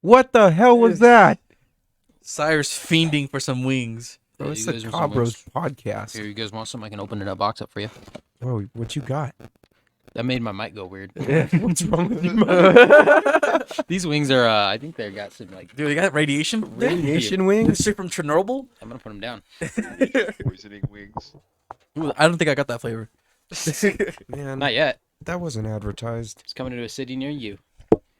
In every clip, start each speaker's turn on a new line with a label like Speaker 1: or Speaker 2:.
Speaker 1: What the hell was that?
Speaker 2: Cyrus fiending for some wings.
Speaker 1: Bro, it's
Speaker 3: you
Speaker 1: the
Speaker 3: guys want some
Speaker 1: Cabros
Speaker 3: wings?
Speaker 1: podcast.
Speaker 3: Here, you guys want some? I can open that box up for you.
Speaker 1: Bro, what you got?
Speaker 3: That made my mic go weird.
Speaker 1: What's wrong with you?
Speaker 3: These wings are, I think they got some, like,
Speaker 2: Dude, they got radiation.
Speaker 1: Radiation wings?
Speaker 2: Straight from Chernobyl.
Speaker 3: I'm going to put them down.
Speaker 4: Poisoning wings.
Speaker 2: Ooh, I don't think I got that flavor.
Speaker 1: Man,
Speaker 3: Not yet.
Speaker 1: that wasn't advertised.
Speaker 3: It's coming to a city near you.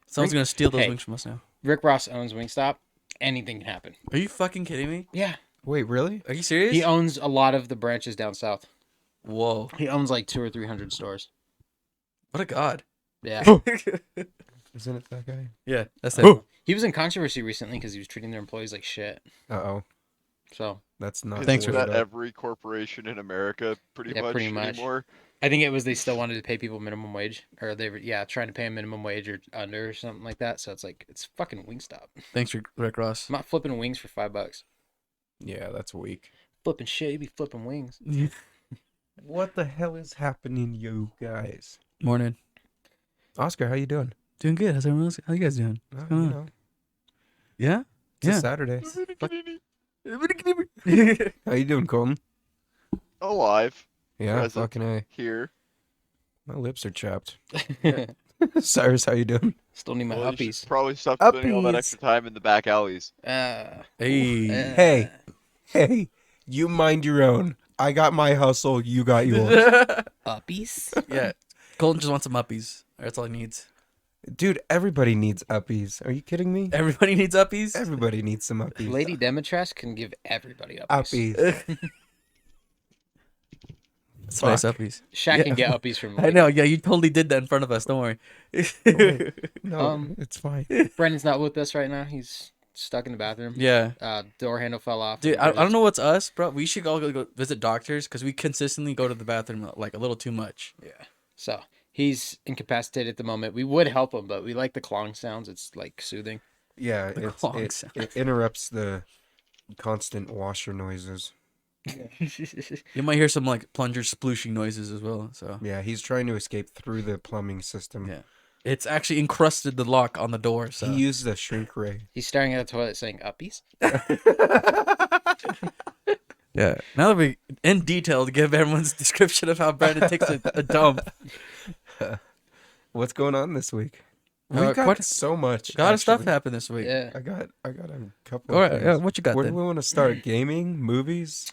Speaker 2: Someone's gonna steal those
Speaker 3: Hey.
Speaker 2: wings from us now.
Speaker 3: Rick Ross owns Wingstop. Anything can happen.
Speaker 2: Are you fucking kidding me?
Speaker 3: Yeah.
Speaker 1: Wait, really?
Speaker 2: Are you serious?
Speaker 3: He owns a lot of the branches down south.
Speaker 2: Whoa,
Speaker 3: He owns like 200 or 300 stores.
Speaker 2: what a god.
Speaker 3: Yeah.
Speaker 1: Isn't it that guy?
Speaker 2: Yeah, that's
Speaker 1: Oh.
Speaker 2: it.
Speaker 3: He was in controversy recently because he was treating their employees like shit.
Speaker 1: Uh-oh.
Speaker 3: So
Speaker 1: That's not...
Speaker 2: Thanks
Speaker 1: the
Speaker 2: for
Speaker 1: way
Speaker 4: that.
Speaker 1: to-
Speaker 4: Every corporation in America, pretty much anymore.
Speaker 3: I think it was they still wanted to pay people minimum wage, or they were trying to pay a minimum wage or under or something like that. So it's like it's fucking Wingstop.
Speaker 2: Thanks, Rick Ross.
Speaker 3: I'm not flipping wings for $5.
Speaker 1: Yeah, that's weak.
Speaker 3: Flipping shit, you be flipping wings.
Speaker 1: What the hell is happening, you guys?
Speaker 2: Morning.
Speaker 1: Oscar, how you doing?
Speaker 2: Doing good. How's everyone else? How you guys doing?
Speaker 1: Oh,
Speaker 2: going
Speaker 1: you
Speaker 2: on?
Speaker 1: know,
Speaker 2: Yeah.
Speaker 1: it's a Saturday. How you doing, Colton?
Speaker 4: Alive.
Speaker 1: Yeah,
Speaker 4: Present.
Speaker 1: fucking A.
Speaker 4: Here.
Speaker 1: My lips are chapped. Cyrus, how you doing?
Speaker 3: Still need my
Speaker 4: Well, you should
Speaker 3: uppies.
Speaker 4: probably stop spending all that
Speaker 1: Uppies.
Speaker 4: extra time in the back alleys.
Speaker 2: Hey.
Speaker 1: Hey. Hey, you mind your own. I got my hustle, you got yours.
Speaker 3: Uppies?
Speaker 2: Yeah. Colton just wants some uppies. That's all he needs.
Speaker 1: Dude, everybody needs uppies. Are you kidding me?
Speaker 2: Everybody needs uppies.
Speaker 1: Everybody needs some uppies.
Speaker 3: Lady Demetress can give everybody uppies.
Speaker 1: Uppies.
Speaker 2: That's nice
Speaker 1: Fuck.
Speaker 2: uppies.
Speaker 3: Shaq
Speaker 1: Yeah.
Speaker 3: can get uppies from
Speaker 2: I know. Yeah, you totally did that in front of us. Don't worry.
Speaker 1: No, it's fine.
Speaker 3: Brendan's not with us right now. He's stuck in the bathroom.
Speaker 2: Yeah.
Speaker 3: Door handle fell off.
Speaker 2: Dude, I don't know what's us, bro. We should all go visit doctors because we consistently go to the bathroom like a little too much.
Speaker 3: Yeah. So he's incapacitated at the moment. We would help him, but we like the clawing sounds. It's like soothing.
Speaker 1: Yeah,
Speaker 2: The
Speaker 1: it,
Speaker 2: clog
Speaker 1: it,
Speaker 2: sound.
Speaker 1: it interrupts the constant washer noises.
Speaker 2: You might hear some like plunger splooshing noises as well. So
Speaker 1: Yeah, he's trying to escape through the plumbing system.
Speaker 2: yeah, it's actually encrusted the lock on the door. So
Speaker 1: He used a shrink ray.
Speaker 3: He's staring at the toilet saying uppies.
Speaker 2: yeah. Now that we in detail to give everyone's description of how Brandon takes a dump.
Speaker 1: What's going on this week? We got
Speaker 2: quite
Speaker 1: so much.
Speaker 2: a lot of stuff
Speaker 1: actually.
Speaker 2: happened this week.
Speaker 3: Yeah.
Speaker 1: I got a couple.
Speaker 2: All
Speaker 1: of
Speaker 2: right.
Speaker 1: things.
Speaker 2: Yeah. What you got
Speaker 1: Where do
Speaker 2: then?
Speaker 1: we want to start? Gaming, movies,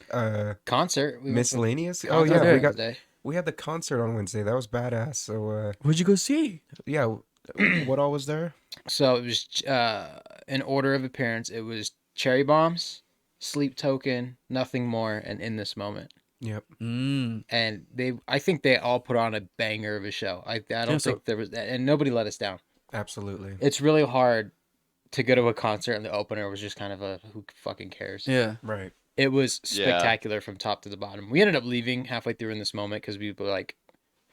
Speaker 3: Concert. We went to
Speaker 1: miscellaneous.
Speaker 3: the
Speaker 1: Oh
Speaker 3: concert
Speaker 1: yeah,
Speaker 3: Wednesday.
Speaker 1: we had the concert on Wednesday. That was badass. So
Speaker 2: What'd you go see?
Speaker 1: yeah, what all was there?
Speaker 3: So it was in order of appearance. It was Cherry Bombs, Sleep Token, Nothing More, and In This Moment.
Speaker 1: Yep.
Speaker 2: Mm.
Speaker 3: And I think they all put on a banger of a show. I don't
Speaker 2: so-
Speaker 3: think there was, and nobody let us down.
Speaker 1: Absolutely.
Speaker 3: It's really hard to go to a concert and the opener was just kind of a who fucking cares.
Speaker 2: Yeah.
Speaker 1: Right.
Speaker 3: It was
Speaker 4: Yeah.
Speaker 3: spectacular from top to the bottom. We ended up leaving halfway through In This Moment because we were like,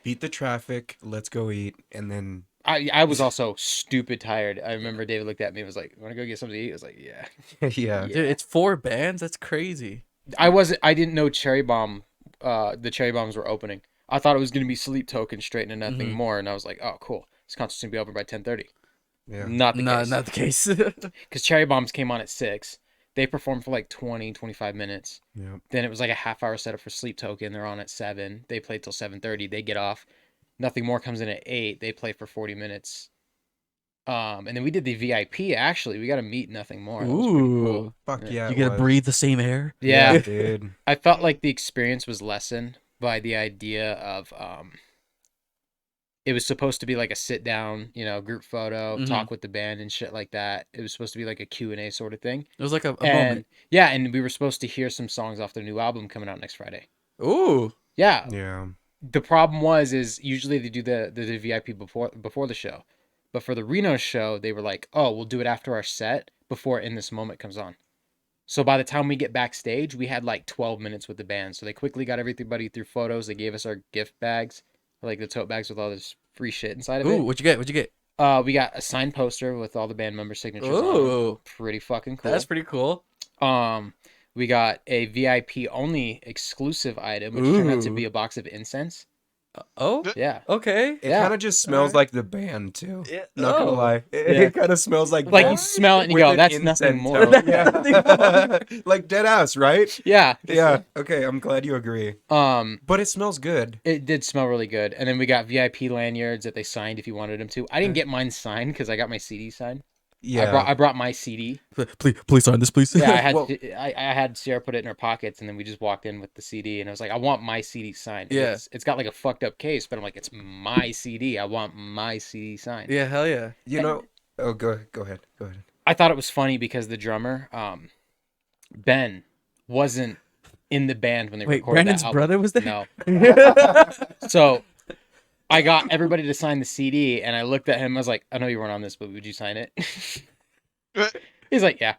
Speaker 1: Beat the traffic. Let's go eat, and then
Speaker 3: I was also stupid tired. I remember David looked at me and was like, "Want to go get something to eat?" I was like, "Yeah."
Speaker 1: yeah.
Speaker 2: Dude, it's 4 bands. That's crazy.
Speaker 3: I didn't know the Cherry Bombs were opening. I thought it was gonna be Sleep Token straight into Nothing
Speaker 2: Mhm.
Speaker 3: More, and I was like, "Oh, cool. This concert's gonna be over by 10:30."
Speaker 1: Yeah.
Speaker 3: Not the
Speaker 2: No,
Speaker 3: case.
Speaker 2: not the case.
Speaker 3: Because Cherry Bombs came on at 6. They performed for like 20, 25 minutes.
Speaker 1: Yep.
Speaker 3: Then it was like a half-hour setup for Sleep Token. They're on at 7. They play till 7:30. They get off. Nothing More comes in at 8. They play for 40 minutes. And then we did the VIP. Actually, we got to meet Nothing More. That was pretty cool.
Speaker 2: Ooh.
Speaker 1: Fuck
Speaker 3: Yeah.
Speaker 1: yeah.
Speaker 2: You
Speaker 1: it
Speaker 2: get to
Speaker 1: was.
Speaker 2: breathe the same air.
Speaker 3: Yeah.
Speaker 1: dude.
Speaker 3: I felt like the experience was lessened by the idea of it was supposed to be like a sit down, group photo,
Speaker 2: Mhm.
Speaker 3: talk with the band and shit like that. It was supposed to be like a Q&A sort of thing.
Speaker 2: It was like a
Speaker 3: And
Speaker 2: moment.
Speaker 3: yeah, and we were supposed to hear some songs off their new album coming out next Friday.
Speaker 2: Ooh.
Speaker 3: Yeah.
Speaker 1: Yeah.
Speaker 3: The problem is usually they do the VIP before the show. But for the Reno show, they were like, "Oh, we'll do it after our set before In This Moment comes on." So by the time we get backstage, we had like 12 minutes with the band. So they quickly got everybody through photos. They gave us our gift bags, like the tote bags with all this free shit inside of
Speaker 2: Ooh,
Speaker 3: it.
Speaker 2: what'd you get? What'd you get?
Speaker 3: We got a signed poster with all the band member signatures on it.
Speaker 2: Ooh.
Speaker 3: Pretty fucking cool.
Speaker 2: That's pretty cool.
Speaker 3: We got a VIP only exclusive item, which turned out to
Speaker 2: Ooh.
Speaker 3: be a box of incense.
Speaker 2: Oh,
Speaker 3: Yeah.
Speaker 2: okay.
Speaker 1: It
Speaker 3: Yeah.
Speaker 1: kind of just smells like the band too.
Speaker 2: Yeah.
Speaker 1: Not gonna
Speaker 2: Oh.
Speaker 1: lie,
Speaker 3: Yeah.
Speaker 1: it kind of smells like
Speaker 3: Like
Speaker 1: that
Speaker 3: you smell it and you
Speaker 1: with
Speaker 3: go,
Speaker 1: an
Speaker 3: "That's nothing
Speaker 1: incense
Speaker 3: more."
Speaker 1: tone. Yeah, like dead ass, right?
Speaker 3: Yeah.
Speaker 1: Yeah. Okay, I'm glad you agree. But it smells good.
Speaker 3: It did smell really good. And then we got VIP lanyards that they signed if you wanted them to. I didn't get mine signed because I got my CD signed.
Speaker 1: Yeah.
Speaker 3: I brought my CD.
Speaker 2: Please sign this, please.
Speaker 3: Yeah, I had
Speaker 1: Well-
Speaker 3: I had Sierra put it in her pockets, and then we just walked in with the CD, and I was like, I want my CD signed. And
Speaker 2: Yeah.
Speaker 3: it's got like a fucked up case, but I'm like, it's my CD. I want my CD signed.
Speaker 2: Yeah, hell yeah.
Speaker 1: You know. Oh, go ahead. Go ahead.
Speaker 3: I thought it was funny because the drummer, Ben, wasn't in the band when they
Speaker 2: Wait,
Speaker 3: recorded
Speaker 2: Brandon's
Speaker 3: that album.
Speaker 2: brother was there?
Speaker 3: No. So I got everybody to sign the CD, and I looked at him. I was like, I know you weren't on this, but would you sign it? He's like, yeah.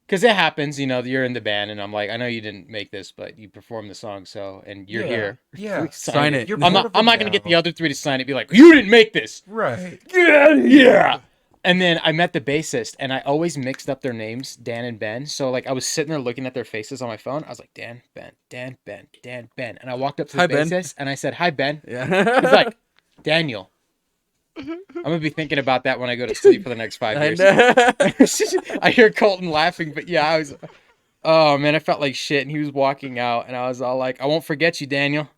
Speaker 3: Because it happens, you're in the band, and I'm like, I know you didn't make this, but you performed the song, so, and you're here.
Speaker 1: Yeah.
Speaker 2: Sign it.
Speaker 1: You're
Speaker 3: I'm
Speaker 1: part
Speaker 3: not
Speaker 1: of
Speaker 3: going
Speaker 1: a
Speaker 3: to get the
Speaker 1: band.
Speaker 3: other three to sign it. Be like, you didn't make this.
Speaker 1: Right.
Speaker 3: Yeah. And then I met the bassist, and I always mixed up their names, Dan and Ben. So like I was sitting there looking at their faces on my phone. I was like, Dan, Ben, Dan, Ben, Dan, Ben. And I walked up to the
Speaker 2: Hi, Ben.
Speaker 3: bassist, and I said, hi, Ben.
Speaker 2: Yeah.
Speaker 3: He's like, Daniel. I'm gonna be thinking about that when I go to sleep for the next 5
Speaker 2: I
Speaker 3: years.
Speaker 2: know.
Speaker 3: I hear Colton laughing, but yeah, I was. Oh man, I felt like shit, and he was walking out, and I was all like, "I won't forget you, Daniel."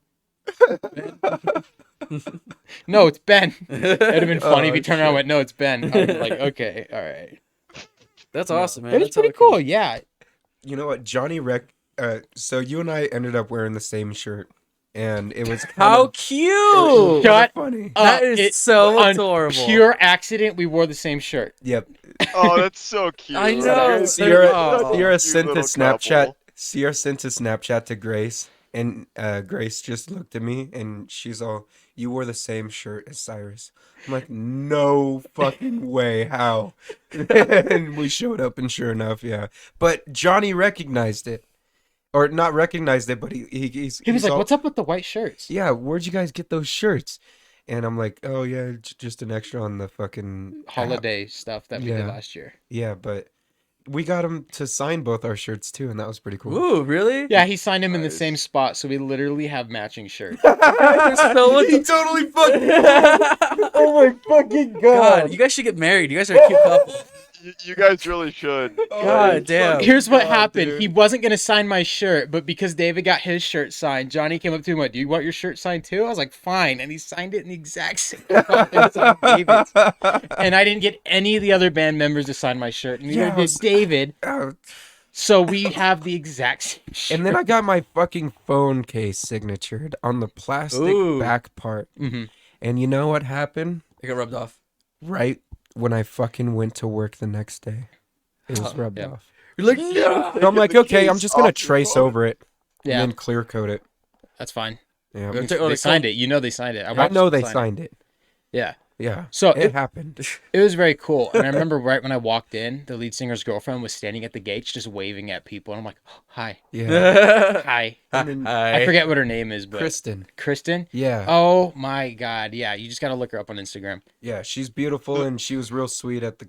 Speaker 3: No, it's Ben. It'd have been funny if he turned around and went, "No, it's Ben." I'd be like, "Okay, all right."
Speaker 2: That's awesome, man.
Speaker 3: It was
Speaker 2: That's
Speaker 3: pretty
Speaker 2: hella
Speaker 3: cool. Yeah.
Speaker 1: You know what, Johnny Rec? So you and I ended up wearing the same shirt, and it was
Speaker 2: How cute!
Speaker 3: Shut
Speaker 1: funny.
Speaker 2: That is
Speaker 3: it-
Speaker 2: so
Speaker 3: on
Speaker 2: adorable.
Speaker 3: Pure accident, we wore the same shirt.
Speaker 1: Yep.
Speaker 4: Oh, that's so cute.
Speaker 2: I know.
Speaker 4: That's
Speaker 1: Sierra,
Speaker 2: Oh,
Speaker 1: Sierra
Speaker 4: cute
Speaker 1: sent a
Speaker 4: little
Speaker 1: Snapchat.
Speaker 4: couple.
Speaker 1: Sierra sent a Snapchat to Grace, and Grace just looked at me, and she's all, "You wore the same shirt as Cyrus." I'm like, "No fucking way! How?" And we showed up, and sure enough, yeah. But Johnny recognized it, or not recognized it, but he's
Speaker 3: He was like,
Speaker 1: all,
Speaker 3: "What's up with the white shirts?"
Speaker 1: Yeah, where'd you guys get those shirts? And I'm like, "Oh yeah, just an extra on the fucking app."
Speaker 3: Holiday stuff that we did
Speaker 1: Yeah.
Speaker 3: last year.
Speaker 1: Yeah, but we got him to sign both our shirts too, and that was pretty cool.
Speaker 2: Ooh, really?
Speaker 3: Yeah, he signed him in the
Speaker 4: Nice.
Speaker 3: same spot, so we literally have matching shirts.
Speaker 1: He totally fucking. Oh my fucking
Speaker 2: God, you guys should get married. You guys are a cute couple.
Speaker 4: You guys really should.
Speaker 2: God damn.
Speaker 3: Here's what
Speaker 1: God,
Speaker 3: happened.
Speaker 1: dude.
Speaker 3: He wasn't gonna sign my shirt, but because David got his shirt signed, Johnny came up to him and went, "Do you want your shirt signed too?" I was like, "Fine," and he signed it in the exact same spot that he signed David's. And I didn't get any of the other band members to sign my shirt, and neither
Speaker 1: Yeah, I
Speaker 3: did
Speaker 1: was-
Speaker 3: David.
Speaker 1: Oh,
Speaker 3: So we have the exact same shirt.
Speaker 1: and then I got my fucking phone case signatured on the plastic
Speaker 2: Ooh.
Speaker 1: back part.
Speaker 3: hmm
Speaker 1: And you know what happened?
Speaker 2: I got rubbed off.
Speaker 1: Right when I fucking went to work the next day, it was rubbed
Speaker 3: Yep.
Speaker 1: off.
Speaker 2: You're like, no.
Speaker 1: So I'm like,
Speaker 4: the
Speaker 1: okay, I'm
Speaker 4: case
Speaker 1: just gonna
Speaker 4: off your
Speaker 1: trace
Speaker 4: phone.
Speaker 1: over it
Speaker 3: Yeah,
Speaker 1: and then clear coat it.
Speaker 3: that's fine.
Speaker 1: Yeah,
Speaker 2: Go
Speaker 3: They,
Speaker 2: take- oh,
Speaker 3: they
Speaker 2: they
Speaker 3: signed
Speaker 2: call-
Speaker 3: it. You know they signed it.
Speaker 1: I
Speaker 3: watched
Speaker 1: know
Speaker 3: them
Speaker 1: they
Speaker 3: sign
Speaker 1: signed it.
Speaker 3: Yeah.
Speaker 1: Yeah,
Speaker 3: So
Speaker 1: it happened.
Speaker 3: It was very cool. And I remember right when I walked in, the lead singer's girlfriend was standing at the gates just waving at people. And I'm like, oh, hi.
Speaker 1: Yeah,
Speaker 3: Hi.
Speaker 1: And then
Speaker 3: I forget what her name is, but
Speaker 1: Kristen.
Speaker 3: Kristen?
Speaker 1: Yeah,
Speaker 3: Oh my God. Yeah, you just got to look her up on Instagram.
Speaker 1: yeah, she's beautiful and she was real sweet at the.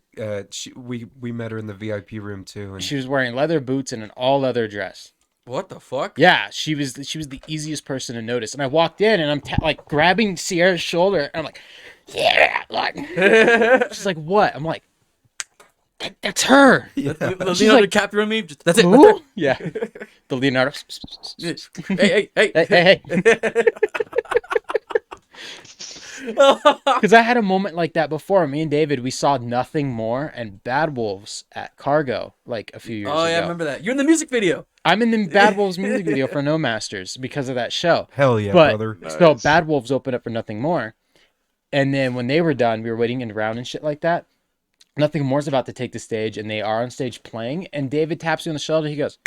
Speaker 1: We met her in the VIP room too, and
Speaker 3: She was wearing leather boots and an all leather dress.
Speaker 2: What the fuck?
Speaker 3: Yeah, she was the easiest person to notice. And I walked in and I'm like grabbing Sierra's shoulder. And I'm like, yeah. Like, she's like, what? I'm like, that's her.
Speaker 1: yeah.
Speaker 2: The
Speaker 3: She's
Speaker 2: Leonardo
Speaker 3: like,
Speaker 2: DiCaprio meme. That's it.
Speaker 3: Who? Yeah. The Leonardo.
Speaker 2: Hey, hey,
Speaker 3: Hey, hey, hey. Because I had a moment like that before. Me and David, we saw Nothing More and Bad Wolves at Cargo like a few years
Speaker 2: Oh
Speaker 3: ago.
Speaker 2: yeah, I remember that. You're in the music video.
Speaker 3: I'm in the Bad Wolves music video for No Masters because of that show.
Speaker 1: Hell yeah,
Speaker 3: But
Speaker 1: brother.
Speaker 3: so
Speaker 4: Nice.
Speaker 3: Bad Wolves opened up for Nothing More. And then when they were done, we were waiting in round and shit like that. Nothing More's about to take the stage and they are on stage playing. And David taps me on the shoulder. He goes,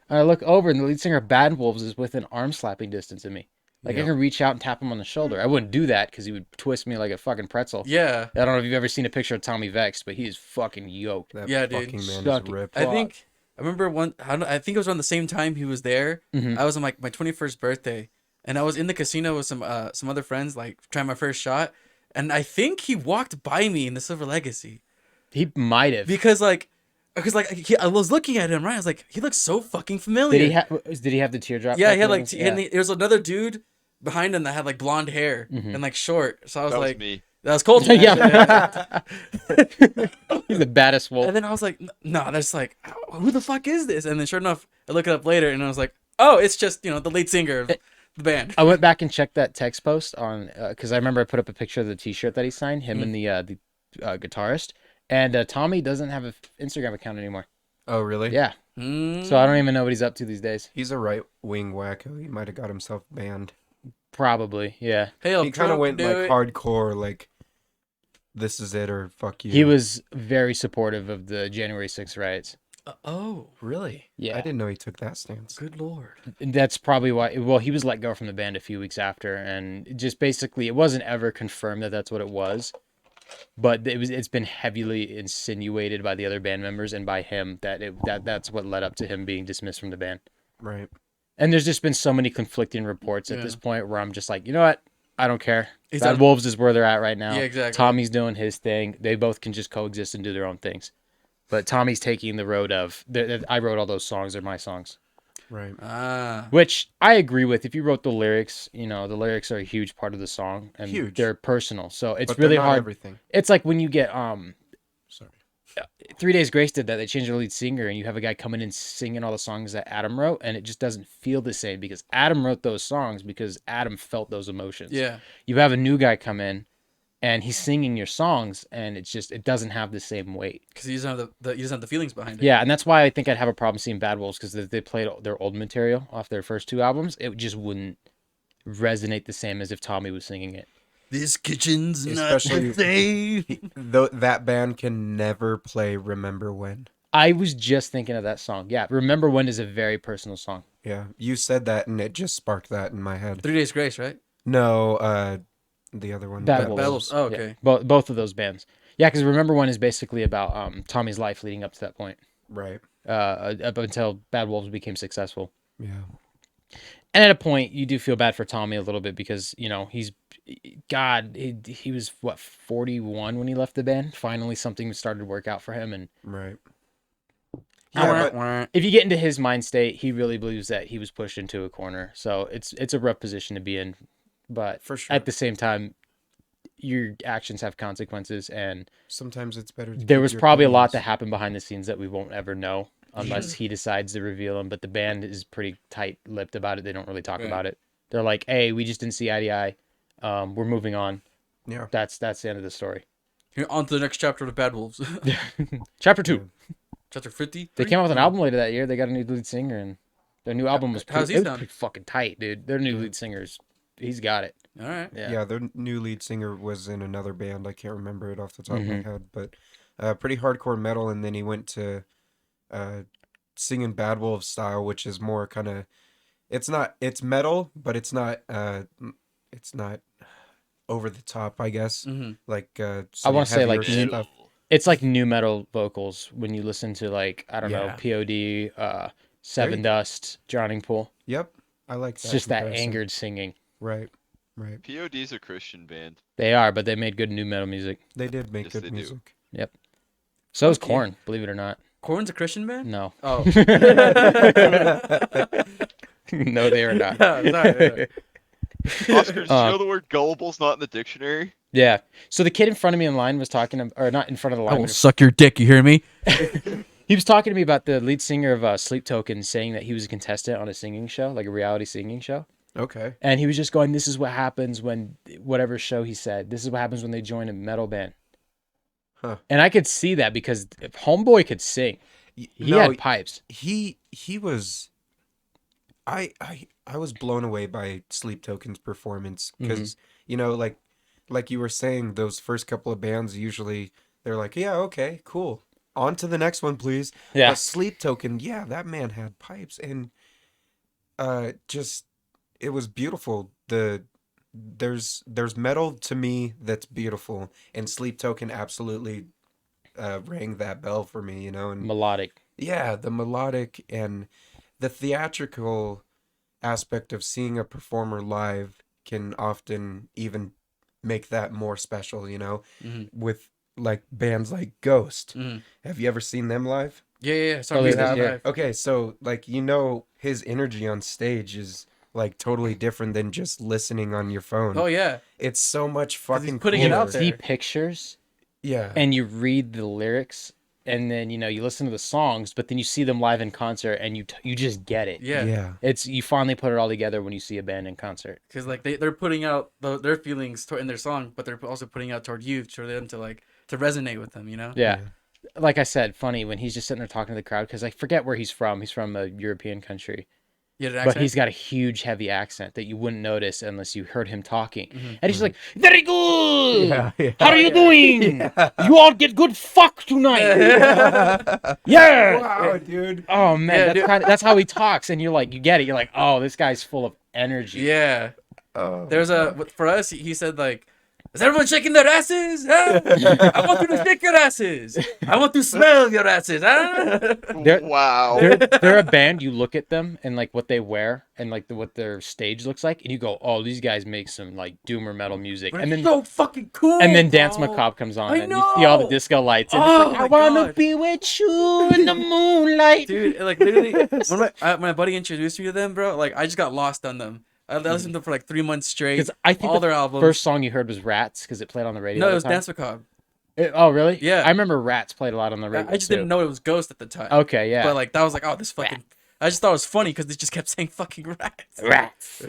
Speaker 3: and I look over and the lead singer of Bad Wolves is within arm slapping distance of me. Like I
Speaker 1: Yep.
Speaker 3: can reach out and tap him on the shoulder. I wouldn't do that because he would twist me like a fucking pretzel.
Speaker 2: Yeah.
Speaker 3: I don't know if you've ever seen a picture of Tommy Vex, but he is fucking yoked.
Speaker 1: That
Speaker 2: Yeah, dude.
Speaker 1: fucking man is
Speaker 3: Sucking.
Speaker 1: ripped.
Speaker 2: I think I remember one. I think it was around the same time he was there.
Speaker 3: Mhm.
Speaker 2: I was on my 21st birthday, and I was in the casino with some other friends, like trying my first shot. And I think he walked by me in the Silver Legacy
Speaker 3: He might have.
Speaker 2: because I was looking at him, right. I was like, he looks so fucking familiar.
Speaker 3: Did he have the teardrop?
Speaker 2: Yeah, he had
Speaker 3: tattoo?
Speaker 2: like, and there was another dude behind him that had like blonde hair and like short. So I was
Speaker 4: That was
Speaker 2: like,
Speaker 4: me.
Speaker 2: that was Colton.
Speaker 3: Yeah. He's the baddest wolf.
Speaker 2: And then I was like, no, that's like, who the fuck is this? And then sure enough, I look it up later and I was like, oh, it's just, the lead singer of the band.
Speaker 3: I went back and checked that text post on because I remember I put up a picture of the T-shirt that he signed, him and the guitarist, and Tommy doesn't have an Instagram account anymore.
Speaker 1: Oh, really?
Speaker 3: Yeah, so I don't even know what he's up to these days.
Speaker 1: He's a right-wing wacko. He might have got himself banned.
Speaker 3: Probably, yeah.
Speaker 2: Hail
Speaker 1: He kind of
Speaker 2: Trump,
Speaker 1: went
Speaker 2: do
Speaker 1: like
Speaker 2: it.
Speaker 1: hardcore, like this is it or fuck you.
Speaker 3: He was very supportive of the January 6th riots.
Speaker 2: Oh,
Speaker 1: really.
Speaker 3: Yeah.
Speaker 1: I didn't know he took that stance.
Speaker 2: good lord.
Speaker 3: And that's probably why. Well, he was let go from the band a few weeks after, and just basically, it wasn't ever confirmed that that's what it was, but it's been heavily insinuated by the other band members and by him that that's what led up to him being dismissed from the band.
Speaker 1: Right.
Speaker 3: And there's just been so many conflicting reports at this point where I'm just like, you know what? I don't care.
Speaker 2: He's
Speaker 3: Bad
Speaker 2: on-
Speaker 3: Wolves is where they're at right now.
Speaker 2: Yeah, exactly.
Speaker 3: Tommy's doing his thing. They both can just coexist and do their own things. But Tommy's taking the road of, I wrote all those songs. They're my songs.
Speaker 1: Right.
Speaker 2: Ah.
Speaker 3: Which I agree with. If you wrote the lyrics, the lyrics are a huge part of the song. And
Speaker 1: Huge.
Speaker 3: they're personal. So it's
Speaker 1: But they're
Speaker 3: really
Speaker 1: not
Speaker 3: hard.
Speaker 1: Everything.
Speaker 3: It's like when you get,
Speaker 1: Sorry.
Speaker 3: 3 Days Grace did that. They changed their lead singer, and you have a guy coming in singing all the songs that Adam wrote, and it just doesn't feel the same because Adam wrote those songs because Adam felt those emotions.
Speaker 2: Yeah.
Speaker 3: You have a new guy come in, and he's singing your songs, and it doesn't have the same weight.
Speaker 2: Because he doesn't have the feelings behind it.
Speaker 3: Yeah, and that's why I think I'd have a problem seeing Bad Wolves because they played their old material off their first 2 albums. It just wouldn't resonate the same as if Tommy was singing it.
Speaker 2: This kitchen's
Speaker 1: Especially-
Speaker 2: not the same.
Speaker 1: Though that band can never play Remember When.
Speaker 3: I was just thinking of that song. Yeah, Remember When is a very personal song.
Speaker 1: Yeah. You said that and it just sparked that in my head.
Speaker 2: 3 Days Grace, right?
Speaker 1: No, the other one.
Speaker 3: Bad
Speaker 1: Bad
Speaker 3: Wolves.
Speaker 2: Bad Wolves. Oh,
Speaker 3: Yeah,
Speaker 2: okay.
Speaker 3: both of those bands. Yeah, because Remember When is basically about Tommy's life leading up to that point,
Speaker 1: Right.
Speaker 3: up until Bad Wolves became successful.
Speaker 1: Yeah.
Speaker 3: And at a point, you do feel bad for Tommy a little bit because he was what 41 when he left the band. Finally, something started to work out for him, and
Speaker 1: Right.
Speaker 2: Yeah,
Speaker 1: Yeah, but
Speaker 3: if you get into his mind state, he really believes that he was pushed into a corner. So it's a rough position to be in, but
Speaker 1: for sure.
Speaker 3: at the same time, your actions have consequences, and
Speaker 1: Sometimes it's better. To
Speaker 3: there
Speaker 1: keep
Speaker 3: was
Speaker 1: your
Speaker 3: probably a lot
Speaker 1: opinions.
Speaker 3: that happened behind the scenes that we won't ever know unless he decides to reveal them. But the band is pretty tight-lipped about it. They don't really talk
Speaker 2: Right.
Speaker 3: about it. They're like, "Hey, we just didn't see eye to eye. We're moving on."
Speaker 1: Yeah.
Speaker 3: That's the end of the story.
Speaker 2: Here, on to the next chapter of the Bad Wolves.
Speaker 3: Chapter 2.
Speaker 2: Chapter 50.
Speaker 3: They came out with an album later that year. They got a new lead singer, and their new album was
Speaker 2: how's he
Speaker 3: it was
Speaker 2: sound?
Speaker 3: pretty fucking tight, dude. Their new lead singer's he's got it.
Speaker 2: All right.
Speaker 3: Yeah.
Speaker 1: Yeah, their new lead singer was in another band. I can't remember it off the top of
Speaker 3: Mhm.
Speaker 1: my head, but pretty hardcore metal. And then he went to singing Bad Wolves style, which is more kind of it's metal, but it's not over the top, I guess.
Speaker 2: Mm-hmm.
Speaker 1: Like
Speaker 3: I
Speaker 1: some
Speaker 3: wanna say, like,
Speaker 1: heavier
Speaker 3: new-
Speaker 1: stuff.
Speaker 3: It's like new metal vocals when you listen to like I don't know
Speaker 1: Yeah.
Speaker 3: POD, Seven
Speaker 1: you go.
Speaker 3: Dust, Drowning Pool.
Speaker 1: Yep, I like that.
Speaker 3: It's just that
Speaker 1: comparison.
Speaker 3: angered singing.
Speaker 1: Right, right.
Speaker 4: POD's a Christian band.
Speaker 3: They are, but they made good new metal music.
Speaker 1: They did make
Speaker 4: Yes,
Speaker 1: good
Speaker 4: they do.
Speaker 1: music.
Speaker 3: So is
Speaker 2: Okay.
Speaker 3: Korn, believe it or not.
Speaker 2: Korn's a Christian band?
Speaker 3: No,
Speaker 2: Oh.
Speaker 3: no, they are not.
Speaker 2: Sorry.
Speaker 4: Oscar, did you
Speaker 3: Uh,
Speaker 4: know the word gullible's not in the dictionary?
Speaker 3: Yeah. So the kid in front of me in line was talking, or not in front of the
Speaker 2: I
Speaker 3: line.
Speaker 2: will
Speaker 3: but
Speaker 2: suck your dick, you hear me?
Speaker 3: He was talking to me about the lead singer of Sleep Token, saying that he was a contestant on a singing show, like a reality singing show.
Speaker 1: Okay.
Speaker 3: And he was just going, "This is what happens when whatever show he said. This is what happens when they join a metal band."
Speaker 1: Huh.
Speaker 3: And I could see that because if Homeboy could sing. He had pipes.
Speaker 1: he was I was blown away by Sleep Token's performance because like you were saying, those first couple of bands usually they're like, yeah, okay, cool, on to the next one, please.
Speaker 3: Yeah.
Speaker 1: But Sleep Token, yeah, that man had pipes, and just it was beautiful. There's metal to me that's beautiful, and Sleep Token absolutely rang that bell for me, and
Speaker 3: Melodic.
Speaker 1: yeah, the melodic and the theatrical aspect of seeing a performer live can often even make that more special,
Speaker 2: Mhm.
Speaker 1: with like bands like Ghost.
Speaker 2: Mhm.
Speaker 1: Have you ever seen them live?
Speaker 2: Yeah.
Speaker 3: Oh,
Speaker 2: Sorry,
Speaker 3: yeah.
Speaker 1: Okay, so like his energy on stage is like totally different than just listening on your phone.
Speaker 2: Oh yeah,
Speaker 1: It's so much fucking
Speaker 2: putting it
Speaker 1: cooler.
Speaker 2: out there.
Speaker 3: See pictures
Speaker 1: Yeah.
Speaker 3: and you read the lyrics, and then you listen to the songs, but then you see them live in concert, and you just get it.
Speaker 2: Yeah.
Speaker 3: It's you finally put it all together when you see a band in concert.
Speaker 2: Because like they're putting out their feelings in their song, but they're also putting out toward you for them to resonate with them.
Speaker 3: Yeah. Like I said, funny when he's just sitting there talking to the crowd, because I forget where he's from. He's from a European country.
Speaker 2: Yeah,
Speaker 3: But he's got a huge, heavy accent that you wouldn't notice unless you heard him talking.
Speaker 2: Mm-hmm.
Speaker 3: And he's like, very good.
Speaker 1: Yeah.
Speaker 3: How are you doing? You all get good fuck tonight. Yeah.
Speaker 1: Wow, dude.
Speaker 3: Oh, man.
Speaker 2: Yeah,
Speaker 3: That's how he talks. And you get it. You're like, oh, this guy's full of energy.
Speaker 2: Yeah.
Speaker 1: Oh.
Speaker 2: There's for us, he said like, is everyone shaking their asses? Huh? I want you to shake your asses. I want to smell your asses. Huh?
Speaker 4: Wow.
Speaker 3: They're a band. You look at them and like what they wear and like what their stage looks like, and you go, "Oh, these guys make some like doomer metal music."
Speaker 2: But
Speaker 3: And
Speaker 2: it's
Speaker 3: then
Speaker 2: so fucking cool.
Speaker 3: and then Dance
Speaker 2: bro.
Speaker 3: Macabre comes on,
Speaker 2: I
Speaker 3: and you see all the
Speaker 2: know.
Speaker 3: disco lights, and
Speaker 2: Oh
Speaker 3: it's like, "I
Speaker 2: my
Speaker 3: wanna
Speaker 2: God.
Speaker 3: be with you in the moonlight."
Speaker 2: Dude, like literally, when my buddy introduced me to them, bro, like I just got lost on them. I listened to them for like 3 months straight.
Speaker 3: Because I think
Speaker 2: all
Speaker 3: the
Speaker 2: their albums.
Speaker 3: first song you heard was Rats, because it played on the radio.
Speaker 2: No,
Speaker 3: all
Speaker 2: it
Speaker 3: the
Speaker 2: was
Speaker 3: time.
Speaker 2: Dance Macabre.
Speaker 3: Oh, really?
Speaker 2: Yeah.
Speaker 3: I remember Rats played a lot on the radio.
Speaker 2: I just
Speaker 3: too.
Speaker 2: didn't know it was Ghost at the time.
Speaker 3: Okay, yeah.
Speaker 2: But like that was like, oh, this fucking. I just thought it was funny because they just kept saying fucking rats.
Speaker 3: Rats.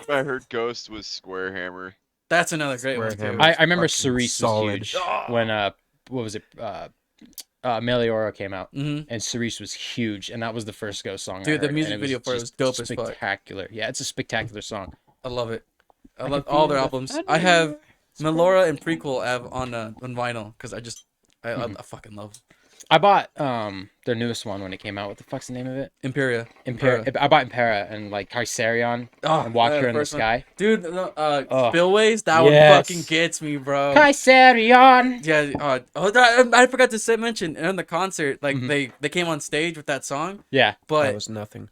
Speaker 4: I heard Ghost was Square Hammer.
Speaker 2: That's another great
Speaker 1: Square
Speaker 2: one too.
Speaker 1: Hammer.
Speaker 3: I remember
Speaker 1: Fucking
Speaker 3: Cyrus
Speaker 1: solid.
Speaker 3: was huge when what was it? Meliora came out,
Speaker 2: Mhm.
Speaker 3: and Cyrus was huge, and that was the first Ghost song.
Speaker 2: Dude,
Speaker 3: I
Speaker 2: the
Speaker 3: heard,
Speaker 2: music
Speaker 3: and
Speaker 2: video for it was dope as fuck.
Speaker 3: spectacular. Yeah, it's a spectacular song.
Speaker 2: I love it. I
Speaker 3: can
Speaker 2: love all their
Speaker 3: feel the
Speaker 2: albums.
Speaker 3: thunder.
Speaker 2: I have Melora and Prequel have on vinyl because I fucking love
Speaker 3: I bought their newest one when it came out. What the fuck's the name of it?
Speaker 2: Impera.
Speaker 3: Impera. I bought Impera and like Kaiserion
Speaker 2: Oh,
Speaker 3: and Walker in the
Speaker 2: first one.
Speaker 3: Sky.
Speaker 2: Dude,
Speaker 3: Oh.
Speaker 2: Spillways, that
Speaker 3: Yes.
Speaker 2: one fucking gets me, bro.
Speaker 3: Kaiserion.
Speaker 2: Yeah, I forgot to mention in the concert, like they came on stage with that song,
Speaker 3: Yeah.
Speaker 1: That
Speaker 2: but
Speaker 1: was nothing.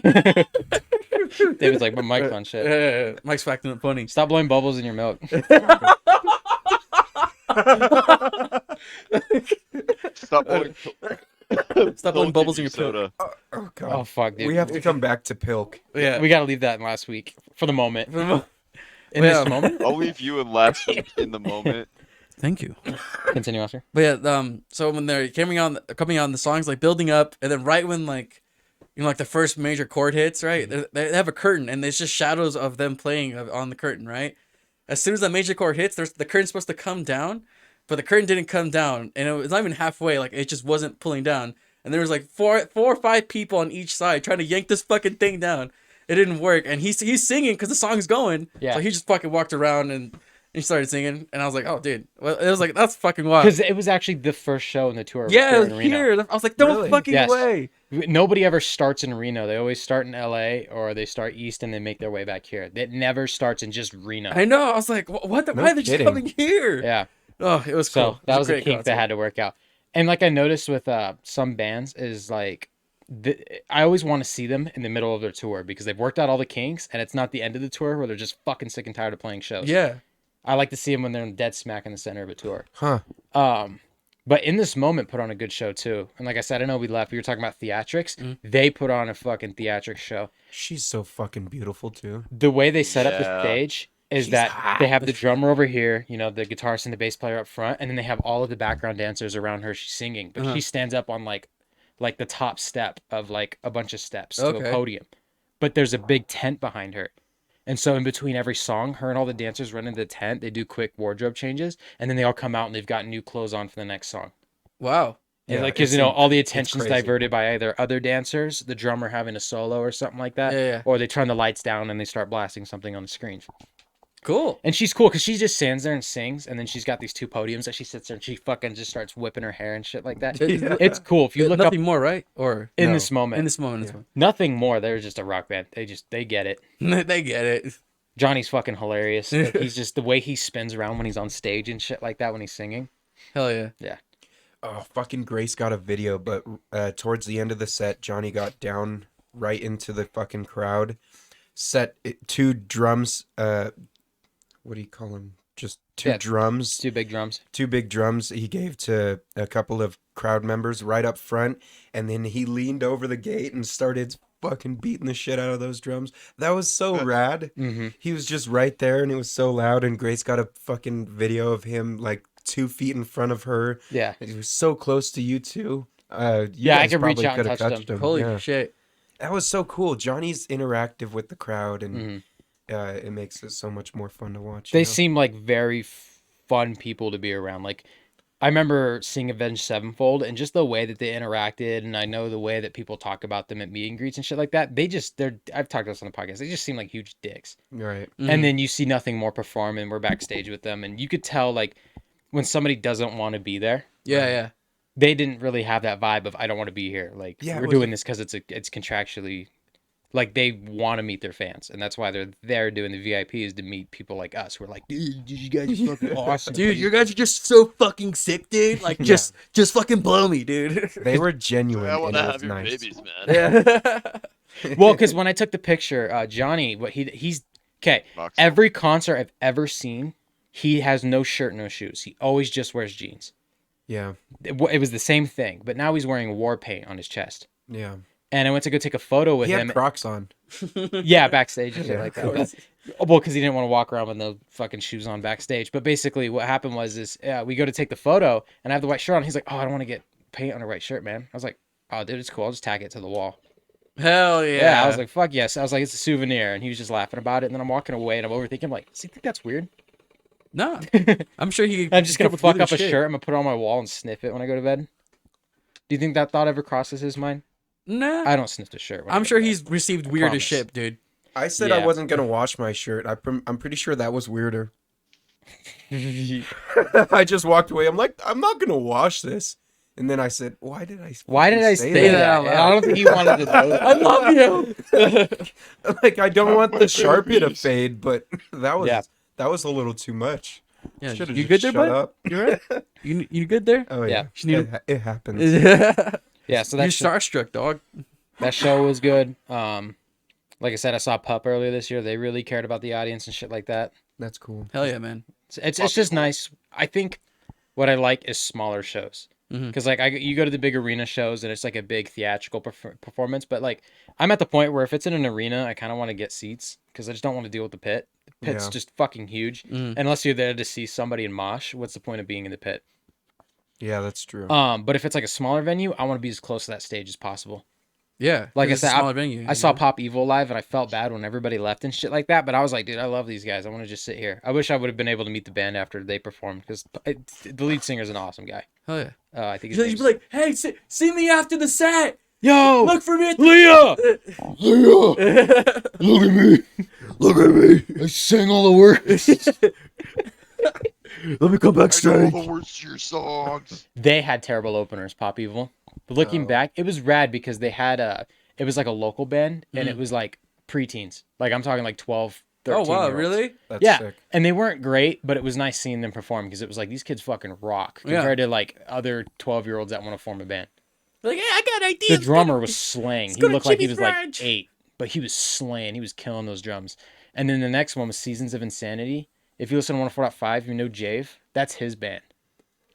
Speaker 3: David's like, but Mike's on shit.
Speaker 2: Mike's facting up funny.
Speaker 3: Stop blowing bubbles in your milk.
Speaker 4: Stop blowing,
Speaker 2: Stop blowing bubbles in your
Speaker 4: soda.
Speaker 1: Oh god.
Speaker 3: Oh fuck, dude.
Speaker 1: We have to come back to Pilk.
Speaker 2: Yeah.
Speaker 3: We gotta leave that in last week for the moment. In
Speaker 2: Yeah.
Speaker 3: this moment.
Speaker 4: I'll leave you in last week in the moment.
Speaker 2: Thank you.
Speaker 3: Continue, Oscar.
Speaker 2: But yeah, so when they're coming on, the songs like building up, and then right when like, like the first major chord hits, right? They have a curtain, and there's just shadows of them playing on the curtain, right? As soon as that major chord hits, the curtain's supposed to come down, but the curtain didn't come down, and it was not even halfway. Like it just wasn't pulling down, and there was like four or five people on each side trying to yank this fucking thing down. It didn't work, and he's singing because the song's going.
Speaker 3: Yeah.
Speaker 2: So he just fucking walked around and he started singing, and I was like, oh dude, well, it was like that's fucking wild.
Speaker 3: Because it was actually the first show in the tour.
Speaker 2: Yeah, it
Speaker 3: here
Speaker 2: was
Speaker 3: in Reno.
Speaker 2: here. I was like, no
Speaker 1: Really?
Speaker 2: fucking
Speaker 3: Yes.
Speaker 2: way.
Speaker 3: Nobody ever starts in Reno. They always start in LA or they start east and they make their way back here. It never starts in just Reno.
Speaker 2: I know. I was like, what?
Speaker 1: No
Speaker 2: Why are they just
Speaker 1: kidding.
Speaker 2: coming here?
Speaker 3: Yeah.
Speaker 2: Oh, it was
Speaker 3: So
Speaker 2: cool.
Speaker 3: that was a
Speaker 2: great
Speaker 3: kink
Speaker 2: concert.
Speaker 3: that had to work out. And like I noticed with some bands is like, I always want to see them in the middle of their tour because they've worked out all the kinks and it's not the end of the tour where they're just fucking sick and tired of playing shows.
Speaker 2: Yeah.
Speaker 3: I like to see them when they're dead smack in the center of a tour.
Speaker 1: Huh.
Speaker 3: But in this moment, put on a good show too. And like I said, I know we left. We were talking about theatrics.
Speaker 2: Mm-hmm.
Speaker 3: They put on a fucking theatrics show.
Speaker 1: She's so fucking beautiful too.
Speaker 3: The way they set up the
Speaker 4: Yeah.
Speaker 3: stage is
Speaker 1: She's
Speaker 3: that
Speaker 1: hot.
Speaker 3: they have the drummer over here, the guitarist and the bass player up front, and then they have all of the background dancers around her. She's singing, but she stands up on like the top step of like a bunch of steps to
Speaker 2: Okay.
Speaker 3: a podium. But there's a big tent behind her. And so in between every song, her and all the dancers run into the tent. They do quick wardrobe changes, and then they all come out and they've got new clothes on for the next song.
Speaker 2: Wow.
Speaker 3: And
Speaker 1: Yeah,
Speaker 3: like, because
Speaker 1: it's
Speaker 3: all the attention's
Speaker 1: crazy.
Speaker 3: diverted by either other dancers, the drummer having a solo or something like that,
Speaker 2: Yeah.
Speaker 3: or they turn the lights down and they start blasting something on the screen.
Speaker 2: Cool.
Speaker 3: And she's cool because she just stands there and sings, and then she's got these two podiums that she sits there and she fucking just starts whipping her hair and shit like that. It's cool. If you look up
Speaker 2: Nothing more, right? Or
Speaker 3: in
Speaker 1: No.
Speaker 3: this moment,
Speaker 2: in this moment.
Speaker 3: nothing more. They're just a rock band. They get it.
Speaker 2: They get it.
Speaker 3: Johnny's fucking hilarious. Like, he's just the way he spins around when he's on stage and shit like that when he's singing.
Speaker 2: Hell yeah.
Speaker 3: Yeah.
Speaker 1: Oh, fucking Grace got a video, but towards the end of the set, Johnny got down right into the fucking crowd. Two drums. What do you call them? Just two drums.
Speaker 3: Two big drums.
Speaker 1: Two big drums he gave to a couple of crowd members right up front, and then he leaned over the gate and started fucking beating the shit out of those drums. That was so rad.
Speaker 3: Mm-hmm.
Speaker 1: He was just right there, and it was so loud. And Grace got a fucking video of him like 2 feet in front of her.
Speaker 3: Yeah.
Speaker 1: He was so close to you two. You
Speaker 3: Yeah, I
Speaker 1: guys
Speaker 3: could reach
Speaker 1: probably
Speaker 3: out and
Speaker 1: could have
Speaker 3: touch
Speaker 1: touched
Speaker 3: them.
Speaker 1: him.
Speaker 2: Holy
Speaker 1: Yeah.
Speaker 2: shit.
Speaker 1: That was so cool. Johnny's interactive with the crowd, and
Speaker 3: Mm-hmm.
Speaker 1: it makes it so much more fun to watch.
Speaker 3: They
Speaker 1: you know?
Speaker 3: seem like very fun people to be around. Like, I remember seeing Avenged Sevenfold and just the way that they interacted, and I know the way that people talk about them at meet and greets and shit like that. I've talked about this on the podcast. They just seem like huge dicks.
Speaker 1: Right.
Speaker 3: And then you see Nothing More perform, and we're backstage with them, and you could tell like when somebody doesn't want to be there.
Speaker 2: Yeah,
Speaker 1: Right.
Speaker 2: yeah.
Speaker 3: They didn't really have that vibe of I don't want to be here. Like
Speaker 1: Yeah, it
Speaker 3: we're
Speaker 1: was
Speaker 3: doing this because it's contractually, like they want to meet their fans, and that's why they're there doing the VIP is to meet people like us. We're like, dude, you guys are fucking awesome,
Speaker 2: Dude, you guys are just so fucking sick, dude. Like, just fucking blow me, dude.
Speaker 1: They were genuine.
Speaker 4: I want
Speaker 1: and
Speaker 4: to
Speaker 1: it
Speaker 4: have
Speaker 1: was
Speaker 4: your
Speaker 1: nice.
Speaker 4: babies, man.
Speaker 2: Yeah.
Speaker 3: Well, because when I took the picture, Johnny, what he's okay.
Speaker 4: Box.
Speaker 3: Every concert I've ever seen, he has no shirt, no shoes. He always just wears jeans.
Speaker 1: Yeah.
Speaker 3: It was the same thing, but now he's wearing war paint on his chest.
Speaker 1: Yeah.
Speaker 3: And I went to go take a photo with
Speaker 1: He had
Speaker 3: him.
Speaker 1: Crocs on.
Speaker 3: Yeah, backstage and shit
Speaker 1: Yeah.
Speaker 3: like that. Well, because he didn't want to walk around with no fucking shoes on backstage. But basically, what happened was we go to take the photo, and I have the white shirt on. He's like, "Oh, I don't want to get paint on a white shirt, man." I was like, "Oh, dude, it's cool. I'll just tack it to the wall."
Speaker 2: Hell yeah.
Speaker 3: Yeah, I was like, "Fuck yes." I was like, "It's a souvenir," and he was just laughing about it. And then I'm walking away, and I'm overthinking. I'm like, "Does he think that's weird?"
Speaker 2: no. I'm sure he.
Speaker 3: I'm just gonna
Speaker 2: come
Speaker 3: fuck
Speaker 2: with
Speaker 3: up a
Speaker 2: shit.
Speaker 3: shirt. I'm gonna put it on my wall and sniff it when I go to bed. Do you think that thought ever crosses his mind?
Speaker 2: Nah.
Speaker 3: I don't sniff the shirt. when I
Speaker 2: I'm
Speaker 3: go to
Speaker 2: sure
Speaker 3: bed.
Speaker 2: he's received weird as
Speaker 3: promise.
Speaker 2: shit, dude.
Speaker 1: I said I
Speaker 3: Yeah.
Speaker 1: wasn't gonna wash my shirt. I'm pretty sure that was weirder. I just walked away. I'm like, I'm not gonna wash this. And then I said, Why did I
Speaker 3: say
Speaker 2: that
Speaker 3: that?
Speaker 2: out loud?
Speaker 3: I don't think he wanted to know that.
Speaker 2: I love you.
Speaker 1: Like, I don't want the Sharpie to fade, but that was
Speaker 3: Yeah.
Speaker 1: a little too much.
Speaker 2: Yeah,
Speaker 1: Should've
Speaker 2: you
Speaker 1: just
Speaker 2: good there,
Speaker 1: shut
Speaker 2: bud?
Speaker 1: up.
Speaker 2: You right? You good there?
Speaker 1: Oh
Speaker 3: Yeah.
Speaker 1: yeah,
Speaker 2: Just need
Speaker 1: it happens.
Speaker 3: Yeah, so
Speaker 2: You're
Speaker 3: that
Speaker 2: starstruck, dog.
Speaker 3: that show was good. Like I said, I saw Pup earlier this year. They really cared about the audience and shit like that.
Speaker 1: That's cool.
Speaker 2: Hell yeah, man.
Speaker 3: It's just nice. I think what I like is smaller shows.
Speaker 2: Mhm.
Speaker 3: Because like you go to the big arena shows and it's like a big theatrical performance, but like I'm at the point where if it's in an arena, I kind of want to get seats because I just don't want to deal with the pit. The pit's
Speaker 1: Yeah.
Speaker 3: just fucking huge.
Speaker 2: Mhm.
Speaker 3: Unless you're there to see somebody in mosh, what's the point of being in the pit?
Speaker 1: Yeah, that's true.
Speaker 3: But if it's like a smaller venue, I want to be as close to that stage as possible.
Speaker 2: Yeah.
Speaker 3: Like I
Speaker 2: it's a
Speaker 3: said,
Speaker 2: smaller venue.
Speaker 3: I saw Pop Evil live and I felt bad when everybody left and shit like that. But I was like, dude, I love these guys. I want to just sit here. I wish I would have been able to meet the band after they performed because the lead singer is an awesome guy.
Speaker 2: Hell yeah.
Speaker 3: I think his
Speaker 2: You'd
Speaker 3: name's...
Speaker 2: be like, hey, see me after the set.
Speaker 3: Yo,
Speaker 2: Look for me. At
Speaker 3: Leah! Leah! Look at me! Look at me! I sang all the words.
Speaker 2: Let me come
Speaker 4: I know all the words to your songs.
Speaker 3: They had terrible openers, Pop Evil. But looking back, it was rad because they had it was like a local band and it was like preteens. Like I'm talking like 12, 13
Speaker 2: Oh wow,
Speaker 3: year olds.
Speaker 2: really?
Speaker 1: That's
Speaker 3: Yeah,
Speaker 1: sick.
Speaker 3: and they weren't great, but it was nice seeing them perform because it was like these kids fucking rock
Speaker 2: Yeah.
Speaker 3: compared to like other 12-year-olds that want to form a band.
Speaker 2: Like, yeah, I got
Speaker 3: The
Speaker 2: ideas.
Speaker 3: drummer was slaying. He
Speaker 2: go to
Speaker 3: looked like he
Speaker 2: Jimmy's
Speaker 3: was like
Speaker 2: Garage.
Speaker 3: 8, but he was slaying. He was killing those drums. And then the next one was Seasons of Insanity. If you listen to 104.5, you know Jave. That's his band.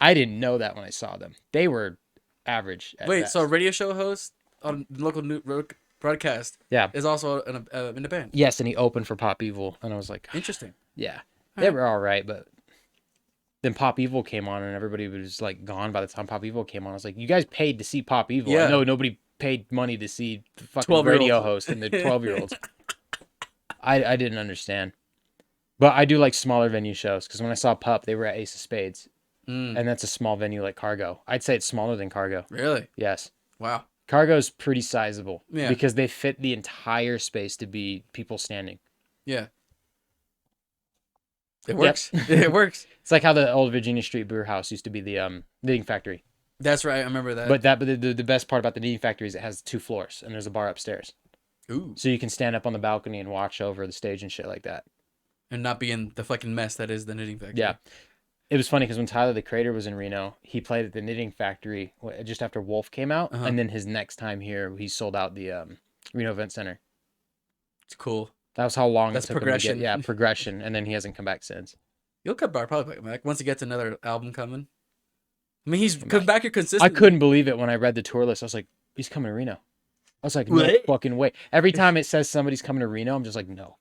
Speaker 3: I didn't know that when I saw them. They were average. At
Speaker 2: Wait,
Speaker 3: best.
Speaker 2: so a radio show host on local broadcast
Speaker 3: Yeah.
Speaker 2: is also in the band.
Speaker 3: Yes, and he opened for Pop Evil, and I was like,
Speaker 2: Interesting.
Speaker 3: yeah, they were all right, but then Pop Evil came on, and everybody was like gone by the time Pop Evil came on. I was like, you guys paid to see Pop Evil.
Speaker 2: Yeah.
Speaker 3: I know nobody paid money to see the fucking
Speaker 2: 12-year-olds.
Speaker 3: radio host and the 12-year-olds. I didn't understand. But I do like smaller venue shows, because when I saw Pup, they were at Ace of Spades, and that's a small venue like Cargo. I'd say it's smaller than Cargo.
Speaker 2: Really?
Speaker 3: Yes.
Speaker 2: Wow.
Speaker 3: Cargo's pretty sizable
Speaker 2: Yeah.
Speaker 3: because they fit the entire space to be people standing.
Speaker 2: Yeah. It works. It works.
Speaker 3: It's like how the old Virginia Street Brewer House used to be the knitting factory.
Speaker 2: That's right. I remember that.
Speaker 3: But the best part about the knitting factory is it has 2 floors and there's a bar upstairs.
Speaker 2: Ooh.
Speaker 3: So you can stand up on the balcony and watch over the stage and shit like that.
Speaker 2: And not be in the fucking mess that is the knitting factory.
Speaker 3: Yeah. It was funny because when Tyler the Creator was in Reno, he played at the knitting factory just after Wolf came out.
Speaker 2: Uh-huh.
Speaker 3: And then his next time here, he sold out the Reno Event Center.
Speaker 2: It's cool.
Speaker 3: That was how long
Speaker 2: That's
Speaker 3: it took
Speaker 2: progression.
Speaker 3: him to get. Yeah, progression. And then he hasn't come back since.
Speaker 2: You'll come back, probably back once he gets another album coming. I mean, he's come back here
Speaker 3: I
Speaker 2: consistently.
Speaker 3: couldn't believe it when I read the tour list. I was like, he's coming to Reno. I was like, no fucking way. Every time it says somebody's coming to Reno, I'm just like, no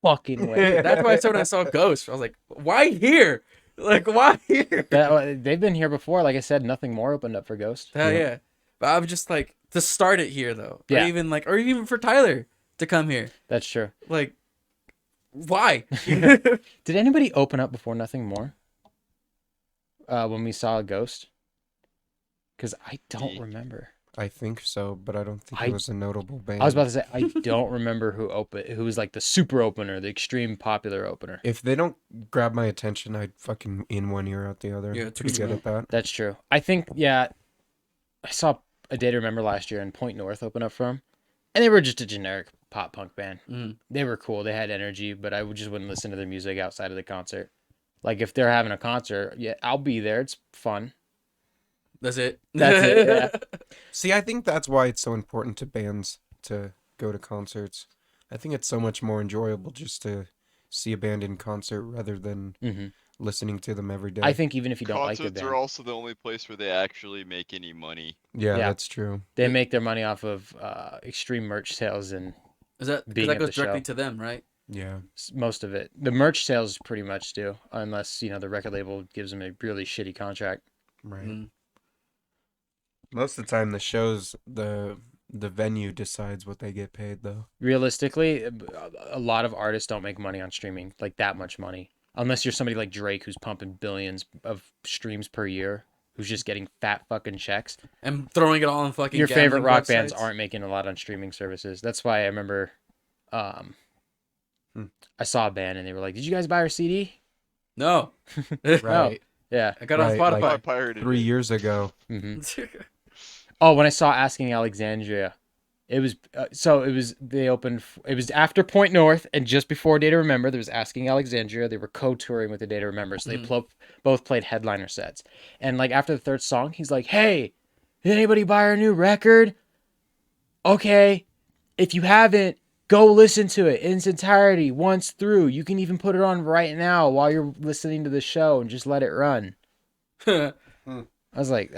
Speaker 3: fucking way.
Speaker 2: That's why I said when I saw Ghost, I was like, why here? Like, why here?
Speaker 3: They've been here before. Like I said, Nothing More opened up for Ghost.
Speaker 2: Hell yeah. But I'm just like, to start it here though.
Speaker 3: Yeah.
Speaker 2: Or even for Tyler to come here.
Speaker 3: That's true.
Speaker 2: Like, why?
Speaker 3: Did anybody open up before Nothing More? When we saw Ghost? Because I don't remember.
Speaker 1: I think so, but I don't think it was a notable band.
Speaker 3: I was about to say, I don't remember who was like the super opener, the extreme popular opener.
Speaker 1: If they don't grab my attention, I'd fucking in one ear out the other.
Speaker 2: Yeah,
Speaker 1: to get at that.
Speaker 3: That's true. I think, yeah, I saw A Day to Remember last year and Point North open up for them. And they were just a generic pop punk band.
Speaker 2: Mm.
Speaker 3: They were cool. They had energy, but I just wouldn't listen to their music outside of the concert. Like if they're having a concert, yeah, I'll be there. It's fun.
Speaker 2: That's it.
Speaker 3: That's it. Yeah.
Speaker 1: See, I think that's why it's so important to bands to go to concerts. I think it's so much more enjoyable just to see a band in concert rather than listening to them every day.
Speaker 3: I think even if you don't like the band.
Speaker 4: Concerts are also the only place where they actually make any money.
Speaker 1: Yeah, that's true.
Speaker 3: They make their money off of extreme merch sales and
Speaker 2: Is that because that goes directly to them, right?
Speaker 1: Yeah.
Speaker 3: Most of it. The merch sales pretty much do, unless, the record label gives them a really shitty contract.
Speaker 1: Right.
Speaker 2: Mm.
Speaker 1: Most of the time, the shows, the venue decides what they get paid, though.
Speaker 3: Realistically, a lot of artists don't make money on streaming, like that much money. Unless you're somebody like Drake who's pumping billions of streams per year, who's just getting fat fucking checks.
Speaker 2: And throwing it all on fucking
Speaker 3: Your favorite rock
Speaker 2: websites.
Speaker 3: bands aren't making a lot on streaming services. That's why I remember I saw a band and they were like, "Did you guys buy our CD?"
Speaker 2: No.
Speaker 1: Right.
Speaker 3: No. Yeah.
Speaker 2: I got it on Spotify.
Speaker 1: Like
Speaker 4: Pirated
Speaker 1: 3
Speaker 4: it.
Speaker 1: years ago.
Speaker 3: Oh, when I saw Asking Alexandria, it was they opened. It was after Point North and just before Day to Remember. There was Asking Alexandria. They were co-touring with the Day to Remember, so they both played headliner sets. And like after the third song, he's like, "Hey, did anybody buy our new record? Okay, if you haven't, go listen to it in its entirety once through. You can even put it on right now while you're listening to the show and just let it run." I was like,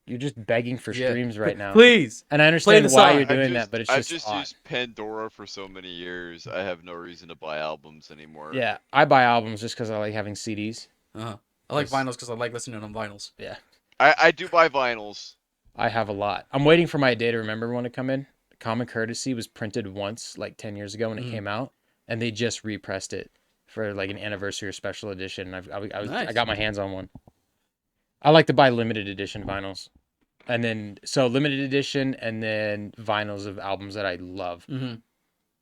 Speaker 3: you're just begging for streams right now.
Speaker 2: Please.
Speaker 3: And I understand
Speaker 2: the
Speaker 3: why
Speaker 2: song.
Speaker 3: you're doing that, but it's
Speaker 4: I've
Speaker 3: just
Speaker 4: just used Pandora for so many years. I have no reason to buy albums anymore.
Speaker 3: Yeah, I buy albums just because I like having CDs.
Speaker 2: I like vinyls because I like listening on vinyls.
Speaker 3: Yeah.
Speaker 4: I do buy vinyls.
Speaker 3: I have a lot. I'm waiting for my Day to Remember one to come in. Common Courtesy was printed once, like 10 years ago when it came out, and they just repressed it for like an anniversary or special edition. I got my hands on one. I like to buy limited edition vinyls. And then, so limited edition and then vinyls of albums that I love.
Speaker 2: Mm-hmm.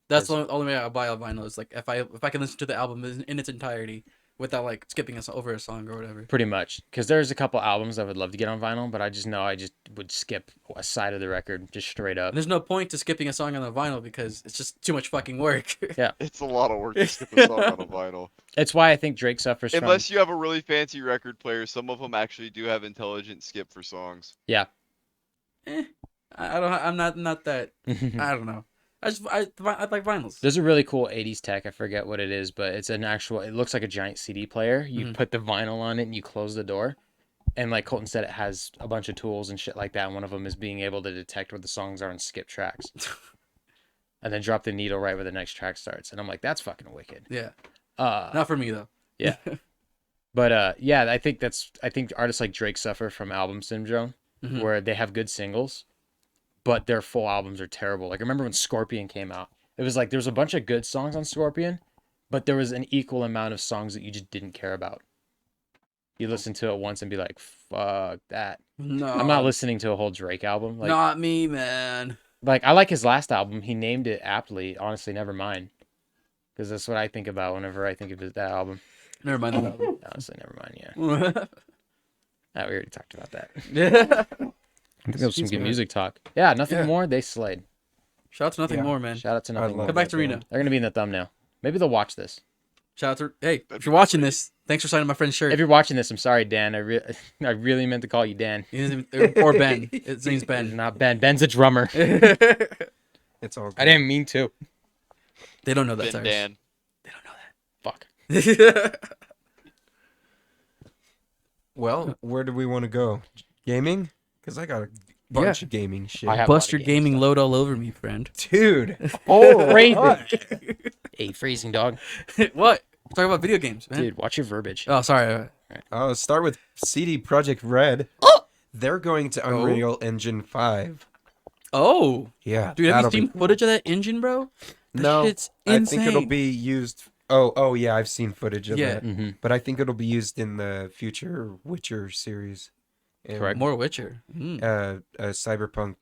Speaker 2: That's the only way I buy a vinyl is like if I can listen to the album in its entirety without like skipping over a song or whatever.
Speaker 3: Pretty much. Because there's a couple albums I would love to get on vinyl, but I just know I just would skip a side of the record just straight up.
Speaker 2: And there's no point to skipping a song on the vinyl because it's just too much fucking work.
Speaker 3: Yeah.
Speaker 4: It's a lot of work to skip a song on a vinyl.
Speaker 3: It's why I think Drake suffers
Speaker 4: Unless you have a really fancy record player, some of them actually do have intelligent skip for songs.
Speaker 3: Yeah.
Speaker 2: I'm not that. I don't know. I like vinyls.
Speaker 3: There's a really cool 80s tech. I forget what it is, but it's an actual, it looks like a giant CD player. You put the vinyl on it and you close the door. And like Colton said, it has a bunch of tools and shit like that. And one of them is being able to detect where the songs are and skip tracks. And then drop the needle right where the next track starts. And I'm like, that's fucking wicked.
Speaker 2: Yeah. Not for me though.
Speaker 3: Yeah. But yeah, I think artists like Drake suffer from album syndrome, where they have good singles, but their full albums are terrible. Like I remember when Scorpion came out, it was like there was a bunch of good songs on Scorpion, but there was an equal amount of songs that you just didn't care about. You listen to it once and be like, fuck that.
Speaker 2: No.
Speaker 3: I'm not listening to a whole Drake album. Like,
Speaker 2: not me, man.
Speaker 3: Like I like his last album. He named it aptly. Honestly, never mind. Because that's what I think about whenever I think of that album.
Speaker 2: Never mind that album.
Speaker 3: Honestly, never mind. Yeah. We already talked about that.
Speaker 2: Yeah.
Speaker 3: I think that was some good music talk. Yeah, Nothing More. They slayed.
Speaker 2: Shout out to Nothing More, man.
Speaker 3: Shout out to Nothing More.
Speaker 2: Come back to Reno.
Speaker 3: They're gonna be in the thumbnail. Maybe they'll watch this.
Speaker 2: Shout out to if you're watching this, thanks for signing my friend's shirt.
Speaker 3: If you're watching this, I'm sorry, Dan. I really meant to call you Dan.
Speaker 2: Or Ben. His name's Ben.
Speaker 3: Not Ben. Ben's a drummer.
Speaker 1: It's all good.
Speaker 3: I didn't mean to.
Speaker 2: They don't know that, Cyrus.
Speaker 4: Dan.
Speaker 2: They don't know
Speaker 3: Fuck.
Speaker 2: that.
Speaker 1: Well, where do we want to go? Gaming? Because I got a bunch of gaming shit.
Speaker 3: I have-
Speaker 2: Bust
Speaker 3: a lot
Speaker 2: your
Speaker 3: of game
Speaker 2: gaming
Speaker 3: stuff.
Speaker 2: load all over me, friend.
Speaker 1: Dude.
Speaker 3: Crazy. Hey, freezing dog.
Speaker 2: What? Talk about video games, man.
Speaker 3: Dude, watch your verbiage.
Speaker 2: Oh, sorry.
Speaker 1: I'll start with CD Projekt Red. They're going to Unreal Engine 5.
Speaker 2: Oh,
Speaker 1: Yeah.
Speaker 2: dude, have you
Speaker 1: that'll
Speaker 2: seen
Speaker 1: be-
Speaker 2: footage of that engine, bro? That
Speaker 1: No,
Speaker 2: shit's
Speaker 1: I
Speaker 2: insane.
Speaker 1: think it'll be used. Oh, yeah, I've seen footage of
Speaker 2: Yeah.
Speaker 1: that.
Speaker 3: Mm-hmm.
Speaker 1: But I think it'll be used in the future Witcher series. And,
Speaker 3: Correct.
Speaker 2: More Witcher. Mm.
Speaker 1: A Cyberpunk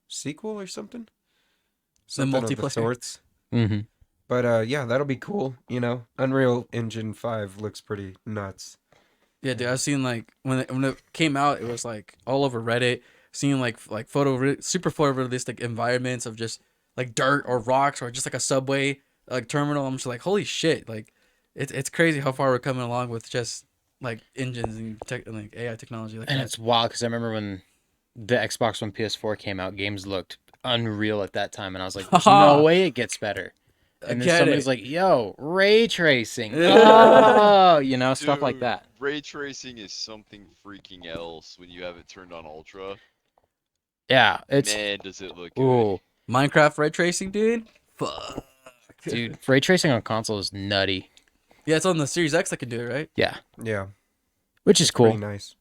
Speaker 1: sequel or something.
Speaker 2: The
Speaker 1: Something of the
Speaker 2: multiplayer.
Speaker 1: sorts.
Speaker 3: Mm-hmm.
Speaker 1: But yeah, that'll be cool. You know, Unreal Engine 5 looks pretty nuts.
Speaker 2: Yeah, dude, I've seen like when it came out, it was like all over Reddit. Seeing like super photorealistic environments of just like dirt or rocks or just like a subway like terminal. I'm just like, holy shit! Like, it's crazy how far we're coming along with just like engines and like AI technology. Like
Speaker 3: And
Speaker 2: that.
Speaker 3: it's wild because I remember when the Xbox One PS4 came out, games looked unreal at that time, and I was like, "There's no way it gets better." And then
Speaker 2: get
Speaker 3: somebody's
Speaker 2: it.
Speaker 3: like, "Yo, ray tracing, oh, you know, stuff like
Speaker 4: Dude,
Speaker 3: that."
Speaker 4: Ray tracing is something freaking else when you have it turned on ultra.
Speaker 3: Yeah, it's
Speaker 4: Man, does it look good.
Speaker 3: ooh,
Speaker 2: Minecraft ray tracing, dude. Fuck.
Speaker 3: dude, ray tracing on console is nutty.
Speaker 2: Yeah, it's on the Series X that can do it, right?
Speaker 3: Yeah,
Speaker 1: Yeah,
Speaker 3: which is cool.
Speaker 1: pretty nice.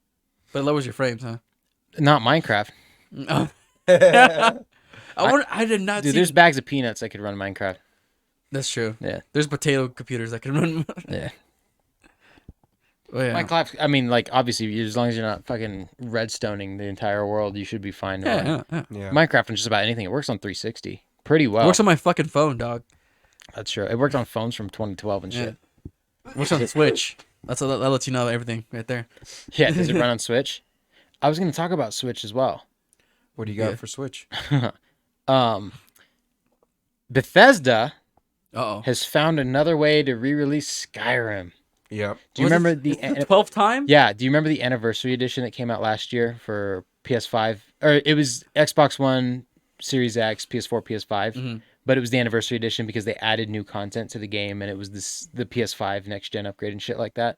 Speaker 2: But it lowers your frames, huh?
Speaker 3: Not Minecraft,
Speaker 2: I did not
Speaker 3: dude.
Speaker 2: see.
Speaker 3: There's bags of peanuts that could run Minecraft.
Speaker 2: That's true.
Speaker 3: Yeah.
Speaker 2: There's potato computers that can run.
Speaker 3: Yeah.
Speaker 2: Oh yeah.
Speaker 3: Minecraft. I mean, like obviously, as long as you're not fucking redstoning the entire world, you should be fine. To run.
Speaker 2: Yeah.
Speaker 1: Yeah.
Speaker 3: Minecraft on just about anything. It works on 360 pretty well.
Speaker 2: It works on my fucking phone, dog.
Speaker 3: That's true. It worked on phones from 2012 and shit.
Speaker 2: It works on the Switch. That lets you know everything right there.
Speaker 3: Yeah, does it run on Switch? I was going to talk about Switch as well.
Speaker 1: What do you got
Speaker 2: Yeah.
Speaker 1: for Switch?
Speaker 3: Bethesda
Speaker 2: Uh oh.
Speaker 3: has found another way to re-release Skyrim.
Speaker 1: Yep.
Speaker 3: Do you remember the
Speaker 2: 12th time?
Speaker 3: Yeah, do you remember the anniversary edition that came out last year for PS5? Or it was Xbox One, Series X, PS4, PS5.
Speaker 2: Mhm.
Speaker 3: But it was the anniversary edition because they added new content to the game, and it was the PS5 next gen upgrade and shit like that.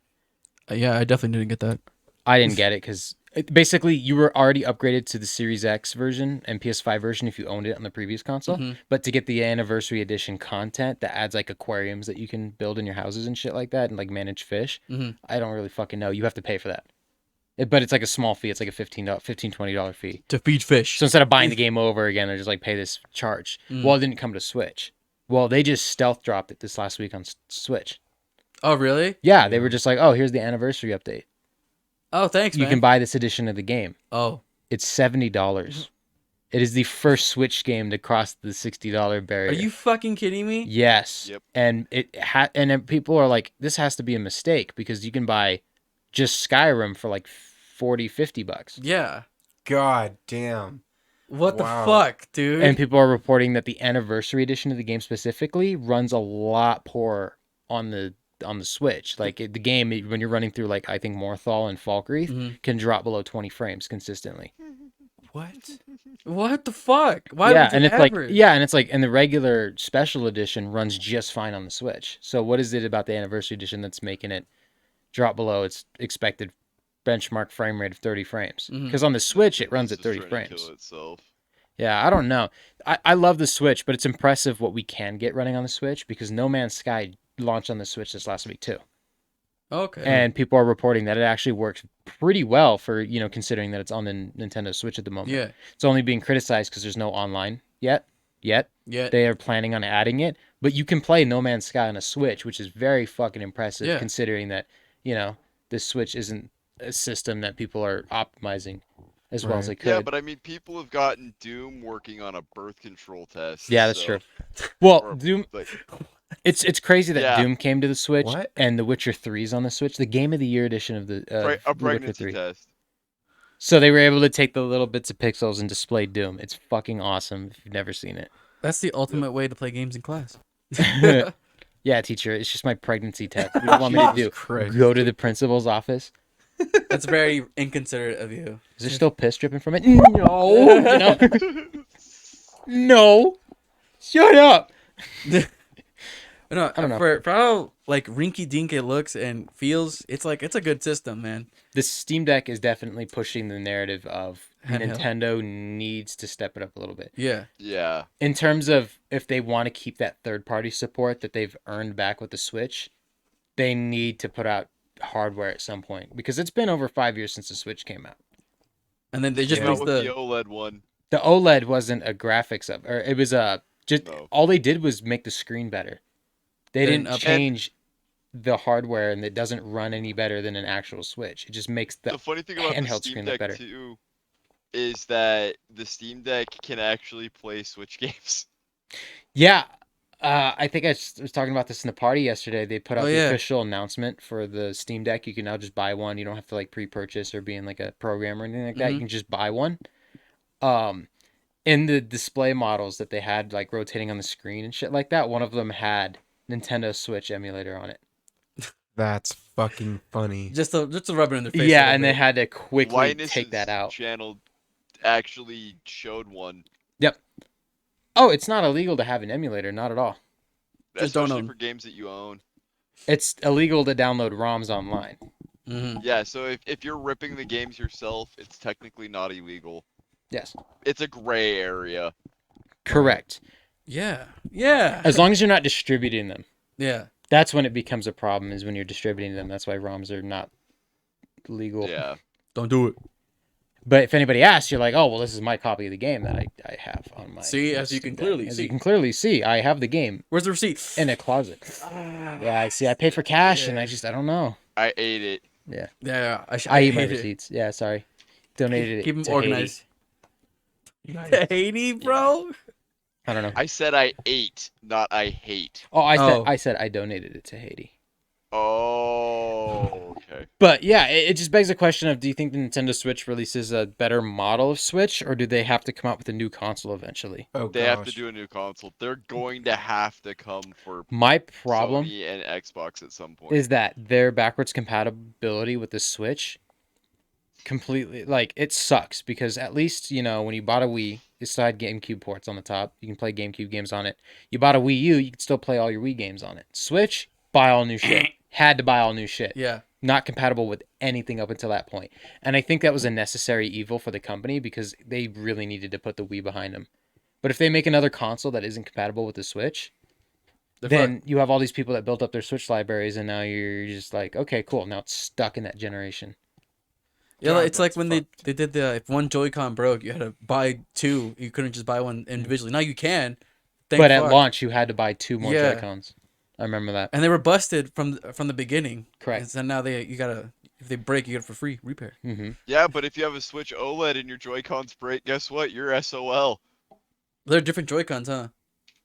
Speaker 2: Yeah, I definitely didn't get that.
Speaker 3: I didn't get it because basically you were already upgraded to the Series X version and PS5 version if you owned it on the previous console.
Speaker 2: Mhm.
Speaker 3: But to get the anniversary edition content that adds like aquariums that you can build in your houses and shit like that and like manage fish,
Speaker 2: Mhm.
Speaker 3: I don't really fucking know. You have to pay for that. But it's like a small fee. It's like a $15-$20 fee.
Speaker 2: To feed fish.
Speaker 3: So instead of buying the game over again, they're just like pay this charge. Well, it didn't come to Switch. Well, they just stealth dropped it this last week on Switch.
Speaker 2: Oh really?
Speaker 3: Yeah, they were just like, oh, here's the anniversary update.
Speaker 2: Oh thanks,
Speaker 3: You
Speaker 2: man.
Speaker 3: can buy this edition of the game.
Speaker 2: Oh.
Speaker 3: It's $70. It is the first Switch game to cross the $60 barrier.
Speaker 2: Are you fucking kidding me?
Speaker 3: Yes.
Speaker 4: Yep.
Speaker 3: And and then people are like, this has to be a mistake because you can buy just Skyrim for like $40-$50.
Speaker 2: Yeah.
Speaker 1: God damn.
Speaker 2: What
Speaker 1: Wow.
Speaker 2: the fuck, dude?
Speaker 3: And people are reporting that the anniversary edition of the game specifically runs a lot poorer on the Switch. Like the game when you're running through like I think Morthal and Falkreath
Speaker 2: Mhm.
Speaker 3: can drop below 20 frames consistently.
Speaker 1: What?
Speaker 2: What the fuck? Why
Speaker 3: Yeah,
Speaker 2: would
Speaker 3: and
Speaker 2: you
Speaker 3: it's
Speaker 2: ever?
Speaker 3: like and it's like and the regular special edition runs just fine on the Switch. So what is it about the anniversary edition that's making it drop below its expected benchmark frame rate of 30 frames?
Speaker 2: Mhm.
Speaker 3: Because on the Switch it runs
Speaker 4: It's
Speaker 3: at
Speaker 4: just
Speaker 3: 30
Speaker 4: trying to
Speaker 3: frames.
Speaker 4: kill itself.
Speaker 3: Yeah, I don't know. I love the Switch, but it's impressive what we can get running on the Switch because No Man's Sky launched on the Switch this last week too.
Speaker 2: Okay.
Speaker 3: And people are reporting that it actually works pretty well for, considering that it's on the Nintendo Switch at the moment.
Speaker 2: yeah.
Speaker 3: It's only being criticized because there's no online yet.
Speaker 2: Yeah.
Speaker 3: They are planning on adding it, but you can play No Man's Sky on a Switch, which is very fucking impressive
Speaker 2: Yeah.
Speaker 3: considering that, the Switch isn't a system that people are optimizing as well as they
Speaker 1: Right.
Speaker 3: could.
Speaker 4: Yeah, but I mean, people have gotten Doom working on a birth control test.
Speaker 3: Yeah, that's
Speaker 4: so-
Speaker 3: true. Well,
Speaker 4: or,
Speaker 3: Doom,
Speaker 4: like,
Speaker 3: it's crazy that
Speaker 4: Yeah.
Speaker 3: Doom came to the Switch
Speaker 1: What?
Speaker 3: and The Witcher 3 is on the Switch, the Game of the Year edition of the
Speaker 4: a
Speaker 3: Witcher
Speaker 4: pregnancy
Speaker 3: 3.
Speaker 4: test.
Speaker 3: So they were able to take the little bits of pixels and display Doom. It's fucking awesome if you've never seen it.
Speaker 2: That's the ultimate way to play games in class.
Speaker 3: Yeah, teacher, it's just my pregnancy test. What do you want me to do?
Speaker 1: Jesus Christ.
Speaker 3: Go to the principal's office?
Speaker 2: That's very inconsiderate of you.
Speaker 3: Is there still piss dripping from it? No. No. Shut up.
Speaker 2: No,
Speaker 3: I don't know.
Speaker 2: For how like rinky dink it looks and feels, it's a good system, man.
Speaker 3: The Steam Deck is definitely pushing the narrative of
Speaker 2: Handheld.
Speaker 3: Nintendo needs to step it up a little bit.
Speaker 2: Yeah.
Speaker 4: Yeah.
Speaker 3: In terms of if they want to keep that third-party support that they've earned back with the Switch, they need to put out hardware at some point because it's been over 5 years since the Switch came out.
Speaker 2: And then they just
Speaker 4: Came out
Speaker 2: released
Speaker 4: with the
Speaker 2: the
Speaker 4: OLED one.
Speaker 3: The OLED wasn't a graphics up, or it was just
Speaker 4: No.
Speaker 3: all they did was make the screen better. They
Speaker 2: Then
Speaker 3: didn't change the hardware, and it doesn't run any better than an actual Switch. It just makes
Speaker 4: The
Speaker 3: the
Speaker 4: funny thing about the
Speaker 3: handheld
Speaker 4: Steam
Speaker 3: screen look
Speaker 4: Deck
Speaker 3: better.
Speaker 4: too is that the Steam Deck can actually play Switch games.
Speaker 3: Yeah, I think was talking about this in the party yesterday. They put out
Speaker 2: Oh,
Speaker 3: the
Speaker 2: yeah.
Speaker 3: official announcement for the Steam Deck. You can now just buy one. You don't have to like pre-purchase or be in like a program or anything like that. You
Speaker 2: Mhm.
Speaker 3: can just buy one. In the display models that they had like rotating on the screen and shit like that, one of them had Nintendo Switch emulator on it.
Speaker 1: That's fucking funny.
Speaker 2: just to rub it in their face. a
Speaker 3: Yeah,
Speaker 2: little
Speaker 3: and they
Speaker 2: bit.
Speaker 3: had to quickly
Speaker 4: Linus's
Speaker 3: take that out.
Speaker 4: channel actually showed one,
Speaker 3: Yep. Oh, it's not illegal to have an emulator, not at all.
Speaker 2: Just don't
Speaker 4: especially
Speaker 2: own.
Speaker 4: for games that you own.
Speaker 3: It's illegal to download ROMs online.
Speaker 2: Mhm.
Speaker 4: Yeah, so if you're ripping the games yourself, it's technically not illegal.
Speaker 3: Yes.
Speaker 4: It's a gray area.
Speaker 3: Correct.
Speaker 2: Yeah. Yeah.
Speaker 3: As long as you're not distributing them.
Speaker 2: Yeah.
Speaker 3: That's when it becomes a problem, is when you're distributing them. That's why ROMs are not legal.
Speaker 4: Yeah.
Speaker 2: Don't do it.
Speaker 3: But if anybody asks, you're like, oh, well, this is my copy of the game that I have on my
Speaker 2: See, as you
Speaker 3: Steam
Speaker 2: can
Speaker 3: Deck.
Speaker 2: clearly
Speaker 3: As
Speaker 2: see.
Speaker 3: you can clearly see, I have the game
Speaker 2: Where's the receipt?
Speaker 3: in a closet. Yeah, I see. I paid for cash, and I don't know.
Speaker 4: I ate it.
Speaker 2: Yeah.
Speaker 3: I eat my
Speaker 2: hate it.
Speaker 3: receipts. Yeah, sorry. Donated
Speaker 2: Keep
Speaker 3: it
Speaker 2: them
Speaker 3: to
Speaker 2: organized.
Speaker 1: Nice.
Speaker 2: Haiti, bro.
Speaker 3: Haiti. I don't know.
Speaker 4: I said I ate, not I hate.
Speaker 3: Oh,
Speaker 2: Oh.
Speaker 3: I said I donated it to Haiti.
Speaker 4: Oh, okay.
Speaker 3: But yeah, it just begs the question of, do you think the Nintendo Switch releases a better model of Switch, or do they have to come out with a new console eventually?
Speaker 1: Oh,
Speaker 4: They have to
Speaker 1: gosh.
Speaker 4: do a new console. They're going to have to come for
Speaker 3: My problem
Speaker 4: Sony and Xbox at some point.
Speaker 3: is that their backwards compatibility with the Switch completely, like, it sucks, because at least, you know, when you bought a Wii, it still had GameCube ports on the top. You can play GameCube games on it. You bought a Wii U, you can still play all your Wii games on it. Switch, buy all new shit. Had to buy all new shit.
Speaker 2: Yeah.
Speaker 3: Not compatible with anything up until that point. And I think that was a necessary evil for the company, because they really needed to put the Wii behind them. But if they make another console that isn't compatible with the Switch, then you have all these people that built up their Switch libraries, and now you're just like, okay, cool. Now it's stuck in that generation.
Speaker 2: Yeah,
Speaker 1: God,
Speaker 2: it's like
Speaker 1: that's
Speaker 2: when they did the, if one Joy-Con broke, you had to buy two. You couldn't just buy one individually. Now you can. Thank
Speaker 3: But at
Speaker 2: fuck.
Speaker 3: launch, you had to buy 2 more
Speaker 2: Yeah.
Speaker 3: Joy-Cons. I remember that.
Speaker 2: And they were busted from the beginning.
Speaker 3: Correct.
Speaker 2: And now you gotta, if they break, you get it for free repair.
Speaker 3: Mm-hmm.
Speaker 4: Yeah, but if you have a Switch OLED and your Joy-Cons break, guess what? You're SOL.
Speaker 2: They're different Joy-Cons, huh?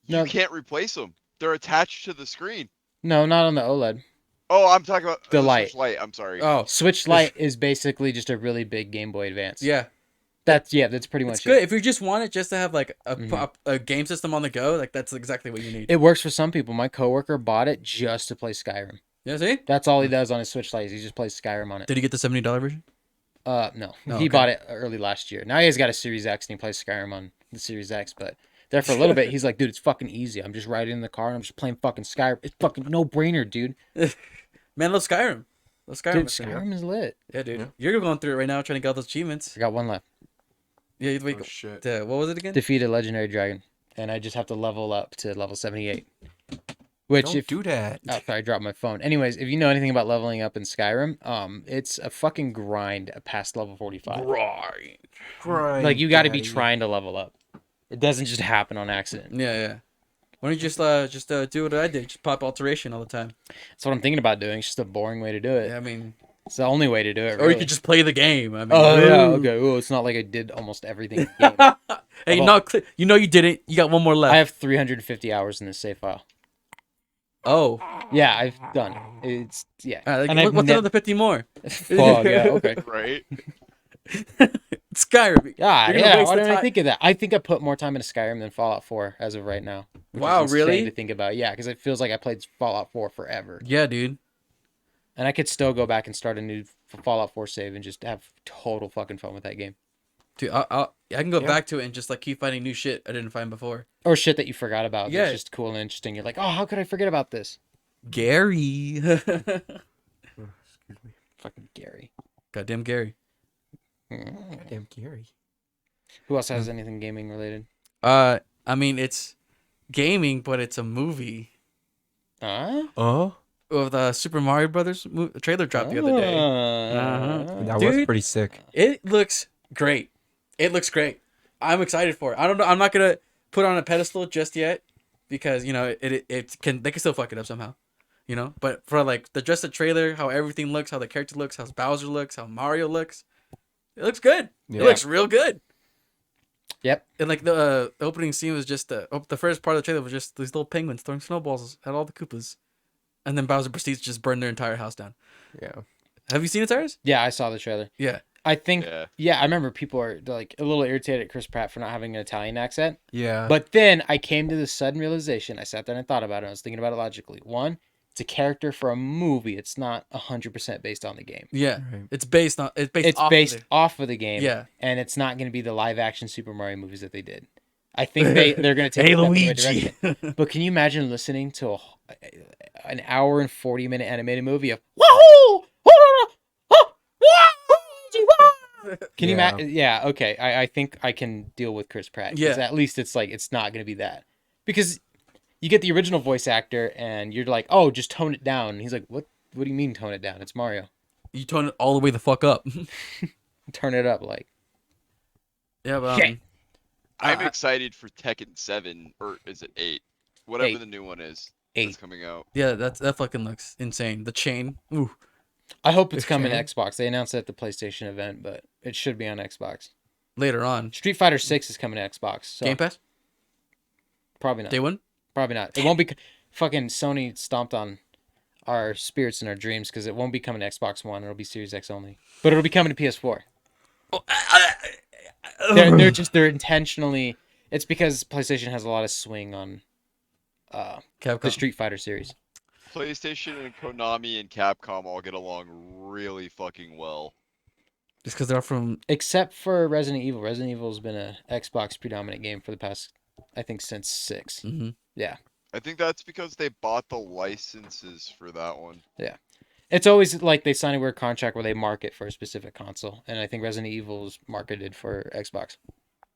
Speaker 3: No.
Speaker 4: You can't replace them. They're attached to the screen.
Speaker 3: No, not on the OLED.
Speaker 4: Oh, I'm talking about
Speaker 3: The
Speaker 4: Switch
Speaker 3: Lite.
Speaker 4: Lite. I'm sorry.
Speaker 2: Oh,
Speaker 3: Switch Lite is basically just a really big Game Boy Advance.
Speaker 2: yeah.
Speaker 3: That's pretty much
Speaker 2: It's good
Speaker 3: it.
Speaker 2: if you just want it just to have like
Speaker 3: Mhm.
Speaker 2: a game system on the go. Like that's exactly what you need.
Speaker 3: It works for some people. My coworker bought it just to play Skyrim.
Speaker 2: Yeah, see?
Speaker 3: That's all he does on his Switch Lite. Is he just plays Skyrim on it.
Speaker 2: Did he get the $70 version?
Speaker 3: No.
Speaker 2: Oh,
Speaker 3: He
Speaker 2: okay.
Speaker 3: bought it early last year. Now he's got a Series X and he plays Skyrim on the Series X. But there for a little bit, he's like, dude, it's fucking easy. I'm just riding in the car and I'm just playing fucking Skyrim. It's fucking no brainer, dude.
Speaker 2: Man, I love Skyrim. Love Skyrim.
Speaker 3: Dude, Skyrim is lit.
Speaker 2: Yeah, dude.
Speaker 1: Yeah.
Speaker 2: You're going through it right now, trying to get all those achievements.
Speaker 3: I got one left.
Speaker 2: Yeah, wait.
Speaker 1: Oh, shit.
Speaker 2: What was it again?
Speaker 3: Defeat a legendary dragon, and I just have to level up to level 78. Which,
Speaker 1: Don't
Speaker 3: if
Speaker 1: do that.
Speaker 3: oh, sorry, I dropped my phone. Anyways, if you know anything about leveling up in Skyrim, it's a fucking grind past level 45.
Speaker 2: Right.
Speaker 1: Grind,
Speaker 3: Like, you got to be
Speaker 1: daddy.
Speaker 3: trying to level up. It doesn't just happen on accident.
Speaker 2: Yeah, yeah. Why don't you just do what I did? Just pop alteration all the time.
Speaker 3: That's what I'm thinking about doing. It's just a boring way to do it.
Speaker 2: Yeah, I mean,
Speaker 3: It's the only way to do it.
Speaker 2: or you
Speaker 3: really.
Speaker 2: could just play the game. I mean,
Speaker 3: Oh yeah,
Speaker 2: ooh.
Speaker 3: okay. Oh, it's not like I did almost everything. In the game.
Speaker 2: Hey,
Speaker 3: Well-
Speaker 2: not you know you didn't. You got one more left.
Speaker 3: I have 350 hours in this save file.
Speaker 2: Oh,
Speaker 3: Yeah, I've done it. It's yeah. And I've
Speaker 2: what's
Speaker 3: nev-
Speaker 2: another 50 more?
Speaker 3: Fuck, yeah, okay.
Speaker 4: Right?
Speaker 2: Skyrim.
Speaker 3: Yeah,
Speaker 2: You're gonna
Speaker 3: yeah.
Speaker 2: waste
Speaker 3: Why
Speaker 2: the
Speaker 3: didn't I
Speaker 2: time-
Speaker 3: think of that? I think I put more time into Skyrim than Fallout 4 as of right now. Which
Speaker 2: Wow,
Speaker 3: is insane
Speaker 2: really?
Speaker 3: to think about. Yeah, because it feels like I played Fallout 4 forever,
Speaker 2: Yeah, dude.
Speaker 3: and I could still go back and start a new Fallout 4 save and just have total fucking fun with that game.
Speaker 2: Dude, I can go
Speaker 1: Yeah.
Speaker 2: back to it and just like keep finding new shit I didn't find before.
Speaker 3: Or shit that you forgot about.
Speaker 2: Yeah.
Speaker 3: That's just cool and interesting. You're like, oh, how could I forget about this?
Speaker 2: Gary.
Speaker 1: Excuse me.
Speaker 3: Fucking Gary.
Speaker 2: Goddamn Gary.
Speaker 1: Damn Gary.
Speaker 3: Who else has anything gaming related?
Speaker 2: I mean, it's gaming, but it's a movie.
Speaker 3: Huh?
Speaker 1: Oh,
Speaker 2: Of the Super Mario Brothers trailer dropped the other day.
Speaker 1: that was
Speaker 2: Dude.
Speaker 1: pretty sick.
Speaker 2: It looks great. It looks great. I'm excited for it. I don't know. I'm not gonna put it on a pedestal just yet because you know it can they can still fuck it up somehow, you know. But for like the trailer, how everything looks, how the character looks, how Bowser looks, how Mario looks, it looks good.
Speaker 1: Yeah.
Speaker 2: It looks real good.
Speaker 3: Yep.
Speaker 2: And like the opening scene was just the first part of the trailer was just these little penguins throwing snowballs at all the Koopas, and then Bowser proceeds to just burn their entire house down.
Speaker 1: Yeah.
Speaker 2: Have you seen it, Cyrus?
Speaker 3: Yeah, I saw the trailer.
Speaker 2: Yeah.
Speaker 3: I think,
Speaker 4: Yeah.
Speaker 3: yeah, I remember people are like a little irritated at Chris Pratt for not having an Italian accent.
Speaker 1: Yeah.
Speaker 3: But then I came to this sudden realization. I sat there and thought about it. I was thinking about it logically. One, it's a character for a movie. It's not 100% based on the game.
Speaker 2: Yeah.
Speaker 1: Right.
Speaker 2: It's based on
Speaker 3: It's
Speaker 2: off
Speaker 3: based
Speaker 2: of
Speaker 3: off of the game.
Speaker 2: Yeah.
Speaker 3: And it's not going to be the live action Super Mario movies that they did. I think they're going to take
Speaker 2: Hey
Speaker 3: it that way
Speaker 2: Luigi.
Speaker 3: direction. But can you imagine listening to an hour and 40-minute animated movie of wahoo! Can you
Speaker 1: Yeah.
Speaker 3: imagine? Yeah, okay. I think I can deal with Chris Pratt. 'Cause
Speaker 2: Yeah.
Speaker 3: at least it's like it's not going to be that. Because you get the original voice actor and you're like, "Oh, just tone it down." And he's like, "What do you mean tone it down? It's Mario.
Speaker 2: You tone it all the way the fuck up.
Speaker 3: Turn it up like."
Speaker 2: Yeah, but
Speaker 3: Yeah.
Speaker 4: I'm
Speaker 2: I-
Speaker 4: excited for Tekken 7, or is it 8? Whatever
Speaker 3: 8.
Speaker 4: the new one is.
Speaker 3: 8.
Speaker 4: That's coming out.
Speaker 2: yeah, that fucking looks insane. The chain. Ooh.
Speaker 3: I hope it's coming to
Speaker 1: Okay.
Speaker 3: Xbox. They announced it at the PlayStation event, but it should be on Xbox.
Speaker 2: Later on.
Speaker 3: Street Fighter 6 is coming to Xbox. So
Speaker 2: Game Pass?
Speaker 3: probably not.
Speaker 2: Day one?
Speaker 3: Probably not. It won't be fucking Sony stomped on our spirits and our dreams because it won't be coming to Xbox One. It'll be Series X only. But it'll be coming to PS4. They're intentionally. It's because PlayStation has a lot of swing on
Speaker 2: Capcom.
Speaker 3: the Street Fighter series.
Speaker 4: PlayStation and Konami and Capcom all get along really fucking well.
Speaker 2: Just because they're from.
Speaker 3: Except for Resident Evil. Resident Evil has been a Xbox predominant game for the past, I think, since 6.
Speaker 2: Mm-hmm.
Speaker 3: Yeah.
Speaker 4: I think that's because they bought the licenses for that one.
Speaker 3: It's always like they sign a weird contract where they market for a specific console. And I think Resident Evil is marketed for Xbox.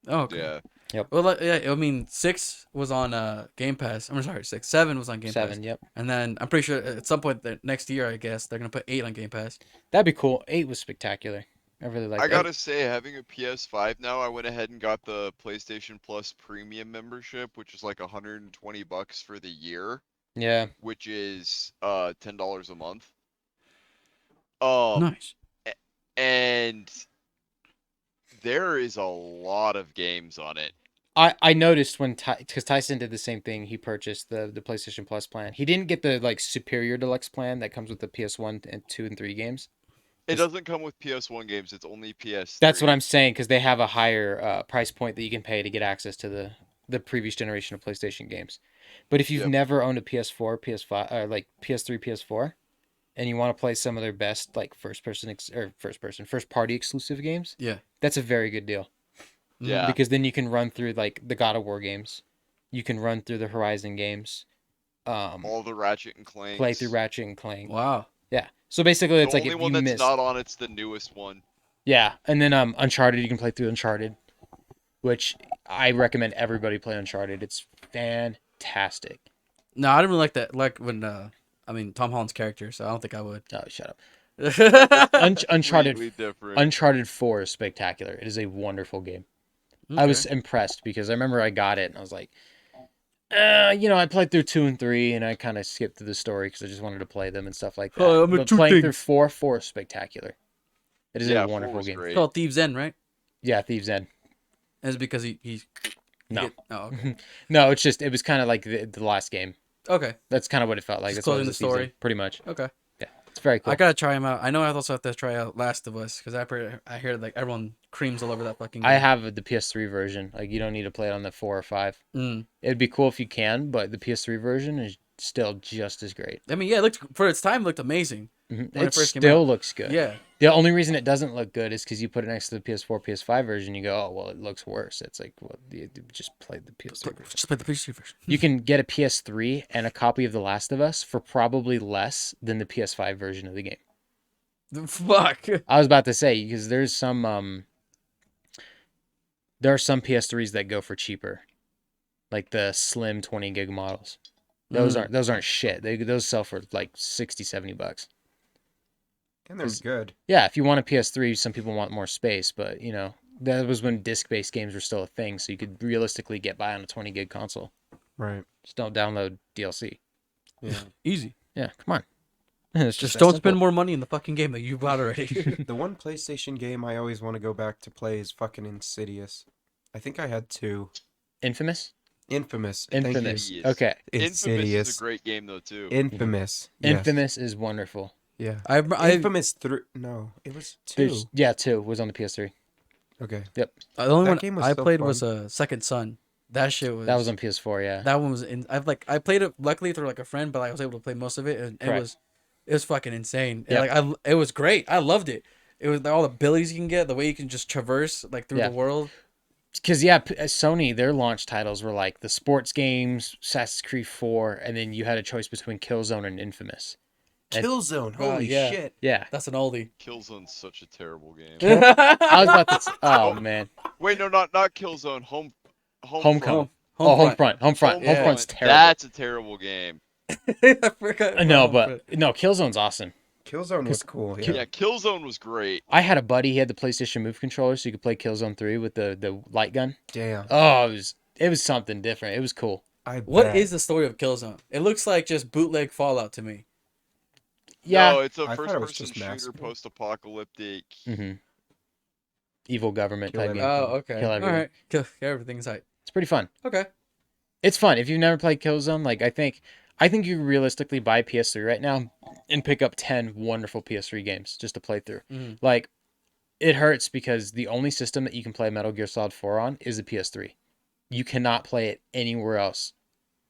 Speaker 2: Oh, okay.
Speaker 4: Yeah.
Speaker 2: Well, yeah, I mean, 6 was on Game Pass. I'm sorry, 6. 7 was on Game
Speaker 3: 7,
Speaker 2: Pass.
Speaker 3: yep.
Speaker 2: And then I'm pretty sure at some point next year, I guess, they're going to put 8 on Game Pass.
Speaker 3: That'd be cool. 8 was spectacular. I really like
Speaker 4: I
Speaker 3: that.
Speaker 4: gotta say, having a PS5 now, I went ahead and got the PlayStation Plus Premium membership, which is like $120 for the year,
Speaker 3: Yeah.
Speaker 4: which is $10 a month.
Speaker 2: Nice.
Speaker 4: And there is a lot of games on it.
Speaker 3: I noticed when because Tyson did the same thing. He purchased the PlayStation Plus plan. He didn't get the like superior deluxe plan that comes with the PS1 and 2 and 3 games.
Speaker 4: It doesn't come with PS1 games, it's only PS3.
Speaker 3: That's what I'm saying because they have a higher price point that you can pay to get access to the previous generation of PlayStation games. But if you've
Speaker 4: Yep.
Speaker 3: never owned a PS4, PS5, or like PS3, PS4, and you want to play some of their best like first party exclusive games,
Speaker 2: Yeah.
Speaker 3: that's a very good deal.
Speaker 4: Yeah.
Speaker 3: Because then you can run through like the God of War games, you can run through the Horizon games,
Speaker 4: All the Ratchet and Clanks.
Speaker 3: play through Ratchet and Clank.
Speaker 2: Wow.
Speaker 3: Yeah. So basically,
Speaker 4: The
Speaker 3: it's like
Speaker 4: only
Speaker 3: if
Speaker 4: one
Speaker 3: you
Speaker 4: that's
Speaker 3: miss,
Speaker 4: not on it's the newest one.
Speaker 3: yeah, and then Uncharted, you can play through Uncharted, which I recommend everybody play Uncharted. It's fantastic.
Speaker 2: No, I didn't really like that. Like when, I mean, Tom Holland's character, so I don't think I would.
Speaker 3: Oh, shut up.
Speaker 2: Okay.
Speaker 3: Uncharted.
Speaker 4: Completely different.
Speaker 3: Uncharted 4 is spectacular. It is a wonderful game. I was impressed because I remember I got it and I was like, I played through 2 and 3 and I kind of skipped through the story because I just wanted to play them and stuff like that.
Speaker 2: Oh, I'm a
Speaker 3: But
Speaker 2: two
Speaker 3: playing
Speaker 2: things.
Speaker 3: through 4 is spectacular. It is
Speaker 4: Yeah,
Speaker 3: a
Speaker 4: 4
Speaker 3: wonderful
Speaker 4: was
Speaker 3: game.
Speaker 4: great.
Speaker 2: It's called Thieves End, right?
Speaker 3: Yeah, Thieves End.
Speaker 2: It's because he's.
Speaker 3: No.
Speaker 2: Oh, okay.
Speaker 3: No, it was kind of like the last game.
Speaker 2: Okay.
Speaker 3: That's kind of what it felt like.
Speaker 2: Just
Speaker 3: That's what it
Speaker 2: closing
Speaker 3: was
Speaker 2: the
Speaker 3: Thieves
Speaker 2: story.
Speaker 3: End, pretty much.
Speaker 2: Okay.
Speaker 3: Yeah, it's very cool.
Speaker 2: I gotta try him out. I know I also have to try out Last of Us because I hear like everyone creams all over that fucking game.
Speaker 3: I have the PS3 version. Like you don't need to play it on the 4 or 5.
Speaker 2: Mm.
Speaker 3: It'd be cool if you can, but the PS3 version is still just as great.
Speaker 2: I mean, yeah, it looked for its time. It looked amazing. When
Speaker 3: It
Speaker 2: it first came
Speaker 3: still
Speaker 2: out.
Speaker 3: looks good.
Speaker 2: Yeah.
Speaker 3: The only reason it doesn't look good is because you put it next to the PS4, PS5 version. You go, oh well, it looks worse. It's like, well, you just play the PS3 version.
Speaker 2: Just play the PC version.
Speaker 3: You can get a PS3 and a copy of The Last of Us for probably less than the PS5 version of the
Speaker 2: The fuck.
Speaker 3: I was about to say because there's There are some PS3s that go for cheaper, like the slim 20 gig models. Those aren't shit. Those sell for like 60, $70.
Speaker 1: And they're good.
Speaker 3: Yeah, if you want a PS3, some people want more space, but that was when disc-based games were still a thing, so you could realistically get by on a 20 gig console.
Speaker 1: Right.
Speaker 3: Just don't download DLC.
Speaker 1: Yeah.
Speaker 2: Easy.
Speaker 3: Yeah, come on. It's
Speaker 2: Just
Speaker 3: that
Speaker 2: don't
Speaker 3: simple.
Speaker 2: spend more money in the fucking game that you bought already.
Speaker 1: The one PlayStation game I always want to go back to play is fucking Insidious. I think I had 2.
Speaker 3: Infamous?
Speaker 1: Infamous. Thank you.
Speaker 3: Infamous.
Speaker 4: Yes.
Speaker 3: Okay.
Speaker 4: Infamous
Speaker 1: Insidious.
Speaker 4: is a great game though too.
Speaker 1: Infamous. Yes.
Speaker 3: Infamous is wonderful.
Speaker 1: Yeah.
Speaker 2: I
Speaker 1: Infamous 3. No, it was 2.
Speaker 3: 2 was on the PS3.
Speaker 1: Okay.
Speaker 2: the only
Speaker 1: That game
Speaker 2: one
Speaker 1: was
Speaker 2: I
Speaker 1: so
Speaker 2: played
Speaker 1: fun.
Speaker 2: was Second Son. That shit was
Speaker 3: That was on PS4, yeah.
Speaker 2: that one was in. I played it luckily through like a friend, but I was able to play most of it, and
Speaker 3: Correct.
Speaker 2: it was fucking insane.
Speaker 3: Yep.
Speaker 2: And, like it was great. I loved it. It was all the abilities you can get, the way you can just traverse like through
Speaker 3: Yeah.
Speaker 2: the world.
Speaker 3: Because, Sony, their launch titles were like the sports games, Assassin's Creed 4, and then you had a choice between Killzone and Infamous.
Speaker 1: Killzone.
Speaker 2: Oh,
Speaker 1: Holy
Speaker 2: yeah.
Speaker 1: shit.
Speaker 3: Yeah.
Speaker 2: That's an oldie.
Speaker 4: Killzone's such a terrible game.
Speaker 3: I was about to. Oh, man.
Speaker 4: Wait, no, not Killzone.
Speaker 3: Homecoming.
Speaker 2: Homefront.
Speaker 3: Homefront.
Speaker 2: Yeah.
Speaker 3: Homefront's terrible.
Speaker 4: That's a terrible game.
Speaker 2: I forgot.
Speaker 3: No,
Speaker 2: about
Speaker 3: but no, Killzone's awesome.
Speaker 1: Killzone was cool.
Speaker 4: Yeah.
Speaker 1: Yeah.
Speaker 4: Killzone was great.
Speaker 3: I had a buddy. He had the PlayStation Move controller, so you could play Killzone 3 with the light gun.
Speaker 1: Damn.
Speaker 3: Oh, it was something different. It was cool.
Speaker 2: What
Speaker 1: bet.
Speaker 2: is the story of Killzone? It looks like just bootleg Fallout to me.
Speaker 3: Yeah.
Speaker 4: No, it's a
Speaker 1: I thought it was
Speaker 4: first-person
Speaker 1: just
Speaker 4: shooter,
Speaker 1: Mass.
Speaker 4: post-apocalyptic.
Speaker 3: hmm Evil government
Speaker 1: Kill
Speaker 3: type
Speaker 1: everything.
Speaker 3: game.
Speaker 2: Oh, okay.
Speaker 3: Kill
Speaker 2: All
Speaker 3: everything.
Speaker 2: right. Kill everything's hype.
Speaker 3: It's pretty fun.
Speaker 2: Okay.
Speaker 3: It's fun. If you've never played Killzone, like I think you can realistically buy PS3 right now and pick up 10 wonderful PS3 games just to play through.
Speaker 2: Mhm.
Speaker 3: Like it hurts because the only system that you can play Metal Gear Solid 4 on is the PS3. You cannot play it anywhere else.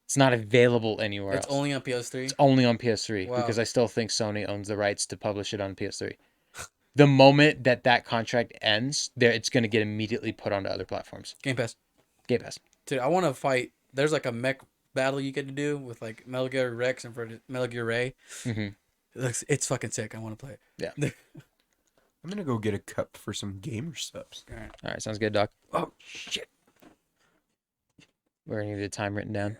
Speaker 3: It's not available anywhere
Speaker 2: It's
Speaker 3: else.
Speaker 2: only on PS3.
Speaker 3: It's only on PS3
Speaker 2: Wow.
Speaker 3: because I still think Sony owns the rights to publish it on PS3. The moment that contract ends, it's going to get immediately put onto other platforms.
Speaker 2: Game Pass.
Speaker 3: Game Pass.
Speaker 2: Dude, I want to fight. There's like a mech battle you get to do with like Metal Gear Rex and for Metal Gear Ray.
Speaker 3: hmm
Speaker 2: It's fucking sick. I want to play it.
Speaker 3: Yeah.
Speaker 1: I'm gonna go get a cup for some gamer subs.
Speaker 2: All right.
Speaker 3: All right, sounds good, Doc.
Speaker 2: Oh shit.
Speaker 3: We're going to need the time written down.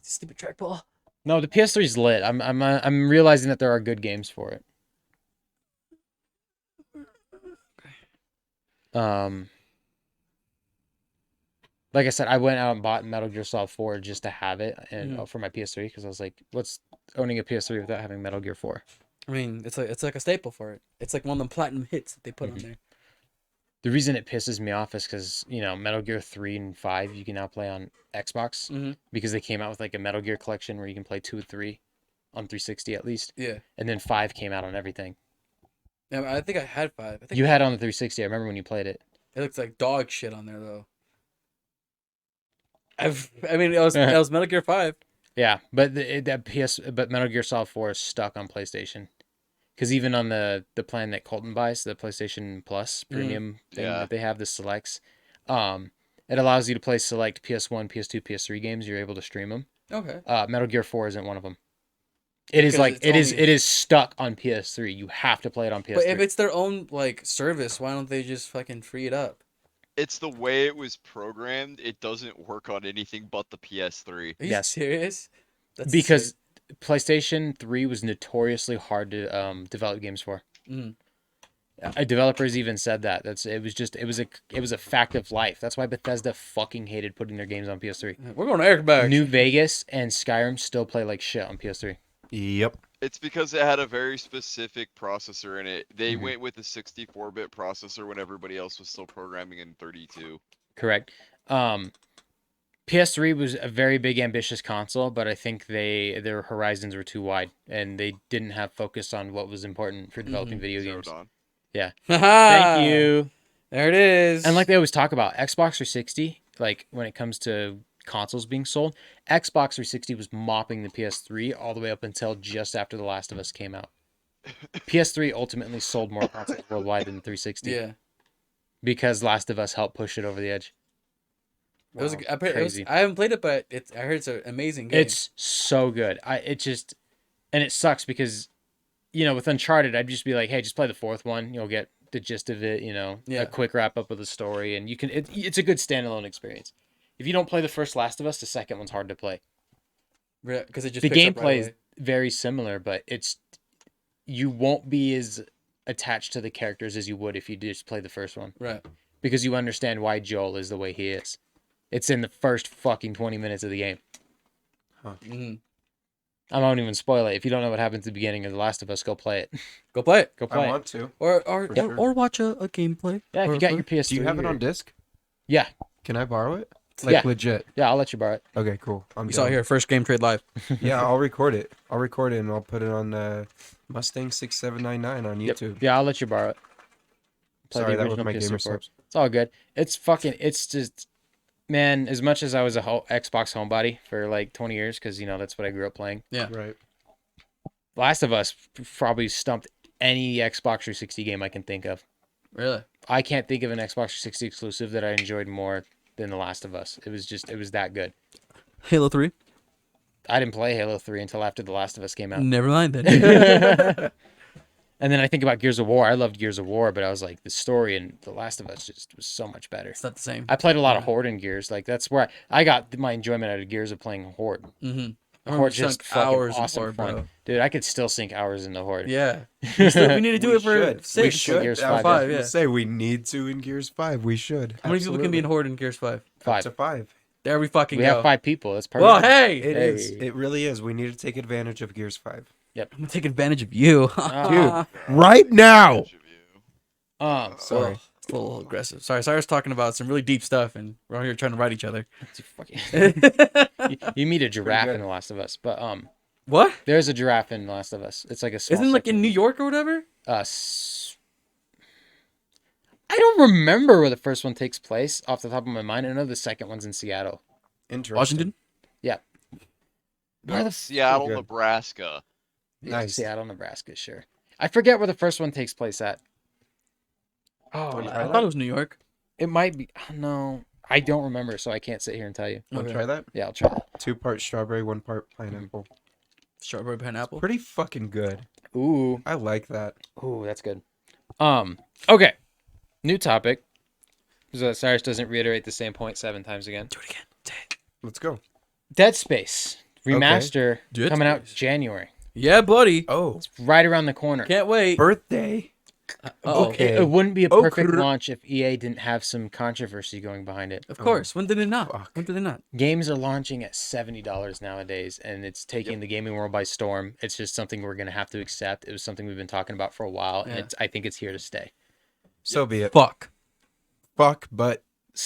Speaker 2: Stupid trackball.
Speaker 3: No, the PS3 is lit. I'm realizing that there are good games for it. Like I said, I went out and bought Metal Gear Solid 4 just to have it and for my PS3 because I was like, what's owning a PS3 without having Metal Gear 4?
Speaker 2: I mean, it's like a staple for it. It's like one of the platinum hits that they put on there.
Speaker 3: The reason it pisses me off is because, Metal Gear 3 and 5 you can now play on Xbox
Speaker 2: Mm-hmm.
Speaker 3: because they came out with like a Metal Gear collection where you can play 2 and 3 on 360 at least.
Speaker 2: Yeah.
Speaker 3: And then 5 came out on everything.
Speaker 2: Yeah, I think I had 5. I think
Speaker 3: You had it on the 360. I remember when you played it.
Speaker 2: it looks like dog shit on there though. I mean, it was Metal Gear 5.
Speaker 3: Yeah, but but Metal Gear Solid 4 is stuck on PlayStation. Because even on the plan that Colton buys, the PlayStation Plus premium thing
Speaker 4: Yeah.
Speaker 3: that they have, the selects, it allows you to play select PS1, PS2, PS3 games. You're able to stream them.
Speaker 2: Okay.
Speaker 3: Metal Gear 4 isn't one of them. It is
Speaker 2: Because
Speaker 3: like
Speaker 2: it's
Speaker 3: it is stuck on PS3. You have to play it on PS3.
Speaker 2: But if it's their own like service, why don't they just fucking free it up?
Speaker 4: It's the way it was programmed. It doesn't work on anything but the PS3.
Speaker 2: Are you
Speaker 3: Yes.
Speaker 2: serious? That's
Speaker 3: because
Speaker 2: sick.
Speaker 3: PlayStation 3 was notoriously hard to develop games for.
Speaker 2: Mhm.
Speaker 3: Developers even said that. It was a fact of life. That's why Bethesda fucking hated putting their games on PS3.
Speaker 2: We're going to Airbag.
Speaker 3: New Vegas and Skyrim still play like shit on PS3.
Speaker 1: Yep.
Speaker 4: It's because it had a very specific processor in it. They
Speaker 3: Mhm.
Speaker 4: went with the 64-bit processor when everybody else was still programming in 32.
Speaker 3: Correct. PS3 was a very big, ambitious console, but I think their horizons were too wide, and they didn't have focus on what was important for developing video
Speaker 4: Zero
Speaker 3: games.
Speaker 4: Dawn.
Speaker 3: Thank you.
Speaker 2: There it is.
Speaker 3: And like they always talk about, Xbox 360, like when it comes to consoles being sold, Xbox 360 was mopping the PS3 all the way up until just after The Last of Us came out. PS3 ultimately sold more consoles worldwide than 360
Speaker 2: Yeah.
Speaker 3: because Last of Us helped push it over the edge.
Speaker 2: It was,
Speaker 3: Crazy.
Speaker 2: I haven't played it, but I heard it's an amazing game.
Speaker 3: It's so good. And it sucks because, with Uncharted, I'd just be like, hey, just play the fourth one. You'll get the gist of it, you know,
Speaker 2: Yeah.
Speaker 3: a quick wrap up of the story, and it's a good standalone experience. If you don't play the first Last of Us, the second one's hard to play.
Speaker 2: Because it just
Speaker 3: The
Speaker 2: picks up
Speaker 3: gameplay
Speaker 2: right
Speaker 3: is
Speaker 2: away.
Speaker 3: very similar, but you won't be as attached to the characters as you would if you just play the first one,
Speaker 2: Right.
Speaker 3: because you understand why Joel is the way he is. It's in the first fucking 20 minutes of the game.
Speaker 2: Mm-hmm.
Speaker 3: I won't even spoil it. If you don't know what happens at the beginning of The Last of Us, go play it.
Speaker 2: Go play it.
Speaker 3: Go
Speaker 1: I
Speaker 3: play it.
Speaker 1: want to.
Speaker 2: Or
Speaker 1: For sure.
Speaker 2: watch a gameplay.
Speaker 3: Yeah, if
Speaker 2: Or-
Speaker 3: you got
Speaker 2: or-
Speaker 3: your PS3.
Speaker 1: Do you have it
Speaker 3: or-
Speaker 1: on disc?
Speaker 3: Yeah.
Speaker 1: Can I borrow it?
Speaker 3: Yeah.
Speaker 1: Legit.
Speaker 3: Yeah, I'll let you borrow it.
Speaker 1: Okay, cool.
Speaker 2: You saw it
Speaker 1: down.
Speaker 2: here, first game trade live.
Speaker 1: Yeah, I'll record it. And I'll put it on Mustang 6799 on
Speaker 3: Yep.
Speaker 1: YouTube.
Speaker 3: Yeah, I'll let you borrow it. Play
Speaker 1: Sorry,
Speaker 3: the
Speaker 1: that was
Speaker 3: original
Speaker 1: my
Speaker 3: PS3
Speaker 1: gamer
Speaker 3: port.
Speaker 1: subs.
Speaker 3: It's all good. It's just, man, as much as I was a Xbox homebody for like 20 years, because, you know, that's what I grew up playing.
Speaker 2: Yeah.
Speaker 1: Right.
Speaker 3: Last of Us probably stumped any Xbox 360 game I can think of.
Speaker 2: Really?
Speaker 3: I can't think of an Xbox 360 exclusive that I enjoyed more than The Last of Us. It was that good.
Speaker 2: Halo 3?
Speaker 3: I didn't play Halo 3 until after The Last of Us came out.
Speaker 2: Never mind then.
Speaker 3: And then I think about Gears of War. I loved Gears of War, but I was like, the story in The Last of Us just was so much better.
Speaker 2: It's not the same.
Speaker 3: I played a lot of Horde and Gears. Like, that's where I got my enjoyment out of Gears of playing Horde.
Speaker 2: Mm-hmm.
Speaker 3: Horde just fucking
Speaker 2: hours in
Speaker 3: awesome
Speaker 2: Horde,
Speaker 3: fun.
Speaker 2: bro.
Speaker 3: Dude, I could still sink hours into Horde.
Speaker 2: Yeah. we need to do
Speaker 1: We
Speaker 2: it for
Speaker 1: should.
Speaker 2: 6.
Speaker 1: We should.
Speaker 3: Gears
Speaker 1: I was
Speaker 3: 5,
Speaker 1: about
Speaker 2: yeah.
Speaker 1: to say we need to in Gears 5. We should.
Speaker 2: How many people can be in Horde in Gears 5?
Speaker 1: Up
Speaker 3: 5.
Speaker 1: to 5.
Speaker 2: There we fucking
Speaker 3: We
Speaker 2: go.
Speaker 3: have 5 people. That's perfect.
Speaker 2: Well, hey!
Speaker 1: It
Speaker 3: Hey.
Speaker 1: is. It really is. We need to take advantage of Gears 5.
Speaker 2: I'm going to take advantage of you.
Speaker 3: Oh.
Speaker 1: Right now.
Speaker 4: Advantage of you.
Speaker 1: Sorry.
Speaker 2: Oh, it's a little aggressive. Sorry, Cyrus talking about some really deep stuff, and we're out here trying to write each other.
Speaker 3: You meet a giraffe
Speaker 1: good.
Speaker 3: in The Last of Us, but
Speaker 2: What?
Speaker 3: there's a giraffe in The Last of Us. It's like a small
Speaker 2: Isn't it like in
Speaker 3: section.
Speaker 2: New York or whatever?
Speaker 3: I don't remember where the first one takes place off the top of my mind. I know the second one's in Seattle.
Speaker 1: Interesting.
Speaker 2: Washington?
Speaker 3: Where the
Speaker 4: Seattle,
Speaker 1: good.
Speaker 4: Nebraska.
Speaker 1: Nice.
Speaker 3: Seattle, Nebraska, sure. I forget where the first one takes place at. Oh,
Speaker 2: I thought it was New York.
Speaker 3: it might be. No, I don't remember, so I can't sit here and tell you.
Speaker 1: Want to
Speaker 2: Okay.
Speaker 1: try that?
Speaker 3: Yeah, I'll try.
Speaker 1: 2-part strawberry, 1-part pineapple.
Speaker 2: Strawberry pineapple.
Speaker 1: Pretty fucking good.
Speaker 3: Ooh,
Speaker 1: I like that.
Speaker 3: ooh, that's good. Okay. New topic. So that Cyrus doesn't reiterate the same point 7 times again.
Speaker 2: Do it again.
Speaker 1: Let's go.
Speaker 3: Dead Space remaster
Speaker 2: Dead
Speaker 3: coming out
Speaker 2: Space.
Speaker 3: January.
Speaker 2: Yeah, buddy.
Speaker 1: Oh,
Speaker 3: Right around the corner.
Speaker 2: Can't wait.
Speaker 1: birthday.
Speaker 2: Uh-oh.
Speaker 1: Okay.
Speaker 3: It wouldn't be a
Speaker 1: Oh,
Speaker 3: perfect
Speaker 1: crrr.
Speaker 3: launch if EA didn't have some controversy going behind it.
Speaker 2: Of course. When did it not?
Speaker 1: Fuck.
Speaker 2: When did it not?
Speaker 3: Games are launching at $70 nowadays, and it's taking the gaming world by storm. It's just something we're gonna have to accept. It was something we've been talking about for a while, and
Speaker 2: Yeah.
Speaker 3: I think it's here to stay.
Speaker 1: So be it.
Speaker 2: Fuck.
Speaker 1: Fuck, but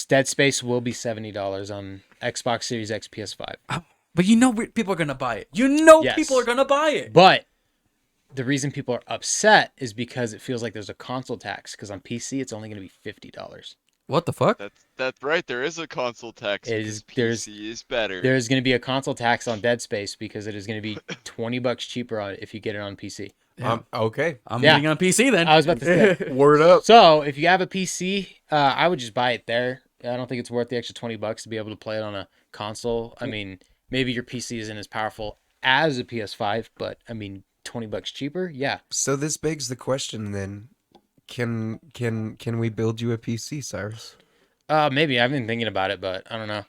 Speaker 3: Dead Space will be $70 on Xbox Series X, PS5.
Speaker 2: But you know people are going to buy it. You know
Speaker 3: Yes.
Speaker 2: people are going to buy it.
Speaker 3: But the reason people are upset is because it feels like there's a console tax. Because on PC, it's only gonna be $50.
Speaker 2: What the fuck?
Speaker 4: That's right. There is a console tax.
Speaker 3: It
Speaker 4: because
Speaker 3: is- there's-
Speaker 4: PC is better.
Speaker 3: There's gonna be a console tax on Dead Space because it is gonna be $20 cheaper on it if you get it on PC.
Speaker 1: okay.
Speaker 2: I'm
Speaker 3: Yeah.
Speaker 2: getting on PC then.
Speaker 3: I was about to say.
Speaker 1: Word up.
Speaker 3: So if you have a PC, I would just buy it there. I don't think it's worth the extra $20 to be able to play it on a console. I mean, maybe your PC isn't as powerful as a PS5, but I mean, $20 cheaper, yeah.
Speaker 1: So this begs the question then. Can we build you a PC, Cyrus?
Speaker 3: Maybe I've been thinking about it, but I don't know.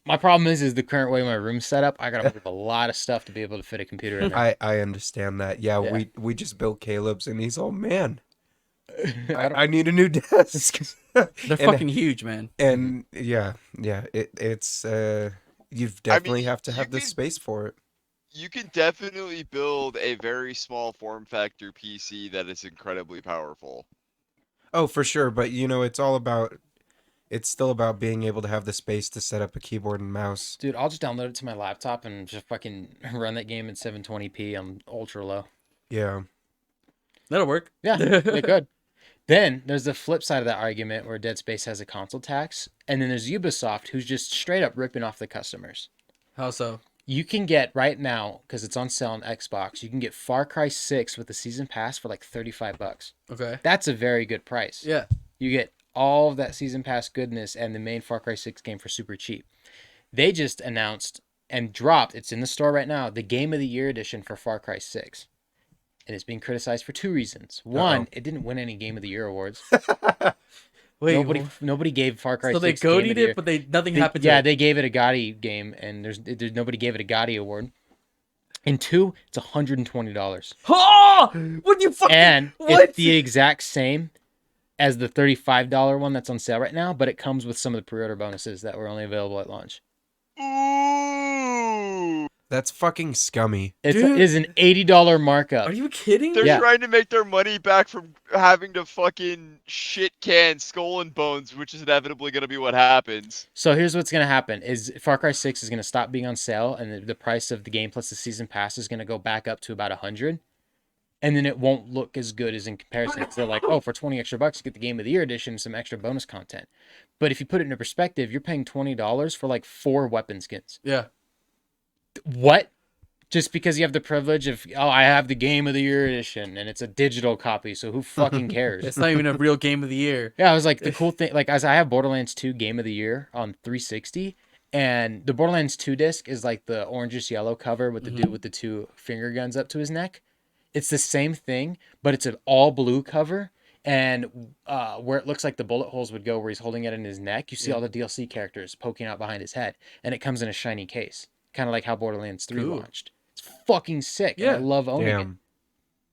Speaker 3: My problem is the current way my room's set up. I gotta move a lot of stuff to be able to fit a computer in there.
Speaker 1: I understand that. Yeah,
Speaker 3: Yeah.
Speaker 1: we just built Caleb's and he's all man.
Speaker 3: I don't-
Speaker 1: I need a new desk.
Speaker 2: They're
Speaker 1: and,
Speaker 2: fucking huge, man.
Speaker 1: and yeah, it's you definitely have to
Speaker 4: you
Speaker 1: have the
Speaker 4: could-
Speaker 1: space for it.
Speaker 4: You can definitely build a very small form factor PC that is incredibly powerful.
Speaker 1: Oh, for sure, but it's still about being able to have the space to set up a keyboard and mouse.
Speaker 3: Dude, I'll just download it to my laptop and just fucking run that game in 720p on ultra low.
Speaker 1: Yeah.
Speaker 2: That'll work.
Speaker 3: Yeah, it could. Then there's the flip side of that argument where Dead Space has a console tax, and then there's Ubisoft who's just straight up ripping off the customers.
Speaker 2: How so?
Speaker 3: You can get right now, because it's on sale on Xbox, you can get Far Cry 6 with the season pass for like $35.
Speaker 2: Okay.
Speaker 3: That's a very good price.
Speaker 2: Yeah.
Speaker 3: You get all of that season pass goodness and the main Far Cry 6 game for super cheap. They just announced and dropped, it's in the store right now, the Game of the Year edition for Far Cry 6. and it's being criticized for 2 reasons. One, it didn't win any Game of the Year awards.
Speaker 2: Wait,
Speaker 3: Nobody gave Far Cry
Speaker 2: so they
Speaker 3: 6 Game of
Speaker 2: goated
Speaker 3: the Year.
Speaker 2: it, but nothing happened to
Speaker 3: Yeah,
Speaker 2: it.
Speaker 3: they gave it a Gotti game, and there's nobody gave it a Gotti award. And 2, it's $120,
Speaker 2: Oh! What you fucking...
Speaker 3: and
Speaker 2: what?
Speaker 3: it's the exact same as the $35 one that's on sale right now, but it comes with some of the pre-order bonuses that were only available at launch.
Speaker 4: Ooh.
Speaker 1: That's fucking scummy.
Speaker 3: It's
Speaker 2: Dude.
Speaker 3: is an $80 markup.
Speaker 2: Are you kidding?
Speaker 4: They're
Speaker 3: Yeah.
Speaker 4: trying to make their money back from having to fucking shit can Skull and Bones, which is inevitably going to be what happens.
Speaker 3: So here's what's going to happen is Far Cry 6 is going to stop being on sale, and the price of the game plus the season pass is going to go back up to about 100, and then it won't look as good as in comparison. 'Cause they're like, oh, for 20 extra bucks, you get the Game of the Year edition and some extra bonus content. But if you put it into perspective, you're paying $20 for like 4 weapon skins.
Speaker 2: Yeah.
Speaker 3: What? Just because you have the privilege of, oh, I have the Game of the Year edition, and it's a digital copy, so who fucking cares?
Speaker 2: It's not even a real Game of the Year.
Speaker 3: Yeah, I was like, the cool thing, like, as I have Borderlands 2 Game of the Year on 360, and the Borderlands 2 disc is like the orangish yellow cover with the dude with the 2 finger guns up to his neck. It's the same thing, but it's an all blue cover, and where it looks like the bullet holes would go where he's holding it in his neck, you see all the DLC characters poking out behind his head, and it comes in a shiny case, kind of like how Borderlands 3
Speaker 2: Cool.
Speaker 3: launched. It's fucking sick. Yeah,
Speaker 2: Yeah.
Speaker 3: I love owning it.
Speaker 1: Damn.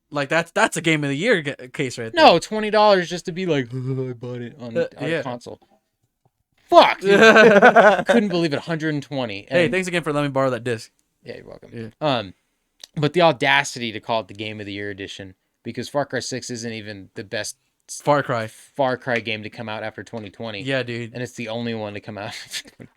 Speaker 2: Like that's a Game of the Year case right there.
Speaker 3: No, $20 just to be like, I bought it on
Speaker 2: yeah.
Speaker 3: console. Fuck, dude. I couldn't believe it. 120.
Speaker 2: Hey,
Speaker 3: And-
Speaker 2: thanks again for letting me borrow that disc.
Speaker 3: Yeah, you're welcome.
Speaker 2: Yeah.
Speaker 3: But the audacity to call it the Game of the Year edition, because Far Cry 6 isn't even the best
Speaker 2: Far Cry.
Speaker 3: Far Cry game to come out after 2020.
Speaker 2: Yeah, dude.
Speaker 3: And it's the only one to come out.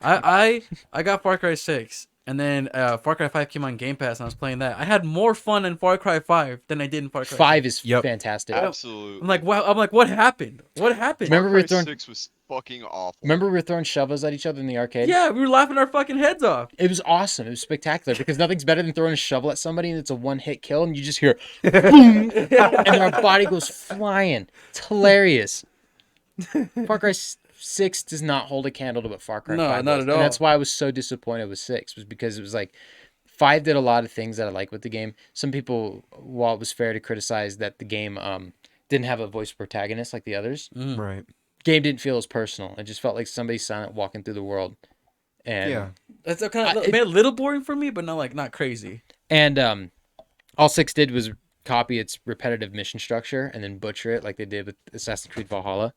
Speaker 2: I got Far Cry 6, and then Far Cry 5 came on Game Pass, and I was playing that. I had more fun in Far Cry 5 than I did in Far Cry
Speaker 3: 5 is
Speaker 1: Yep.
Speaker 3: fantastic.
Speaker 4: Absolutely.
Speaker 2: I'm like, wow. I'm like, what happened? What happened?
Speaker 3: Remember
Speaker 4: Far
Speaker 3: we were
Speaker 4: Cry
Speaker 3: throwing-
Speaker 4: 6 was fucking awful.
Speaker 3: Remember we were throwing shovels at each other in the arcade?
Speaker 2: Yeah, we were laughing our fucking heads off.
Speaker 3: It was awesome. It was spectacular because nothing's better than throwing a shovel at somebody and it's a one-hit kill and you just hear boom and our body goes flying. It's hilarious. Far Cry 6 does not hold a candle to what Far Cry
Speaker 2: No,
Speaker 3: 5
Speaker 2: not
Speaker 3: was.
Speaker 2: at all.
Speaker 3: And that's why I was so disappointed with 6 was because it was like 5 did a lot of things that I like with the game. Some people, while it was fair to criticize that the game didn't have a voice protagonist like the others,
Speaker 1: Right.
Speaker 3: game didn't feel as personal. It just felt like somebody silent walking through the world. And
Speaker 1: Yeah.
Speaker 2: That's kind of made it a little boring for me, but not crazy.
Speaker 3: And all 6 did was copy its repetitive mission structure and then butcher it like they did with Assassin's Creed Valhalla.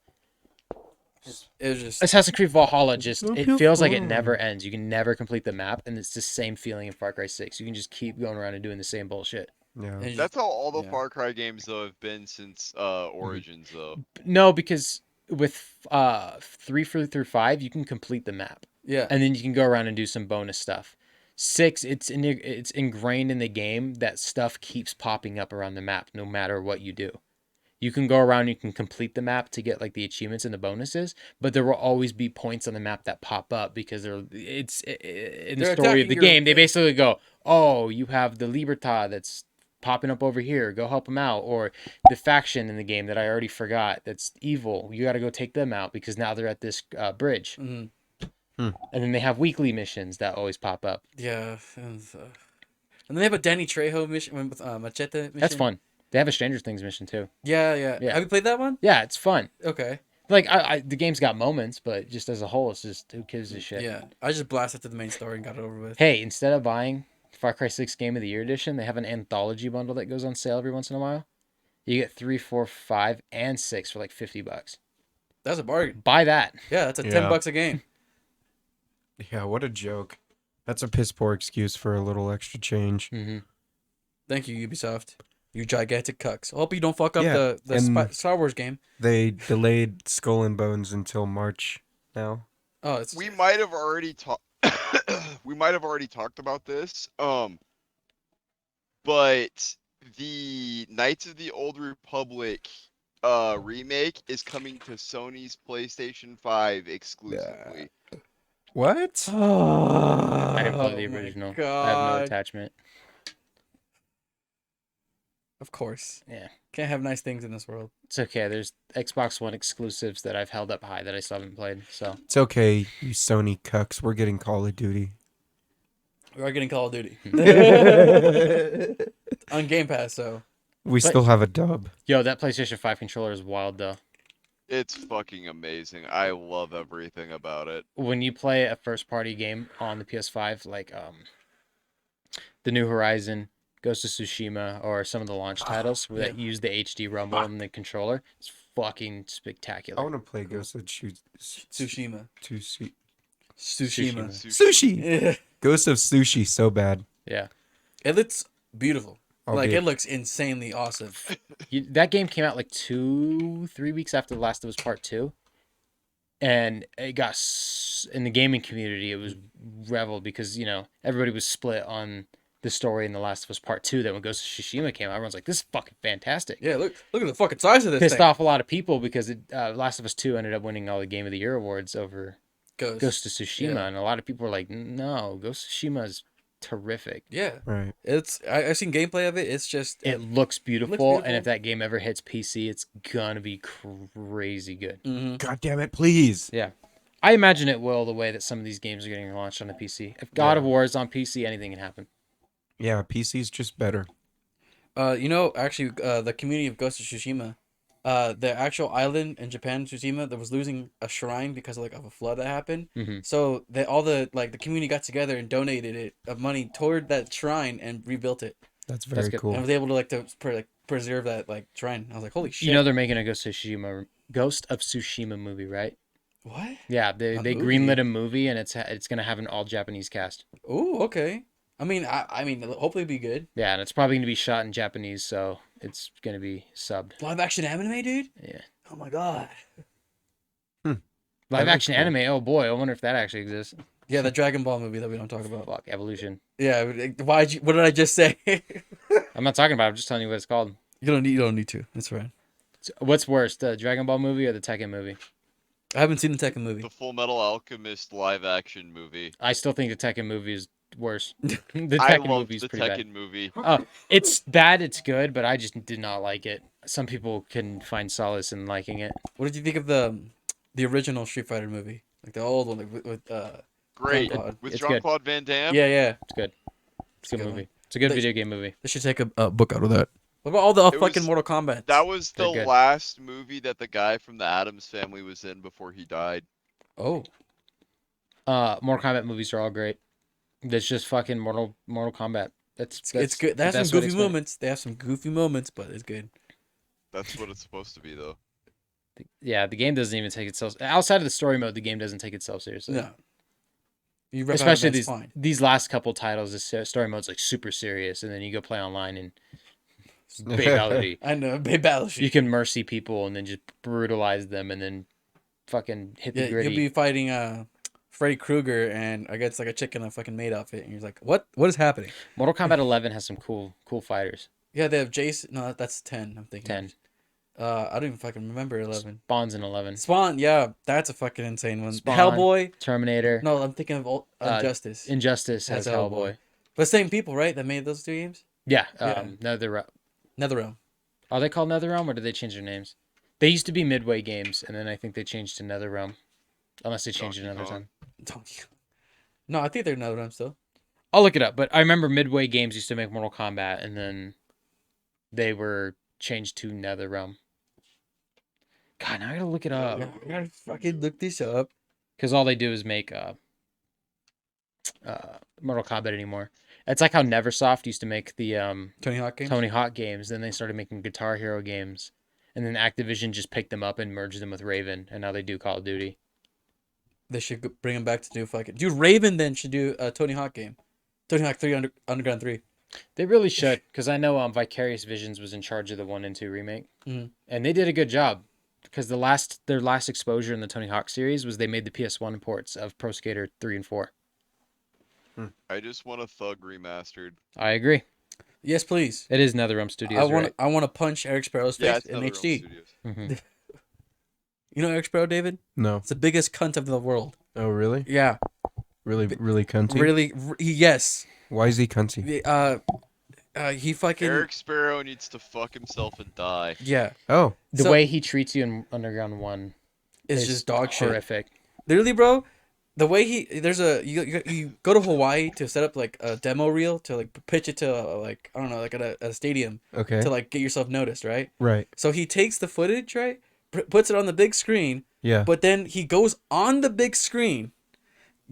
Speaker 2: It was just
Speaker 3: Assassin's Creed Valhalla just
Speaker 1: Don't
Speaker 3: it
Speaker 1: feel
Speaker 3: feels like it
Speaker 1: fun.
Speaker 3: never ends. You can never complete the map, and it's the same feeling in Far Cry 6. You can just keep going around and doing the same bullshit.
Speaker 1: Yeah.
Speaker 2: it just-
Speaker 4: That's how all the
Speaker 2: yeah.
Speaker 4: Far Cry games though have been since Origins though.
Speaker 3: No, because with 3 through 5, you can complete the map,
Speaker 2: yeah.
Speaker 3: and then you can go around and do some bonus stuff. 6, it's ingrained in the game that stuff keeps popping up around the map no matter what you do. You can go around, you can complete the map to get like the achievements and the bonuses, but there will always be points on the map that pop up because in the
Speaker 2: They're
Speaker 3: story of
Speaker 2: attacking
Speaker 3: the
Speaker 2: your-
Speaker 3: game, they basically go, "Oh, you have the Libertad that's popping up over here. Go help them out." Or the faction in the game that I already forgot that's evil. You got to go take them out because now they're at this bridge.
Speaker 2: Mhm.
Speaker 3: And then they have weekly missions that always pop up.
Speaker 2: Yeah. And then they have a Danny Trejo mission with Machete mission.
Speaker 3: That's fun. They have a Stranger Things mission too.
Speaker 2: Yeah.
Speaker 3: Yeah.
Speaker 2: Have you played that one?
Speaker 3: Yeah, it's fun.
Speaker 2: Okay.
Speaker 3: Like the game's got moments, but just as a whole, it's just who gives a shit.
Speaker 2: Yeah. I just blasted to the main story and got it over with.
Speaker 3: Hey, instead of buying Far Cry 6 Game of the Year edition, they have an anthology bundle that goes on sale every once in a while. You get 3, 4, 5, and 6 for like $50.
Speaker 2: That's a bargain.
Speaker 3: Buy that.
Speaker 2: Yeah, that's a
Speaker 1: Yeah.
Speaker 2: $10 a game.
Speaker 1: Yeah, what a joke. That's a piss poor excuse for a little extra change.
Speaker 3: Mm-hmm.
Speaker 2: Thank you, Ubisoft. You gigantic cucks. I hope you don't fuck up
Speaker 1: Yeah,
Speaker 2: the
Speaker 1: and-
Speaker 2: Star Wars game.
Speaker 1: They delayed Skull and Bones until March now.
Speaker 2: Oh, it's
Speaker 4: We might have already talked. We might have already talked about this. But the Knights of the Old Republic remake is coming to Sony's PlayStation 5 exclusively.
Speaker 1: What?
Speaker 3: I didn't play
Speaker 2: Oh
Speaker 3: the
Speaker 2: my
Speaker 3: original. I have
Speaker 2: God.
Speaker 3: no attachment.
Speaker 2: Of course.
Speaker 3: Yeah.
Speaker 2: Can't have nice things in this world.
Speaker 3: It's okay. There's Xbox One exclusives that I've held up high that I still haven't played. So
Speaker 1: It's okay, you Sony cucks. We're getting Call of Duty.
Speaker 2: We are getting Call of Duty on Game Pass, so
Speaker 1: We
Speaker 3: But-
Speaker 1: still have a dub.
Speaker 3: Yo, that PlayStation 5 controller is wild though.
Speaker 4: It's fucking amazing. I love everything about it.
Speaker 3: When you play a first party game on the PS5, like the New Horizon, Ghost of Tsushima, or some of the launch titles that use the HD rumble in the controller, it's fucking
Speaker 1: I
Speaker 3: spectacular.
Speaker 1: want to play Ghost of
Speaker 2: Tsushima.
Speaker 1: Sushi.
Speaker 2: Tsushima.
Speaker 1: Sushi.
Speaker 2: Yeah.
Speaker 1: Ghost of Sushi, so bad.
Speaker 3: Yeah.
Speaker 2: It looks beautiful. Like,
Speaker 1: Albeit-
Speaker 2: it looks insanely awesome.
Speaker 3: That game came out like 2-3 weeks after The Last of Us Part 2. And it got, in the gaming community, it was reveled because, everybody was split on the story in The Last of Us Part 2 that when Ghost of Tsushima came out, everyone's like, this is fucking fantastic.
Speaker 2: Yeah, look at the fucking size of this
Speaker 3: Pissed
Speaker 2: thing.
Speaker 3: off a lot of people because Last of Us 2 ended up winning all the Game of the Year awards over Ghost of Tsushima.
Speaker 2: Yeah.
Speaker 3: And a lot of people were like, no, Ghost of Tsushima is terrific.
Speaker 2: Yeah.
Speaker 1: Right.
Speaker 2: I've seen gameplay of it. It's just
Speaker 3: It looks beautiful,
Speaker 2: beautiful.
Speaker 3: and if that game ever hits PC, it's gonna be crazy good.
Speaker 2: Mhm.
Speaker 1: God damn it, please.
Speaker 3: Yeah. I imagine it will the way that some of these games are getting launched on the PC. If God of War is on PC, anything can happen.
Speaker 1: Yeah, PC's just better.
Speaker 2: Actually, the community of Ghost of Tsushima, the actual island in Japan, Tsushima, that was losing a shrine because of a flood that happened.
Speaker 3: Mhm.
Speaker 2: So the community got together and donated it of money toward that shrine and rebuilt it,
Speaker 1: That's very
Speaker 3: good.
Speaker 1: cool.
Speaker 2: and was able to preserve that shrine. I was like, holy shit!
Speaker 3: They're making a Ghost of Tsushima movie, right?
Speaker 2: what?
Speaker 3: Yeah, they
Speaker 2: movie?
Speaker 3: greenlit a movie, and it's gonna have an all Japanese cast.
Speaker 2: Oh, okay. I mean, hopefully it'll be good.
Speaker 3: Yeah, and it's probably gonna be shot in Japanese, so it's gonna be subbed.
Speaker 2: Live action anime, dude.
Speaker 3: Yeah,
Speaker 2: Oh my god.
Speaker 3: live
Speaker 1: looks
Speaker 3: action
Speaker 1: cool.
Speaker 3: anime. Oh boy, I wonder if that actually exists.
Speaker 2: Yeah, the Dragon Ball movie that we don't talk about.
Speaker 3: Fuck evolution.
Speaker 2: Yeah, what did I just say?
Speaker 3: I'm not talking about it. I'm just telling you what it's called.
Speaker 2: You don't need to. That's fine.
Speaker 3: What's worse, the Dragon Ball movie or the Tekken movie?
Speaker 2: I haven't seen the Tekken movie.
Speaker 4: The Full Metal Alchemist live action movie.
Speaker 3: I still think the Tekken movie is worse. The
Speaker 4: I
Speaker 3: Tekken
Speaker 4: loved
Speaker 3: movie is
Speaker 4: the
Speaker 3: pretty
Speaker 4: Tekken movie.
Speaker 3: bad. It's bad. It's good, but I just did not like it. Some people can find solace in liking it.
Speaker 2: What did you think of the original Street Fighter movie, like the old one, like with
Speaker 4: Great.
Speaker 2: Jean-Claude.
Speaker 4: With
Speaker 3: It's
Speaker 4: Jean Claude Van Damme.
Speaker 2: Yeah.
Speaker 3: It's good. It's a good
Speaker 2: good
Speaker 3: movie.
Speaker 2: one.
Speaker 3: It's a good
Speaker 2: They-
Speaker 3: video game movie.
Speaker 2: They should take a book out of that. What about all the
Speaker 4: It
Speaker 2: fucking
Speaker 4: was-
Speaker 2: Mortal Kombat?
Speaker 4: That was
Speaker 3: They're
Speaker 4: the
Speaker 3: good.
Speaker 4: last movie that the guy from the Addams Family was in before he died.
Speaker 2: Oh,
Speaker 3: Mortal Kombat movies are all great. That's just fucking Mortal Kombat. That's
Speaker 2: it's good. They
Speaker 3: the
Speaker 2: have some
Speaker 3: best way to
Speaker 2: goofy
Speaker 3: explain it.
Speaker 2: moments. They have some goofy moments, but it's good.
Speaker 4: That's what it's supposed to be, though.
Speaker 3: Yeah, the game doesn't even take itself outside of the story mode. The game doesn't take itself seriously.
Speaker 2: No. You rip out
Speaker 3: Especially
Speaker 2: events,
Speaker 3: these
Speaker 2: fine.
Speaker 3: these last couple titles, the story mode's like super serious, and then you go play online and babality.
Speaker 2: I know, Bay Battleship.
Speaker 3: You can mercy people and then just brutalize them and then fucking hit the
Speaker 2: Yeah,
Speaker 3: gritty.
Speaker 2: you'll be fighting Freddy Krueger and I guess like a chick in a fucking maid outfit, and you're like, what is happening?
Speaker 3: Mortal Kombat 11 has some cool fighters.
Speaker 2: Yeah, they have Jason. No, that's 10. I'm thinking
Speaker 3: 10
Speaker 2: I don't even fucking remember 11.
Speaker 3: Spawns in 11.
Speaker 2: Spawn, yeah, that's a fucking insane one.
Speaker 3: Spawn.
Speaker 2: Hellboy.
Speaker 3: Terminator.
Speaker 2: No, I'm thinking of Injustice.
Speaker 3: Injustice has
Speaker 2: That's
Speaker 3: Hellboy.
Speaker 2: Hellboy. But same people, right? That made those two games.
Speaker 3: Yeah.
Speaker 2: Yeah. NetherRealm.
Speaker 3: Are they called NetherRealm or did they change their names? They used to be Midway Games, and then I think they changed to NetherRealm. Unless they changed it
Speaker 4: Donkey
Speaker 3: another
Speaker 4: Kong.
Speaker 3: time.
Speaker 2: Donkey Kong. No, I think they're NetherRealm still.
Speaker 3: I'll look it up, but I remember Midway Games used to make Mortal Kombat, and then they were changed to NetherRealm. God, now I gotta look it up.
Speaker 2: Yeah, I gotta fucking look this up.
Speaker 3: Because all they do is make Mortal Kombat anymore. It's like how Neversoft used to make the
Speaker 2: Tony Hawk games.
Speaker 3: Tony Hawk games. Then they started making Guitar Hero games. And then Activision just picked them up and merged them with Raven. And now they do Call of Duty.
Speaker 2: They should bring him back to do fucking. Dude, Raven then should do a Tony Hawk game. Tony Hawk 3 Underground 3.
Speaker 3: They really should. Because I know Vicarious Visions was in charge of the 1 and 2 remake.
Speaker 2: Mhm.
Speaker 3: And they did a good job. Because their last exposure in the Tony Hawk series was they made the PS1 ports of Pro Skater 3 and 4.
Speaker 4: I just want a Thug remastered.
Speaker 3: I agree.
Speaker 2: Yes, please.
Speaker 3: It is NetherRealm Studios, right?
Speaker 2: I want to punch Eric Sparrow's
Speaker 4: Yeah,
Speaker 2: face
Speaker 4: it's
Speaker 2: in
Speaker 4: NetherRealm
Speaker 2: HD.
Speaker 4: Studios.
Speaker 3: Mhm.
Speaker 2: You know Eric Sparrow, David?
Speaker 1: No.
Speaker 2: It's the biggest cunt of the world.
Speaker 1: Oh, really?
Speaker 2: Yeah,
Speaker 1: Really cunty?
Speaker 2: really. Yes.
Speaker 1: Why is he cunty?
Speaker 2: He fucking.
Speaker 4: Eric Sparrow needs to fuck himself and die.
Speaker 2: Yeah,
Speaker 1: Oh,
Speaker 3: The
Speaker 2: So-
Speaker 3: way he treats you in Underground 1
Speaker 2: it's
Speaker 3: is
Speaker 2: just dog shit.
Speaker 3: horrific.
Speaker 2: Literally, bro. the way you go to Hawaii to set up like a demo reel to like pitch it to like I don't know like at a stadium
Speaker 1: Okay.
Speaker 2: to like get yourself noticed, right?
Speaker 1: Right.
Speaker 2: So he takes the footage, right, puts it on the big screen,
Speaker 1: Yeah.
Speaker 2: but then he goes on the big screen,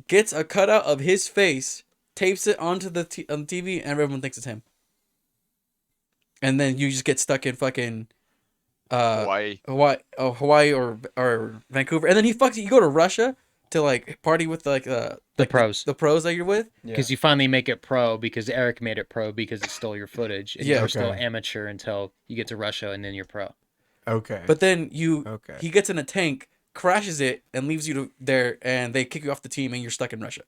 Speaker 2: gets a cutout of his face, tapes it onto on the TV, and everyone thinks it's him. And then you just get stuck in fucking
Speaker 4: Hawaii.
Speaker 2: Hawaii or Vancouver, and then you go to Russia to like party with like
Speaker 3: The
Speaker 2: like
Speaker 3: pros.
Speaker 2: the pros that you're with.
Speaker 3: Because you finally make it pro because Eric made it pro because it stole your footage. And
Speaker 2: Yeah.
Speaker 3: you're still
Speaker 1: Okay.
Speaker 3: amateur until you get to Russia and then you're pro.
Speaker 1: Okay.
Speaker 2: But then
Speaker 1: Okay.
Speaker 2: he gets in a tank, crashes it, and leaves you there, and they kick you off the team, and you're stuck in Russia.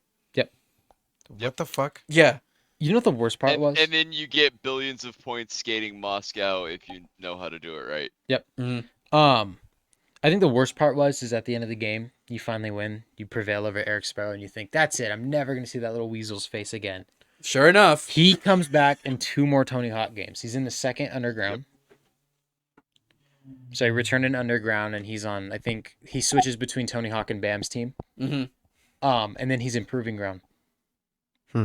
Speaker 1: What the fuck?
Speaker 2: Yeah,
Speaker 3: You know what the worst part was?
Speaker 4: And then you get billions of points skating Moscow if you know how to do it right.
Speaker 3: I think the worst part is at the end of the game, you finally win, you prevail over Eric Sparrow, and you think, that's it, I'm never gonna see that little weasel's face again.
Speaker 2: sure enough.
Speaker 3: He comes back in 2 more Tony Hawk games. He's in the second Underground. So he returned in Underground, and he's on. I think he switches between Tony Hawk and Bam's team.
Speaker 2: Mm-hmm.
Speaker 3: And then he's in Proving Ground.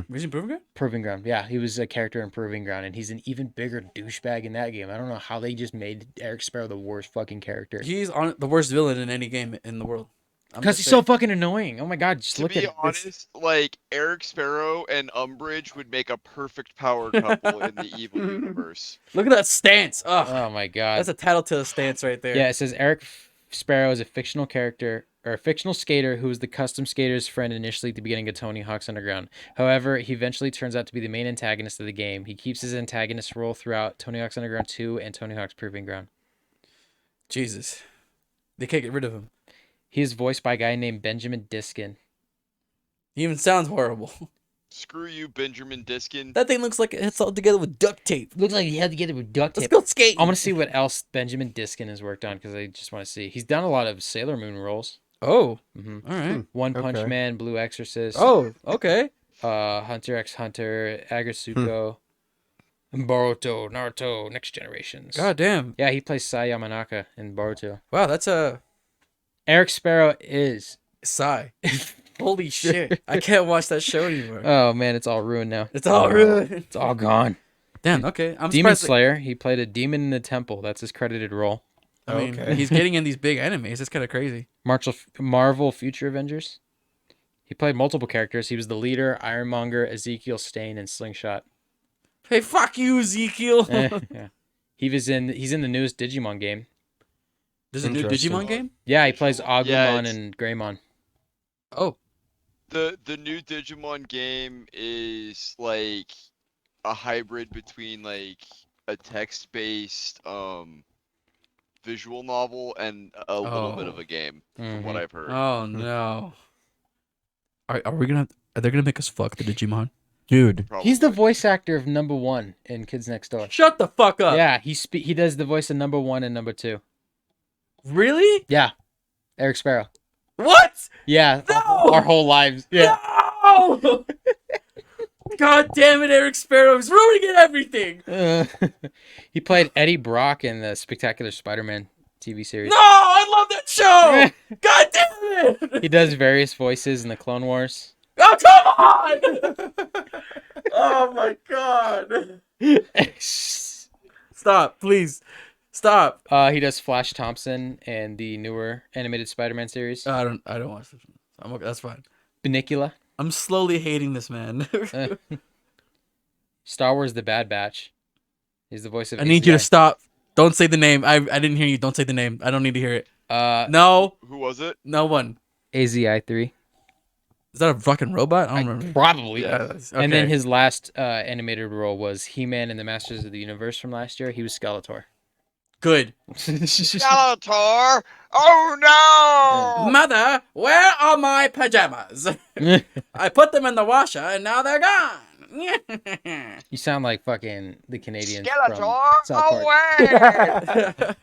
Speaker 2: Was he improving it?
Speaker 3: Proving Ground, yeah, he was a character in Proving Ground, and he's an even bigger douchebag in that game. I don't know how they just made Eric Sparrow the worst fucking character.
Speaker 2: He's on the worst villain in any game in the world.
Speaker 3: Because he's so fucking annoying. Oh my god, just
Speaker 4: To
Speaker 3: look
Speaker 4: be
Speaker 3: at it.
Speaker 4: honest, like Eric Sparrow and Umbridge would make a perfect power couple in the evil universe.
Speaker 2: Look at that stance. Ugh,
Speaker 3: Oh my god.
Speaker 2: that's a tattletale stance right there.
Speaker 3: Yeah, it says Eric Sparrow is a fictional character or a fictional skater who was the custom skater's friend initially at the beginning of Tony Hawk's Underground. However, he eventually turns out to be the main antagonist of the game. He keeps his antagonist role throughout Tony Hawk's Underground 2 and Tony Hawk's Proving Ground.
Speaker 2: Jesus, they can't get rid of him.
Speaker 3: He is voiced by a guy named Benjamin Diskin.
Speaker 2: He even sounds horrible.
Speaker 4: Screw you, Benjamin Diskin.
Speaker 2: That thing looks like it's all together with duct tape.
Speaker 3: Looks like he had to get it with duct
Speaker 2: Let's
Speaker 3: tape.
Speaker 2: go skate.
Speaker 3: I want to see what else Benjamin Diskin has worked on because I just want to see. He's done a lot of Sailor Moon roles.
Speaker 2: Oh,
Speaker 3: Mm-hmm.
Speaker 2: all right.
Speaker 3: One Punch
Speaker 1: Okay.
Speaker 3: Man, Blue Exorcist.
Speaker 2: Oh, okay.
Speaker 3: Hunter x Hunter, Agasuko, Boruto, Naruto, Next Generations.
Speaker 2: God damn.
Speaker 3: Yeah, he plays Sai Yamanaka in Boruto.
Speaker 2: Wow, that's a
Speaker 3: Eric Sparrow is.
Speaker 2: sigh. Holy shit! I can't watch that show anymore.
Speaker 3: Oh man, it's all ruined now.
Speaker 2: It's all ruined.
Speaker 3: It's all gone.
Speaker 2: Damn. Okay, I'm
Speaker 3: Demon
Speaker 2: surprised.
Speaker 3: Slayer. He played a demon in the temple. That's his credited role.
Speaker 2: I mean,
Speaker 1: Okay.
Speaker 2: he's getting in these big animes. It's kind of crazy.
Speaker 3: Marvel Future Avengers. He played multiple characters. He was the leader, Ironmonger, Ezekiel Stain, and Slingshot.
Speaker 2: Hey, fuck you, Ezekiel.
Speaker 3: Yeah. He's in the newest Digimon game.
Speaker 2: There's a new
Speaker 1: Interesting.
Speaker 2: Digimon game.
Speaker 3: Yeah, he plays Agumon
Speaker 4: it's-
Speaker 3: and Greymon.
Speaker 2: Oh,
Speaker 4: The new Digimon game is like a hybrid between like a text-based visual novel and a little bit of a game, from what
Speaker 3: Mhm.
Speaker 4: I've heard.
Speaker 2: oh no. Are we gonna? Are they gonna make us fuck the Digimon?
Speaker 1: Dude.
Speaker 3: He's the
Speaker 4: Probably.
Speaker 3: voice actor of number 1 in Kids Next Door.
Speaker 2: Shut the fuck up.
Speaker 3: Yeah, he does the voice of number 1 and number 2.
Speaker 2: Really?
Speaker 3: Yeah, Eric Sparrow.
Speaker 2: What?
Speaker 3: Yeah,
Speaker 2: No!
Speaker 3: our whole lives. Yeah.
Speaker 2: No! God damn it, Eric Sparrow is ruining everything.
Speaker 3: He played Eddie Brock in the Spectacular Spider-Man TV series.
Speaker 2: No, I love that show. God damn it.
Speaker 3: He does various voices in the Clone Wars.
Speaker 2: Oh, come on. Oh my god. Stop, please. Stop.
Speaker 3: He does Flash Thompson and the newer animated Spider-Man series.
Speaker 2: I don't watch this. I'm okay. That's fine.
Speaker 3: Bunnicula.
Speaker 2: I'm slowly hating this man.
Speaker 3: Star Wars: The Bad Batch. He's the voice of.
Speaker 2: I need you to
Speaker 3: ACI.
Speaker 2: stop. Don't say the name. I didn't hear you. Don't say the name. I don't need to hear it.
Speaker 3: No.
Speaker 2: No,
Speaker 4: Who was it?
Speaker 2: no one.
Speaker 3: AZI 3.
Speaker 2: Is that a fucking robot? I don't remember.
Speaker 3: Probably.
Speaker 2: Yeah. Okay.
Speaker 3: And then his last animated role was He-Man and the Masters of the Universe from last year. He was Skeletor.
Speaker 2: Good.
Speaker 4: Skeletor! Oh no!
Speaker 2: Mother, where are my pajamas? I put them in the washer and now they're gone.
Speaker 3: You sound like fucking the Canadians
Speaker 4: Skeletor!
Speaker 3: from South Park.
Speaker 4: Away!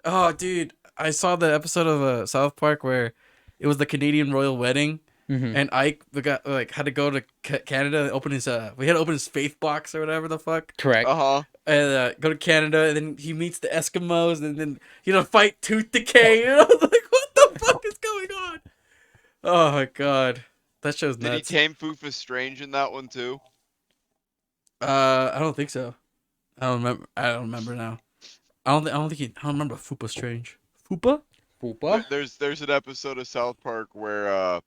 Speaker 2: Oh, dude, I saw the episode of South Park where it was the Canadian royal wedding,
Speaker 3: Mhm.
Speaker 2: and Ike the guy like had to go to Canada and open his we had to open his faith box or whatever the fuck,
Speaker 3: Correct.
Speaker 4: Uh-huh.
Speaker 2: and go to Canada, and then he meets the Eskimos, and then fight tooth decay. You know, like what the fuck is going on? Oh my god, that show's
Speaker 4: Did he
Speaker 2: nuts.
Speaker 4: tame Fufa Strange in that one too?
Speaker 2: I don't think so. I don't remember. I don't remember now. I don't remember Fupa Strange. Fupa?
Speaker 3: Poopa.
Speaker 4: There's an episode of South Park where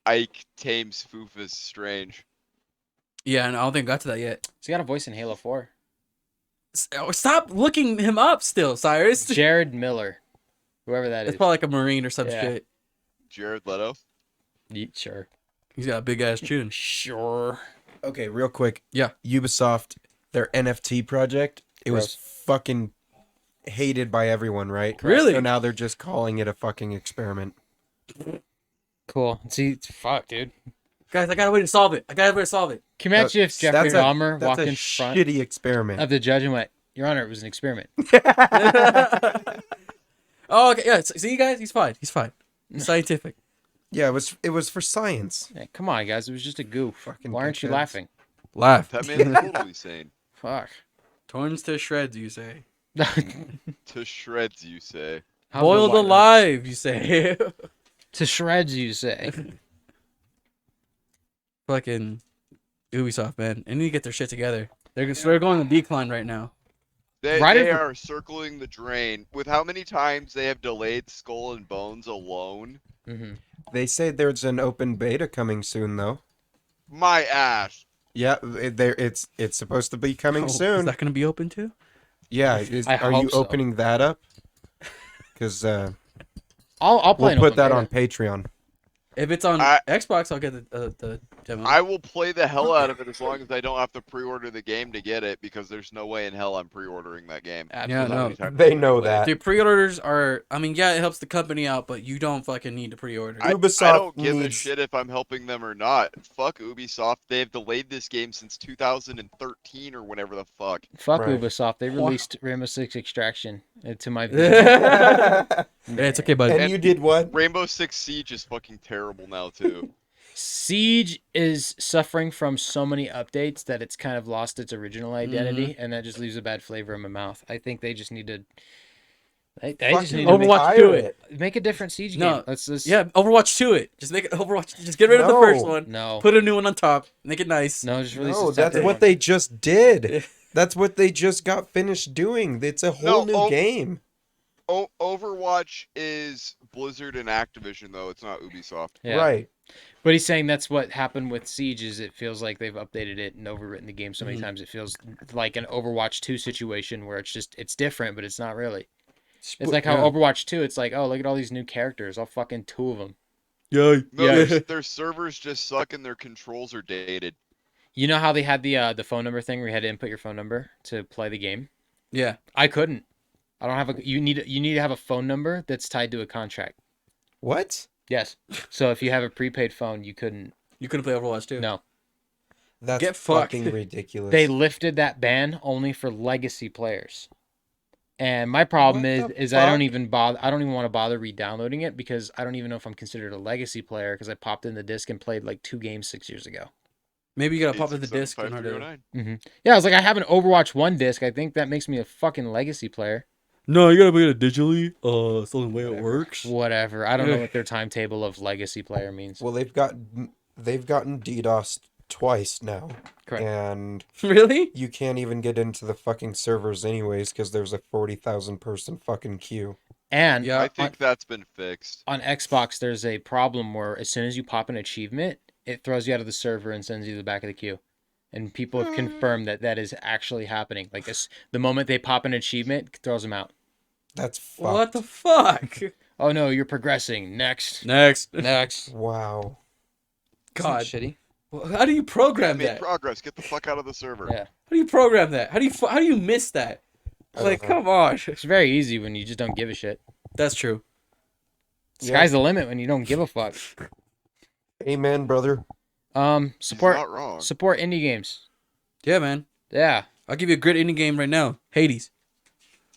Speaker 4: Ike tames Fufa Strange.
Speaker 2: Yeah, and I don't think I got to that yet.
Speaker 3: So he got a voice in Halo 4.
Speaker 2: Stop looking him up still, Cyrus.
Speaker 3: Jared Miller. Whoever that
Speaker 2: It's
Speaker 3: is.
Speaker 2: probably like a Marine or some
Speaker 3: Yeah.
Speaker 2: shit.
Speaker 4: Jared Leto.
Speaker 3: Sure.
Speaker 2: He's got a big ass chin.
Speaker 3: Sure.
Speaker 1: Okay, real quick.
Speaker 2: Yeah.
Speaker 1: Ubisoft, their NFT project, it was
Speaker 3: Gross.
Speaker 1: fucking hated by everyone, right?
Speaker 2: Really?
Speaker 1: So now they're just calling it a fucking experiment.
Speaker 3: Cool. See, fuck, dude.
Speaker 2: Guys, I got a way to solve it. Can
Speaker 3: Can you imagine if Jeffrey Dahmer
Speaker 1: That's
Speaker 3: walked
Speaker 1: a
Speaker 3: in front
Speaker 1: shitty experiment.
Speaker 3: of the judge and went, Your Honor, it was an experiment.
Speaker 2: Oh, okay. Yeah. See, guys, he's fine. He's scientific.
Speaker 1: Yeah, it was for science.
Speaker 3: Yeah, come on, guys. It was just a goof.
Speaker 1: Fucking
Speaker 3: Why aren't you
Speaker 1: dickheads.
Speaker 3: laughing?
Speaker 2: Laugh.
Speaker 4: That man's totally sane.
Speaker 3: Fuck.
Speaker 2: Torns to shreds, you say.
Speaker 4: To shreds, you say.
Speaker 3: How's
Speaker 2: Boiled
Speaker 3: the
Speaker 2: alive, you say.
Speaker 3: To shreds, you say.
Speaker 2: Fucking Ubisoft, man. They need to get their shit together. They're going on decline right now.
Speaker 4: They
Speaker 3: Right
Speaker 4: they
Speaker 3: at the-
Speaker 4: are circling the drain with how many times they have delayed Skull and Bones alone.
Speaker 3: hmm
Speaker 1: They say there's an open beta coming soon, though.
Speaker 4: My ass.
Speaker 1: Yeah, it's supposed to be coming
Speaker 2: Is
Speaker 1: soon.
Speaker 2: that going to be open too?
Speaker 1: Yeah,
Speaker 3: I
Speaker 1: are you
Speaker 3: hope so.
Speaker 1: opening that up? Because
Speaker 3: I'll play
Speaker 1: we'll
Speaker 3: an
Speaker 1: put
Speaker 3: open
Speaker 1: that
Speaker 3: beta.
Speaker 1: on Patreon.
Speaker 2: If it's on
Speaker 4: I-
Speaker 2: Xbox, I'll get the demo.
Speaker 4: I will play the hell out of it as long as I don't have to pre-order the game to get it, because there's no way in hell I'm pre-ordering that game.
Speaker 3: Absolutely.
Speaker 2: no.
Speaker 4: Anytime
Speaker 1: They
Speaker 4: soon.
Speaker 1: know that.
Speaker 2: Dude, pre-orders are. I mean, yeah, it helps the company out, but you don't fucking need to pre-order.
Speaker 4: I
Speaker 1: Ubisoft
Speaker 4: don't give a
Speaker 1: needs-
Speaker 4: shit if I'm helping them or not. Fuck Ubisoft. They've delayed this game since 2013 or whenever the fuck.
Speaker 3: Fuck
Speaker 1: Right.
Speaker 3: Ubisoft. They released Rainbow Six Extraction to my
Speaker 2: Yeah, it's okay, bud.
Speaker 1: And you did what?
Speaker 4: Rainbow Six Siege is fucking terrible now too.
Speaker 3: Siege is suffering from so many updates that it's kind of lost its original identity, and that just leaves a bad flavor in my mouth. I think they just need to. They just need to
Speaker 2: Overwatch do it.
Speaker 3: make a different Siege
Speaker 2: No.
Speaker 3: game. Let's just
Speaker 2: Yeah, Overwatch 2 it. Just make it Overwatch. Just get rid of the
Speaker 1: No.
Speaker 2: first one.
Speaker 3: no,
Speaker 2: Put a new one on top. Make it nice.
Speaker 3: no, just release.
Speaker 1: No,
Speaker 3: the
Speaker 1: that's
Speaker 3: second
Speaker 1: what
Speaker 3: one.
Speaker 1: they just did. That's what they just got finished doing. It's a whole
Speaker 4: No,
Speaker 1: new game.
Speaker 4: Overwatch is Blizzard and Activision though. It's not Ubisoft.
Speaker 3: Yeah.
Speaker 1: Right.
Speaker 3: But he's saying that's what happened with Siege. Is it feels like they've updated it and overwritten the game so
Speaker 1: Mm-hmm.
Speaker 3: many times. It feels like an Overwatch 2 situation where it's different, but it's not really. It's like how
Speaker 2: Yeah.
Speaker 3: Overwatch 2. It's like, oh, look at all these new characters. All fucking 2 of them.
Speaker 2: Yeah.
Speaker 4: No,
Speaker 3: Yeah.
Speaker 4: their servers just suck and their controls are dated.
Speaker 3: You know how they had the phone number thing where you had to input your phone number to play the game?
Speaker 2: Yeah.
Speaker 3: I couldn't. I don't have a. You need to have a phone number that's tied to a contract.
Speaker 1: What?
Speaker 3: Yes. So if you have a prepaid phone, you couldn't.
Speaker 2: You couldn't play Overwatch 2.
Speaker 3: No.
Speaker 1: That's
Speaker 2: Get fucked.
Speaker 1: fucking ridiculous.
Speaker 3: They lifted that ban only for legacy players. And my problem
Speaker 1: What the
Speaker 3: is I don't
Speaker 1: fuck?
Speaker 3: even bother. I don't even want to bother re-downloading it because I don't even know if I'm considered a legacy player because I popped in the disc and played like 2 games 6 years ago.
Speaker 2: Maybe you gotta pop in the disc in order.
Speaker 4: 8675309.
Speaker 3: Yeah, I was like, I have an Overwatch 1 disc. I think that makes me a fucking legacy player.
Speaker 2: No, you gotta play it digitally. It's the only way it works.
Speaker 3: Whatever. I don't know what their timetable of legacy player means.
Speaker 1: Well, they've gotten DDoSed twice now,
Speaker 3: Correct.
Speaker 1: and
Speaker 2: Really?
Speaker 1: you can't even get into the fucking servers anyways because there's a 40,000 person fucking queue.
Speaker 3: And
Speaker 2: Yeah.
Speaker 4: I think that's been fixed.
Speaker 3: on Xbox, there's a problem where as soon as you pop an achievement, it throws you out of the server and sends you to the back of the queue. And people have confirmed that that is actually happening. Like the moment they pop an achievement, it throws them out.
Speaker 1: That's fucked.
Speaker 2: What the fuck?
Speaker 3: Oh no, you're progressing. Next.
Speaker 2: Next.
Speaker 3: Next.
Speaker 1: Wow.
Speaker 2: God.
Speaker 3: shitty.
Speaker 2: Well, how do you program
Speaker 4: Made
Speaker 2: that?
Speaker 4: progress. Get the fuck out of the server.
Speaker 3: Yeah.
Speaker 2: How do you program that? How do you miss that?
Speaker 1: I
Speaker 2: Like,
Speaker 1: don't know.
Speaker 2: come on.
Speaker 3: It's very easy when you just don't give a shit.
Speaker 2: That's true.
Speaker 3: Sky's the limit when you don't give a fuck.
Speaker 1: Amen, brother.
Speaker 4: He's
Speaker 3: Support
Speaker 4: not wrong.
Speaker 3: support indie games.
Speaker 2: Yeah, man.
Speaker 3: Yeah.
Speaker 2: I'll give you a good indie game right now. Hades.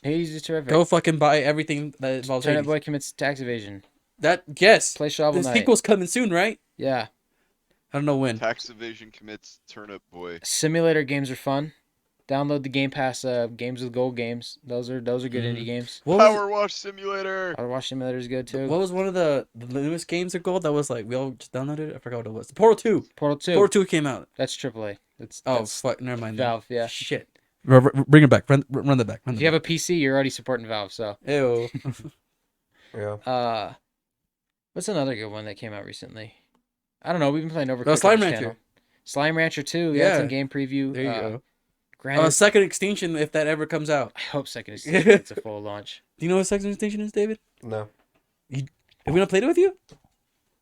Speaker 3: Hades is terrific.
Speaker 2: Go fucking buy everything that involves
Speaker 3: Turnip
Speaker 2: Hades.
Speaker 3: Boy commits tax evasion.
Speaker 2: That yes.
Speaker 3: Play Shovel
Speaker 2: The
Speaker 3: Knight.
Speaker 2: sequel's coming soon, right?
Speaker 3: Yeah.
Speaker 2: I don't know when.
Speaker 4: Tax evasion commits Turnip Boy.
Speaker 3: Simulator games are fun. Download the Game Pass games with gold games. Those are good indie games.
Speaker 2: What was
Speaker 4: Power Wash Simulator.
Speaker 3: Power Wash Simulator is good too.
Speaker 2: what was one of the newest games of gold that was like we all just downloaded it? I forgot what it was. Portal 2.
Speaker 3: Portal 2.
Speaker 2: Portal 2 came out.
Speaker 3: That's AAA.
Speaker 2: Oh
Speaker 3: That's
Speaker 2: fuck, never mind. then.
Speaker 3: Valve. Yeah.
Speaker 2: Shit. Bring it back. Run that back.
Speaker 3: If you have a PC, you're already supporting Valve. So.
Speaker 2: Ew.
Speaker 1: Yeah.
Speaker 3: What's another good one that came out recently? I don't know. We've been playing Overcooked.
Speaker 2: Oh, Slime
Speaker 3: on this
Speaker 2: Rancher.
Speaker 3: channel. Slime Rancher 2. Yeah, it's
Speaker 2: Yeah.
Speaker 3: in game preview.
Speaker 2: There you go.
Speaker 3: Granted,
Speaker 2: Second Extinction, if that ever comes out.
Speaker 3: I hope Second Extinction gets a full launch.
Speaker 2: Do you know what Second Extinction is, David?
Speaker 1: No,
Speaker 2: Have we not played it with you?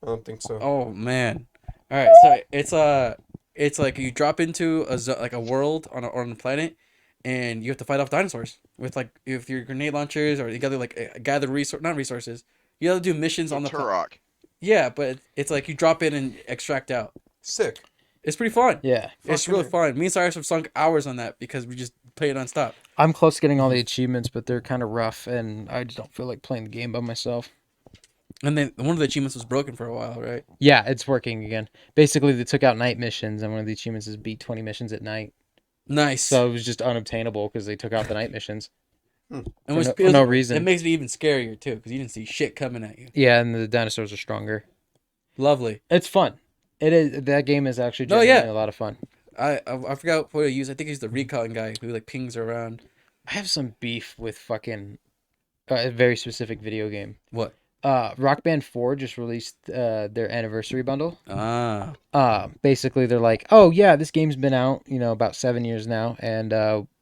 Speaker 1: I don't think so.
Speaker 2: Oh man. All right, so it's like you drop into a world on a planet, and you have to fight off dinosaurs with if your grenade launchers, or you gotta gather not resources. You gotta do missions on the planet.
Speaker 4: Turok.
Speaker 2: Yeah, but it's like you drop in and extract out.
Speaker 1: Sick.
Speaker 2: It's pretty fun.
Speaker 3: Yeah.
Speaker 2: It's
Speaker 1: Fucking
Speaker 2: really
Speaker 1: A.
Speaker 2: fun. Me and Cyrus have sunk hours on that because we just play it nonstop.
Speaker 3: I'm close to getting all the achievements, but they're kind of rough, and I just don't feel like playing the game by myself.
Speaker 2: And then one of the achievements was broken for a while, right?
Speaker 3: Yeah, it's working again. Basically, they took out night missions, and one of the achievements is beat 20 missions at night.
Speaker 2: Nice.
Speaker 3: So it was just unobtainable because they took out the night missions.
Speaker 2: And
Speaker 3: for no reason.
Speaker 2: It makes it even scarier too because you didn't see shit coming at you.
Speaker 3: Yeah, and the dinosaurs are stronger.
Speaker 2: Lovely.
Speaker 3: It's fun. It is. That game is actually
Speaker 2: No,
Speaker 3: genuinely
Speaker 2: yeah.
Speaker 3: a lot of fun.
Speaker 2: I forgot what I use. I think he's the recon guy who pings around.
Speaker 3: I have some beef with fucking a very specific video game.
Speaker 2: What?
Speaker 3: Rock Band 4 just released their anniversary bundle.
Speaker 2: Ah.
Speaker 3: Basically they're like, oh yeah, this game's been out, about 7 years now, and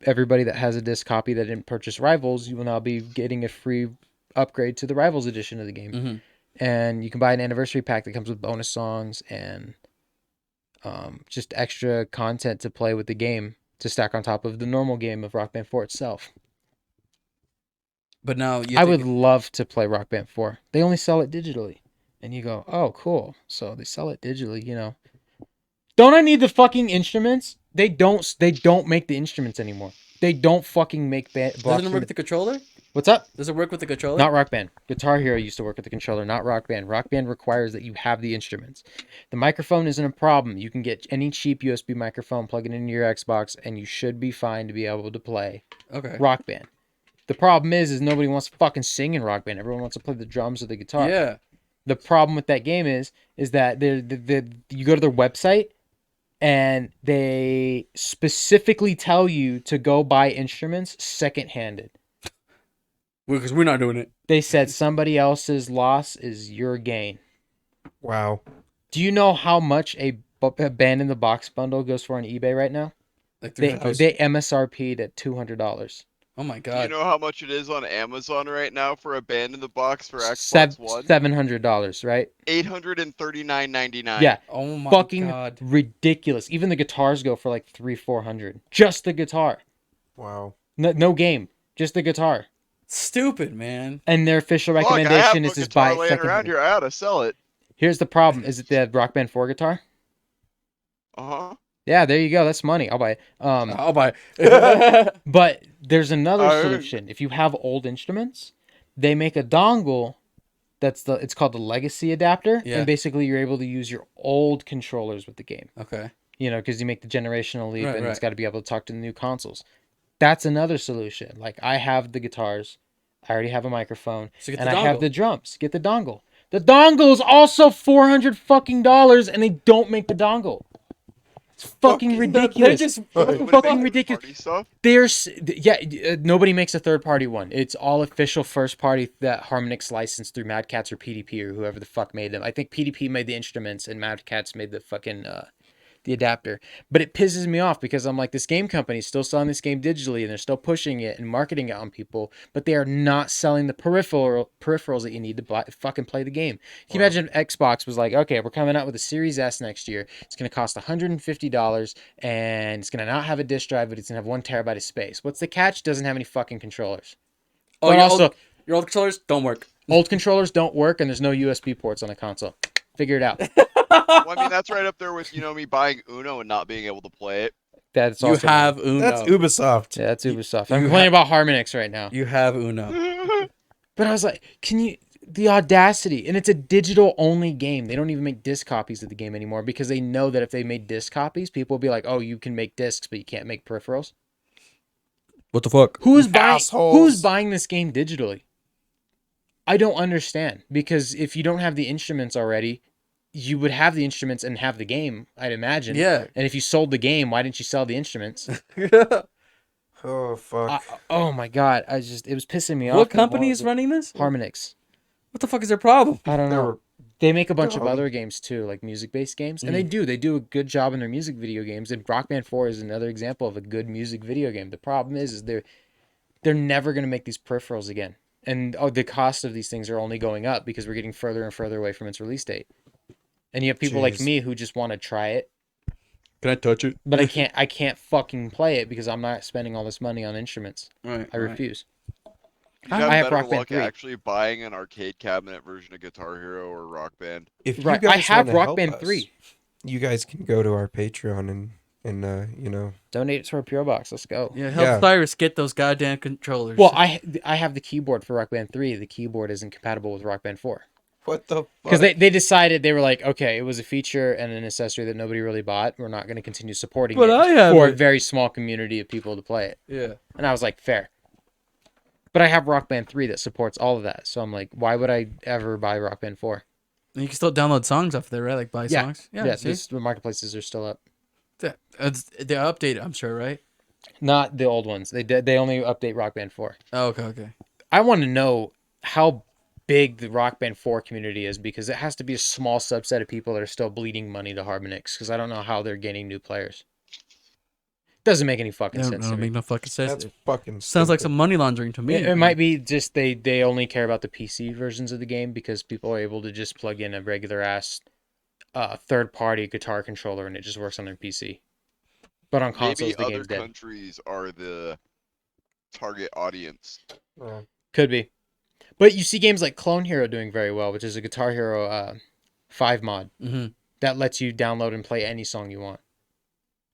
Speaker 3: everybody that has a disc copy that didn't purchase Rivals, you will now be getting a free upgrade to the Rivals edition of the game.
Speaker 2: Mm-hmm.
Speaker 3: And you can buy an anniversary pack that comes with bonus songs and just extra content to play with the game to stack on top of the normal game of Rock Band 4 itself.
Speaker 2: But now
Speaker 3: I would love to play Rock Band 4. They only sell it digitally. And you go, oh, cool. So they sell it digitally, Don't I need the fucking instruments? They don't make the instruments anymore. They don't fucking make blocks.
Speaker 2: Doesn't it work with the controller?
Speaker 3: What's up?
Speaker 2: Does it work with the controller?
Speaker 3: Not Rock Band. Guitar Hero used to work with the controller, not Rock Band. Rock Band requires that you have the instruments. The microphone isn't a problem. You can get any cheap USB microphone, plug it into your Xbox, and you should be fine to be able to play
Speaker 2: Okay.
Speaker 3: Rock Band. The problem is nobody wants to fucking sing in Rock Band. Everyone wants to play the drums or the guitar.
Speaker 2: Yeah.
Speaker 3: The problem with that game is that you go to their website and they specifically tell you to go buy instruments second-handed.
Speaker 2: Because we're not doing it.
Speaker 3: They said somebody else's loss is your gain.
Speaker 1: Wow.
Speaker 3: Do you know how much a Band in the Box bundle goes for on eBay right now?
Speaker 2: Like
Speaker 3: They
Speaker 2: $300.
Speaker 3: MSRP'd at $200.
Speaker 2: Oh my
Speaker 4: Do you
Speaker 2: god.
Speaker 4: know how much it is on Amazon right now for a Band in the Box for Xbox One?
Speaker 3: $700, right?
Speaker 4: $839.99.
Speaker 3: Yeah.
Speaker 2: Oh my
Speaker 3: Fucking
Speaker 2: god.
Speaker 3: ridiculous. Even the guitars go for like $300-400. Just the guitar.
Speaker 1: Wow.
Speaker 3: No game. Just the guitar.
Speaker 2: Stupid, man.
Speaker 3: And their official
Speaker 4: Look, I have
Speaker 3: recommendation
Speaker 4: a
Speaker 3: is just
Speaker 4: guitar
Speaker 3: buy
Speaker 4: laying around
Speaker 3: second.
Speaker 4: here. I ought to sell it.
Speaker 3: Here's the problem. Is it the Rock Band 4 guitar?
Speaker 4: Uh-huh.
Speaker 3: Yeah, there you go. That's money. I'll buy it.
Speaker 2: I'll buy it.
Speaker 3: But there's another
Speaker 4: I-
Speaker 3: solution. If you have old instruments, they make a dongle it's called the legacy adapter.
Speaker 2: Yeah.
Speaker 3: And basically you're able to use your old controllers with the game.
Speaker 2: Okay.
Speaker 3: Because you make the generational leap
Speaker 2: Right,
Speaker 3: and it's
Speaker 2: right.
Speaker 3: got to be able to talk to the new consoles. That's another solution. Like I have the guitars, I already have a microphone,
Speaker 2: So get
Speaker 3: and
Speaker 2: the
Speaker 3: I have
Speaker 2: dongle.
Speaker 3: the drums. Get the dongle. The dongle is also $400 and they don't make the dongle. It's fucking ridiculous.
Speaker 2: They're just
Speaker 3: fucking
Speaker 4: Fucking
Speaker 3: ridiculous.
Speaker 4: party stuff?
Speaker 3: Nobody makes a third party one. It's all official first party that Harmonix licensed through Mad Catz or PDP or whoever the fuck made them. I think PDP made the instruments and Mad Catz made the fucking the adapter. But it pisses me off because I'm like, this game company is still selling this game digitally and they're still pushing it and marketing it on people, but they are not selling the peripherals that you need to fucking play the game. Can you imagine Xbox was like, okay, we're coming out with a Series S next year. It's going to cost $150 and it's going to not have a disk drive, but it's going to have 1 terabyte of space. What's the catch? Doesn't have any fucking controllers.
Speaker 2: Oh,
Speaker 3: But also,
Speaker 2: your old controllers don't work.
Speaker 3: old controllers don't work and there's no USB ports on the console. Figure it out.
Speaker 4: Well, I mean, that's right up there with, me buying Uno and not being able to play it.
Speaker 3: That's
Speaker 2: You
Speaker 3: also
Speaker 2: have Uno.
Speaker 1: That's Ubisoft.
Speaker 3: Yeah, that's Ubisoft.
Speaker 2: you
Speaker 3: I'm complaining about Harmonix right now.
Speaker 2: You have Uno.
Speaker 3: But I was like, the audacity, and it's a digital only game. They don't even make disc copies of the game anymore because they know that if they made disc copies, people will be like, oh, you can make discs, but you can't make peripherals.
Speaker 2: What the fuck?
Speaker 3: Who's buying
Speaker 1: Assholes.
Speaker 3: this game digitally? I don't understand, because if you don't have the instruments already, you would have the instruments and have the game, I'd imagine.
Speaker 2: Yeah.
Speaker 3: And if you sold the game, why didn't you sell the instruments?
Speaker 1: Oh fuck.
Speaker 3: Oh my god, it was pissing me off.
Speaker 2: What company is running this?
Speaker 3: Harmonix.
Speaker 2: What the fuck is their problem?
Speaker 3: I don't
Speaker 1: They
Speaker 3: know.
Speaker 1: were
Speaker 3: They make a bunch of
Speaker 1: dumb.
Speaker 3: other games too, like music-based games, and they do a good job in their music video games. And Rock Band 4 is another example of a good music video game. The problem is they're never gonna make these peripherals again, and the cost of these things are only going up because we're getting further and further away from its release date. And you have people like
Speaker 1: Jeez.
Speaker 3: me who just want to try it,
Speaker 2: Can I touch it?
Speaker 3: but I can't fucking play it because I'm not spending all this money on instruments.
Speaker 2: Right.
Speaker 3: I refuse.
Speaker 4: You'd
Speaker 3: I
Speaker 4: have
Speaker 3: have
Speaker 4: better
Speaker 3: Rock Band
Speaker 4: luck
Speaker 3: 3.
Speaker 4: actually buying an arcade cabinet version of Guitar Hero or Rock Band.
Speaker 1: If you
Speaker 3: Right,
Speaker 1: guys
Speaker 3: I have
Speaker 1: wanna
Speaker 3: Rock
Speaker 1: help
Speaker 3: Band
Speaker 1: us,
Speaker 3: 3.
Speaker 1: You guys can go to our Patreon and
Speaker 3: Donate it to our PO box. Let's go.
Speaker 2: Yeah, help
Speaker 1: Yeah.
Speaker 2: Cyrus get those goddamn controllers.
Speaker 3: Well, I have the keyboard for Rock Band 3. The keyboard isn't compatible with Rock Band 4.
Speaker 1: what the fuck?
Speaker 3: Because they decided, they were like, okay, it was a feature and an accessory that nobody really bought. We're not going to continue supporting
Speaker 2: But
Speaker 3: it
Speaker 2: I have
Speaker 3: for a
Speaker 2: it.
Speaker 3: very small community of people to play it.
Speaker 2: yeah.
Speaker 3: And I was like, fair. But I have Rock Band 3 that supports all of that. So I'm like, why would I ever buy Rock Band 4?
Speaker 2: And you can still download songs off there, right? Like buy
Speaker 3: Yeah.
Speaker 2: songs.
Speaker 3: Yeah,
Speaker 2: see?
Speaker 3: the marketplaces are still up.
Speaker 2: They updated, I'm sure, right?
Speaker 3: Not the old ones. They only update Rock Band 4.
Speaker 2: Oh, okay.
Speaker 3: I want to know how big the Rock Band 4 community is, because it has to be a small subset of people that are still bleeding money to Harmonix, because I don't know how they're gaining new players. Doesn't make any fucking
Speaker 2: No,
Speaker 3: sense
Speaker 2: no,
Speaker 3: to me.
Speaker 2: make no fucking sense.
Speaker 1: That's fucking
Speaker 2: Sounds like
Speaker 1: stupid.
Speaker 2: some money laundering to me.
Speaker 3: It might be just they only care about the PC versions of the game because people are able to just plug in a regular ass third party guitar controller and it just works on their PC. But on consoles,
Speaker 4: Maybe
Speaker 3: the
Speaker 4: other
Speaker 3: game's dead.
Speaker 4: countries are the target audience.
Speaker 1: Yeah.
Speaker 3: Could be. But you see games like Clone Hero doing very well, which is a Guitar Hero 5 mod
Speaker 2: Mm-hmm.
Speaker 3: that lets you download and play any song you want.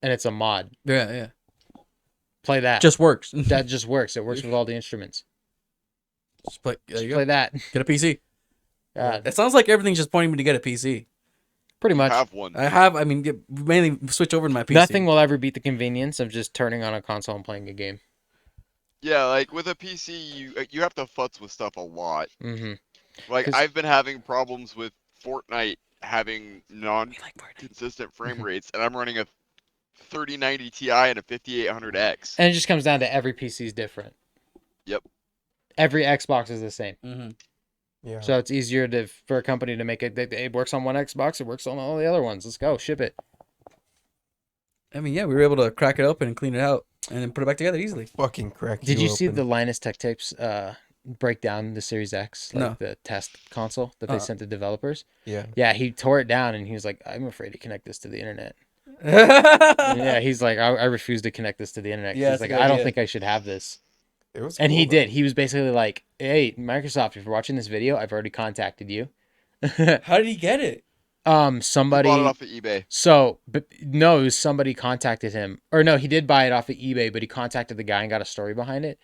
Speaker 3: And it's a mod.
Speaker 2: Yeah.
Speaker 3: Play that.
Speaker 2: Just works.
Speaker 3: That just works. It works with all the instruments.
Speaker 2: Just play. There
Speaker 3: Just
Speaker 2: you go.
Speaker 3: play that.
Speaker 2: Get a PC.
Speaker 3: Uh,
Speaker 2: It sounds like everything's just pointing me to get a PC.
Speaker 3: pretty much.
Speaker 4: Have one.
Speaker 2: I mean, mainly switch over to my PC.
Speaker 3: Nothing will ever beat the convenience of just turning on a console and playing a game.
Speaker 4: Yeah, like with a PC, you have to futz with stuff a lot.
Speaker 3: Mm-hmm.
Speaker 4: Like
Speaker 3: 'Cause-
Speaker 4: I've been having problems with Fortnite having non-consistent frame rates, and I'm running a 3090 Ti and a 5800X.
Speaker 3: And it just comes down to every PC is different.
Speaker 4: Yep.
Speaker 3: Every Xbox is the same.
Speaker 2: Mm-hmm.
Speaker 1: Yeah.
Speaker 3: So it's easier for a company to make it. It works on one Xbox. It works on all the other ones. Let's go. Ship it.
Speaker 2: I mean, yeah, we were able to crack it open and clean it out and then put it back together easily.
Speaker 1: fucking crack.
Speaker 3: Did you see
Speaker 1: open.
Speaker 3: the Linus Tech Tapes break down the Series X? Like
Speaker 2: No.
Speaker 3: the test console that they sent to developers?
Speaker 1: Yeah.
Speaker 3: Yeah, he tore it down and he was like, I'm afraid to connect this to the internet. Yeah, he's like, I refuse to connect this to the internet. 'Cause
Speaker 2: Yeah,
Speaker 3: he's
Speaker 2: that's
Speaker 3: like,
Speaker 2: a good
Speaker 3: I don't
Speaker 2: idea.
Speaker 3: think I should have this.
Speaker 1: It was.
Speaker 3: And
Speaker 1: cool,
Speaker 3: he
Speaker 1: though.
Speaker 3: did. He was basically like, hey, Microsoft, if you're watching this video, I've already contacted you.
Speaker 2: How did he get it?
Speaker 3: Somebody.
Speaker 4: Bought it off of eBay.
Speaker 3: So, but no, it was somebody contacted him. Or no, he did buy it off of eBay, but he contacted the guy and got a story behind it.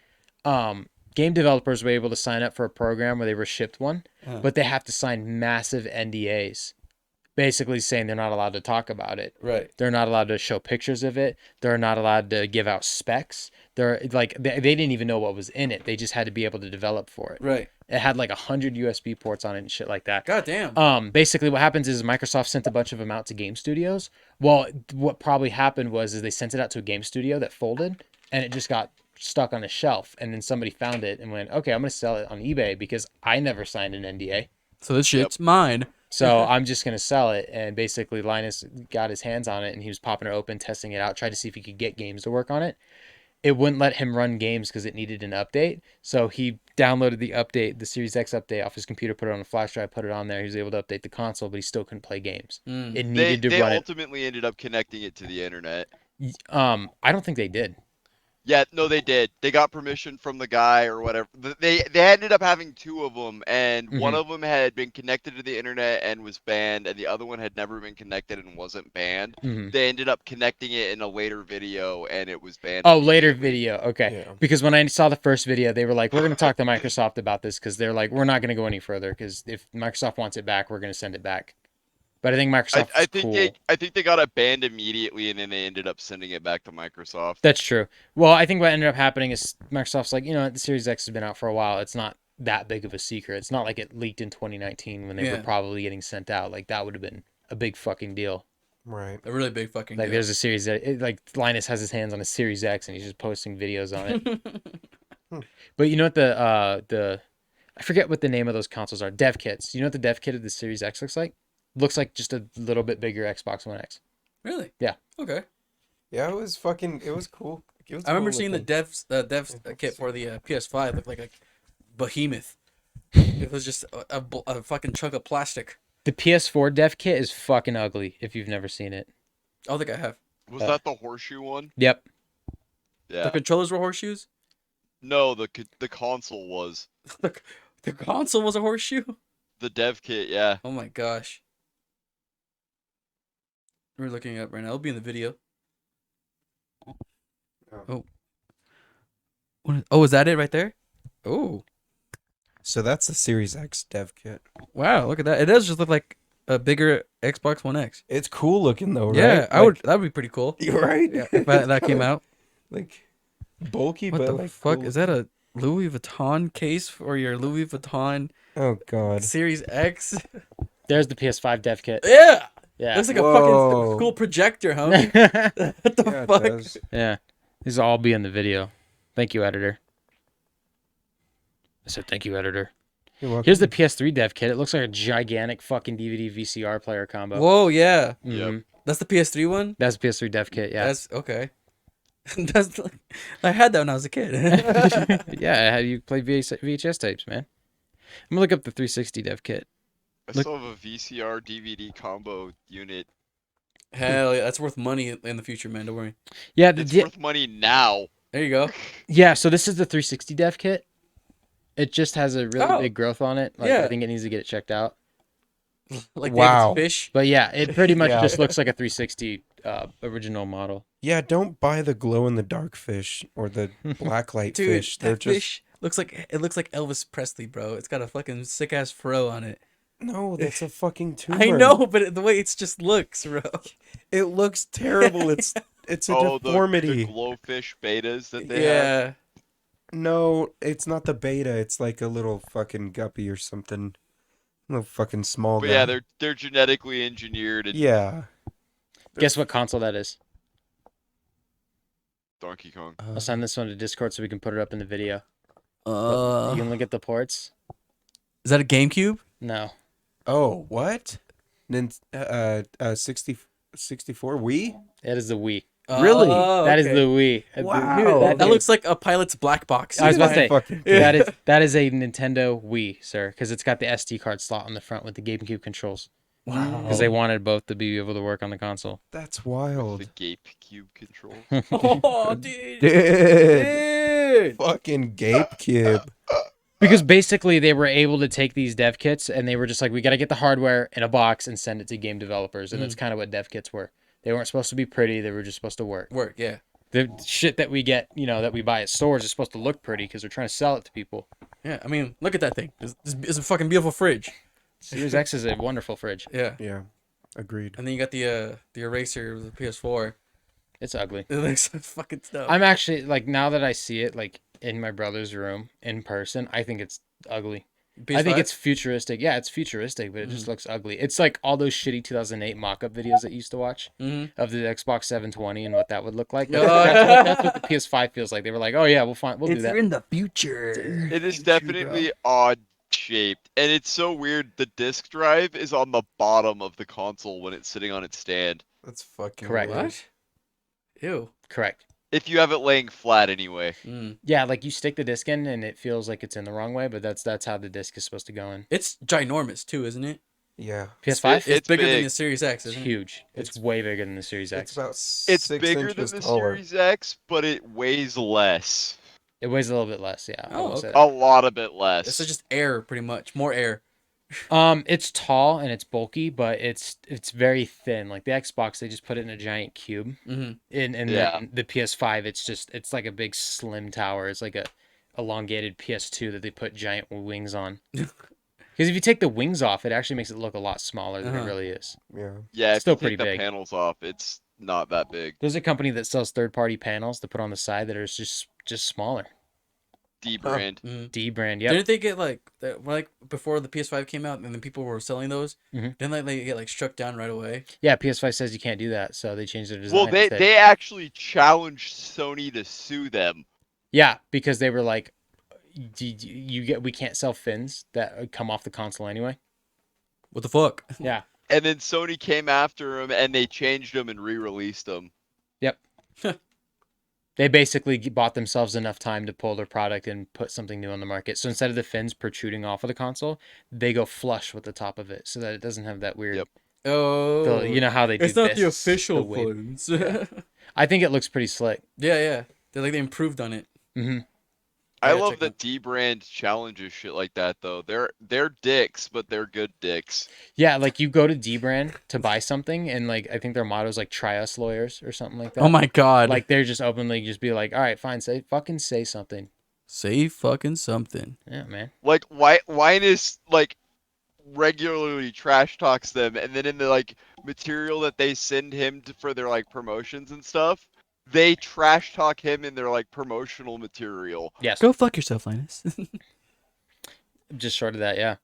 Speaker 3: Game developers were able to sign up for a program where they were shipped one, but they have to sign massive NDAs, basically saying they're not allowed to talk about it.
Speaker 2: Right.
Speaker 3: They're not allowed to show pictures of it. They're not allowed to give out specs. They're like they didn't even know what was in it. They just had to be able to develop for it.
Speaker 2: Right.
Speaker 3: It had like 100 USB ports on it and shit like that.
Speaker 2: God damn.
Speaker 3: Basically what happens is Microsoft sent a bunch of them out to game studios. Well, what probably happened was they sent it out to a game studio that folded and it just got stuck on a shelf, and then somebody found it and went, okay, I'm going to sell it on eBay because I never signed an NDA.
Speaker 2: So this shit's mine.
Speaker 3: So I'm just going to sell it. And basically Linus got his hands on it and he was popping it open, testing it out, tried to see if he could get games to work on it. It wouldn't let him run games because it needed an update. So he downloaded the update, the Series X update off his computer, put it on a flash drive, put it on there. He was able to update the console, but he still couldn't play games.
Speaker 2: Mm.
Speaker 3: It
Speaker 4: They,
Speaker 3: needed to
Speaker 4: they
Speaker 3: run
Speaker 4: ultimately ended up connecting it to the internet.
Speaker 3: it. I don't think they did.
Speaker 4: Yeah, no, they did. They got permission from the guy or whatever. They ended up having two of them, and one of them had been connected to the internet and was banned, and the other one had never been connected and wasn't banned.
Speaker 3: Mhm.
Speaker 4: They ended up connecting it in a later video, and it was banned.
Speaker 3: Oh, later video. Okay.
Speaker 1: Yeah.
Speaker 3: Because when I saw the first video, they were like, we're going to talk to Microsoft about this because they're like, we're not going to go any further because if Microsoft wants it back, we're going to send it back. But I think Microsoft
Speaker 4: I
Speaker 3: was
Speaker 4: think
Speaker 3: cool.
Speaker 4: I think they got it banned immediately, and then they ended up sending it back to Microsoft.
Speaker 3: That's true. Well, I think what ended up happening is Microsoft's like, the Series X has been out for a while. It's not that big of a secret. It's not like it leaked in 2019 when they were
Speaker 2: Yeah.
Speaker 3: probably getting sent out. Like that would have been a big fucking deal.
Speaker 1: Right.
Speaker 2: A really big fucking
Speaker 3: Like
Speaker 2: deal.
Speaker 3: there's a Series like Linus has his hands on a Series X and he's just posting videos on it. But you know what the I forget what the name of those consoles are. Dev kits. You know what the dev kit of the Series X looks like? Looks like just a little bit bigger Xbox One X.
Speaker 2: Really?
Speaker 3: Yeah.
Speaker 2: Okay.
Speaker 1: Yeah, it was cool. It was
Speaker 2: I remember
Speaker 1: cool
Speaker 2: seeing the
Speaker 1: looking.
Speaker 2: devs kit for the PS5 look like a behemoth. It was just a fucking chunk of plastic.
Speaker 3: The PS4 dev kit is fucking ugly if you've never seen it.
Speaker 2: I don't think I have.
Speaker 4: Was that the horseshoe one?
Speaker 3: Yep.
Speaker 2: The
Speaker 4: Yeah.
Speaker 2: controllers were horseshoes.
Speaker 4: No, the console was.
Speaker 2: the, the console was a horseshoe.
Speaker 4: The dev kit, yeah.
Speaker 2: Oh my gosh. We're looking it up right now. It'll be in the video. Oh. Oh, is that it right there? Oh.
Speaker 1: So that's the Series X dev kit.
Speaker 2: Wow, look at that. It does just look like a bigger Xbox One X.
Speaker 1: It's cool looking though, right?
Speaker 2: Yeah, I would. That would be pretty cool.
Speaker 1: You're right.
Speaker 2: Yeah, if that came out.
Speaker 1: Like bulky,
Speaker 2: What
Speaker 1: but
Speaker 2: the
Speaker 1: like
Speaker 2: fuck?
Speaker 1: cool
Speaker 2: Is that a Louis Vuitton case for your Louis Vuitton
Speaker 1: Oh god.
Speaker 2: Series X?
Speaker 3: There's the PS5 dev kit.
Speaker 2: Yeah.
Speaker 3: Yeah.
Speaker 2: Looks like a
Speaker 1: Whoa.
Speaker 2: fucking cool projector, homie.
Speaker 3: yeah.
Speaker 2: What the
Speaker 1: Yeah, it
Speaker 2: fuck?
Speaker 1: does.
Speaker 3: These will all be in the video. Thank you, editor. I said thank you, editor.
Speaker 1: You're welcome.
Speaker 3: Here's the PS3 dev kit. It looks like a gigantic fucking DVD VCR player combo.
Speaker 2: Whoa, yeah.
Speaker 3: Mhm.
Speaker 2: That's the PS3 one?
Speaker 3: That's the PS3 dev kit, yeah.
Speaker 2: That's okay. That's I had that when I was a kid.
Speaker 3: Yeah, how do you play VHS tapes, man? I'm gonna look up the 360 dev kit.
Speaker 4: I
Speaker 3: Look-
Speaker 4: still have a VCR DVD combo unit.
Speaker 2: Hell yeah, that's worth money in the future, man. Don't worry.
Speaker 3: Yeah,
Speaker 4: It's worth money now.
Speaker 2: There you go.
Speaker 3: yeah. So this is the 360 dev kit. It just has a really
Speaker 2: Oh.
Speaker 3: big growth on it. Like,
Speaker 2: Yeah.
Speaker 3: I think it needs to get it checked out.
Speaker 2: Like
Speaker 1: Wow.
Speaker 2: David's fish.
Speaker 3: But yeah, it pretty much
Speaker 1: Yeah.
Speaker 3: just looks like a 360 original model.
Speaker 1: Yeah, don't buy the glow in the dark fish or the blacklight
Speaker 2: Dude,
Speaker 1: fish. They're
Speaker 2: that
Speaker 1: just
Speaker 2: fish looks like Elvis Presley, bro. It's got a fucking sick ass fro on it.
Speaker 1: no, that's a fucking tumor.
Speaker 2: I know, but the way it just looks, bro.
Speaker 1: It looks terrible. It's a
Speaker 4: The
Speaker 1: deformity.
Speaker 4: glowfish betas that they have.
Speaker 2: Yeah.
Speaker 1: No, it's not the beta. It's like a little fucking guppy or something. Little fucking small
Speaker 4: But
Speaker 1: guy.
Speaker 4: yeah, they're genetically engineered in
Speaker 1: Yeah.
Speaker 3: Guess what console that is?
Speaker 4: Donkey Kong.
Speaker 3: I'll send this one to Discord so we can put it up in the video. You
Speaker 2: Uh,
Speaker 3: can look at the ports.
Speaker 2: is that a GameCube?
Speaker 3: No.
Speaker 1: Oh, what? 64 Wii?
Speaker 3: That is the Wii.
Speaker 1: Really?
Speaker 2: Oh,
Speaker 3: That is
Speaker 2: okay.
Speaker 3: the Wii.
Speaker 1: Wow.
Speaker 2: That looks like a pilot's black box.
Speaker 3: I was about to say,
Speaker 1: Fucking
Speaker 3: that is a Nintendo Wii, sir, because it's got the SD card slot on the front with the GameCube controls.
Speaker 1: Wow.
Speaker 3: Because they wanted both to be able to work on the console.
Speaker 1: That's
Speaker 4: The
Speaker 1: wild.
Speaker 4: Gape Cube control.
Speaker 2: Oh, dude.
Speaker 1: Dude.
Speaker 2: Dude.
Speaker 1: Fucking Gape Cube.
Speaker 3: Because basically they were able to take these dev kits and they were just like, we got to get the hardware in a box and send it to game developers. And that's kind of what dev kits were. They weren't supposed to be pretty. They were just supposed to work.
Speaker 2: Work, yeah.
Speaker 3: The shit that we get, that we buy at stores is supposed to look pretty because they're trying to sell it to people.
Speaker 2: Yeah, I mean, look at that thing. It's a fucking beautiful fridge.
Speaker 3: Series X is a wonderful fridge.
Speaker 2: Yeah.
Speaker 1: Yeah. Agreed.
Speaker 2: And then you got the eraser of the PS4.
Speaker 3: It's ugly.
Speaker 2: It looks fucking stuff.
Speaker 3: I'm actually, like, now that I see it, like, in my brother's room in person, I think it's ugly. I think
Speaker 2: PS5?
Speaker 3: it's futuristic. Yeah, it's futuristic, but it just looks ugly. It's like all those shitty 2008 mock-up videos that you used to watch of the Xbox 720 and what that would look like. That's what the PS5 feels like. They were like, oh yeah, we'll do that.
Speaker 2: in the future.
Speaker 4: It is definitely odd shaped, and it's so weird. The disc drive is on the bottom of the console when it's sitting on its stand.
Speaker 1: That's fucking
Speaker 3: Correct.
Speaker 1: weird.
Speaker 2: What? Ew.
Speaker 3: Correct.
Speaker 4: If you have it laying flat, anyway.
Speaker 3: Yeah, like you stick the disc in and it feels like it's in the wrong way, but that's how the disc is supposed to go in.
Speaker 2: It's ginormous too, isn't it?
Speaker 1: Yeah.
Speaker 3: PS5?
Speaker 4: It's
Speaker 2: bigger than
Speaker 4: big.
Speaker 2: the Series X,
Speaker 3: It's
Speaker 2: isn't it?
Speaker 3: huge. It's way bigger than the Series
Speaker 1: It's
Speaker 3: X.
Speaker 1: about
Speaker 4: It's
Speaker 1: 6
Speaker 4: bigger than
Speaker 1: inches
Speaker 4: the
Speaker 1: taller.
Speaker 4: Series X, but it weighs less.
Speaker 3: It weighs a little bit less, yeah. I
Speaker 2: Oh,
Speaker 3: will say
Speaker 4: A lot of it
Speaker 2: This
Speaker 4: less.
Speaker 2: is just air, pretty much. More air.
Speaker 3: that. It's tall and it's bulky, but it's very thin. Like the Xbox, they just put it in a giant cube.
Speaker 2: Mm-hmm.
Speaker 3: And
Speaker 4: Yeah.
Speaker 3: then the PS5, it's like a big slim tower. It's like a elongated PS2 that they put giant wings on. Because if you take the wings off, it actually makes it look a lot smaller than it
Speaker 2: Uh-huh.
Speaker 3: really is.
Speaker 1: Yeah.
Speaker 4: Yeah, if
Speaker 3: Still
Speaker 4: you
Speaker 3: pretty
Speaker 4: take the
Speaker 3: big.
Speaker 4: panels off, it's not that big.
Speaker 3: There's a company that sells third-party panels to put on the side that are just smaller.
Speaker 4: D
Speaker 1: Huh.
Speaker 4: brand.
Speaker 2: Mhm.
Speaker 3: D brand, yep.
Speaker 2: Didn't they get like before the PS5 came out and then people were selling those?
Speaker 3: Mhm.
Speaker 2: Didn't they get like struck down right away?
Speaker 3: Yeah, PS5 says you can't do that, so they changed their design
Speaker 4: Well, they
Speaker 3: instead.
Speaker 4: they actually challenged Sony to sue them.
Speaker 3: Yeah, because they were like, we can't sell fins that come off the console anyway.
Speaker 2: What the fuck?
Speaker 3: Yeah.
Speaker 4: And then Sony came after them and they changed them and re-released them.
Speaker 3: Yep. They basically bought themselves enough time to pull their product and put something new on the market. So instead of the fins protruding off of the console, they go flush with the top of it so that it doesn't have that weird.
Speaker 4: Yep.
Speaker 2: Oh,
Speaker 3: You know how they do
Speaker 2: it's not the
Speaker 3: this,
Speaker 2: official
Speaker 3: wave.
Speaker 2: ones.
Speaker 3: Yeah. I think it looks pretty slick.
Speaker 2: Yeah. They improved on it.
Speaker 3: Hmm
Speaker 4: I
Speaker 2: gotta
Speaker 4: love
Speaker 2: check
Speaker 4: that
Speaker 2: that.
Speaker 4: D brand challenges shit like that though. They're dicks, but they're good dicks.
Speaker 3: Yeah, like you go to D brand to buy something, and like I think their motto is like "Try us, lawyers" or something like that.
Speaker 2: Oh my god!
Speaker 3: Like they're just openly just be like, "All right, fine, say something."
Speaker 2: Say fucking something.
Speaker 3: Yeah, man.
Speaker 4: Like Linus like regularly trash talks them, and then in the like material that they send him for their like promotions and stuff, they trash talk him in their like promotional material.
Speaker 3: Yes.
Speaker 2: Go fuck yourself, Linus.
Speaker 3: Just short of that, yeah.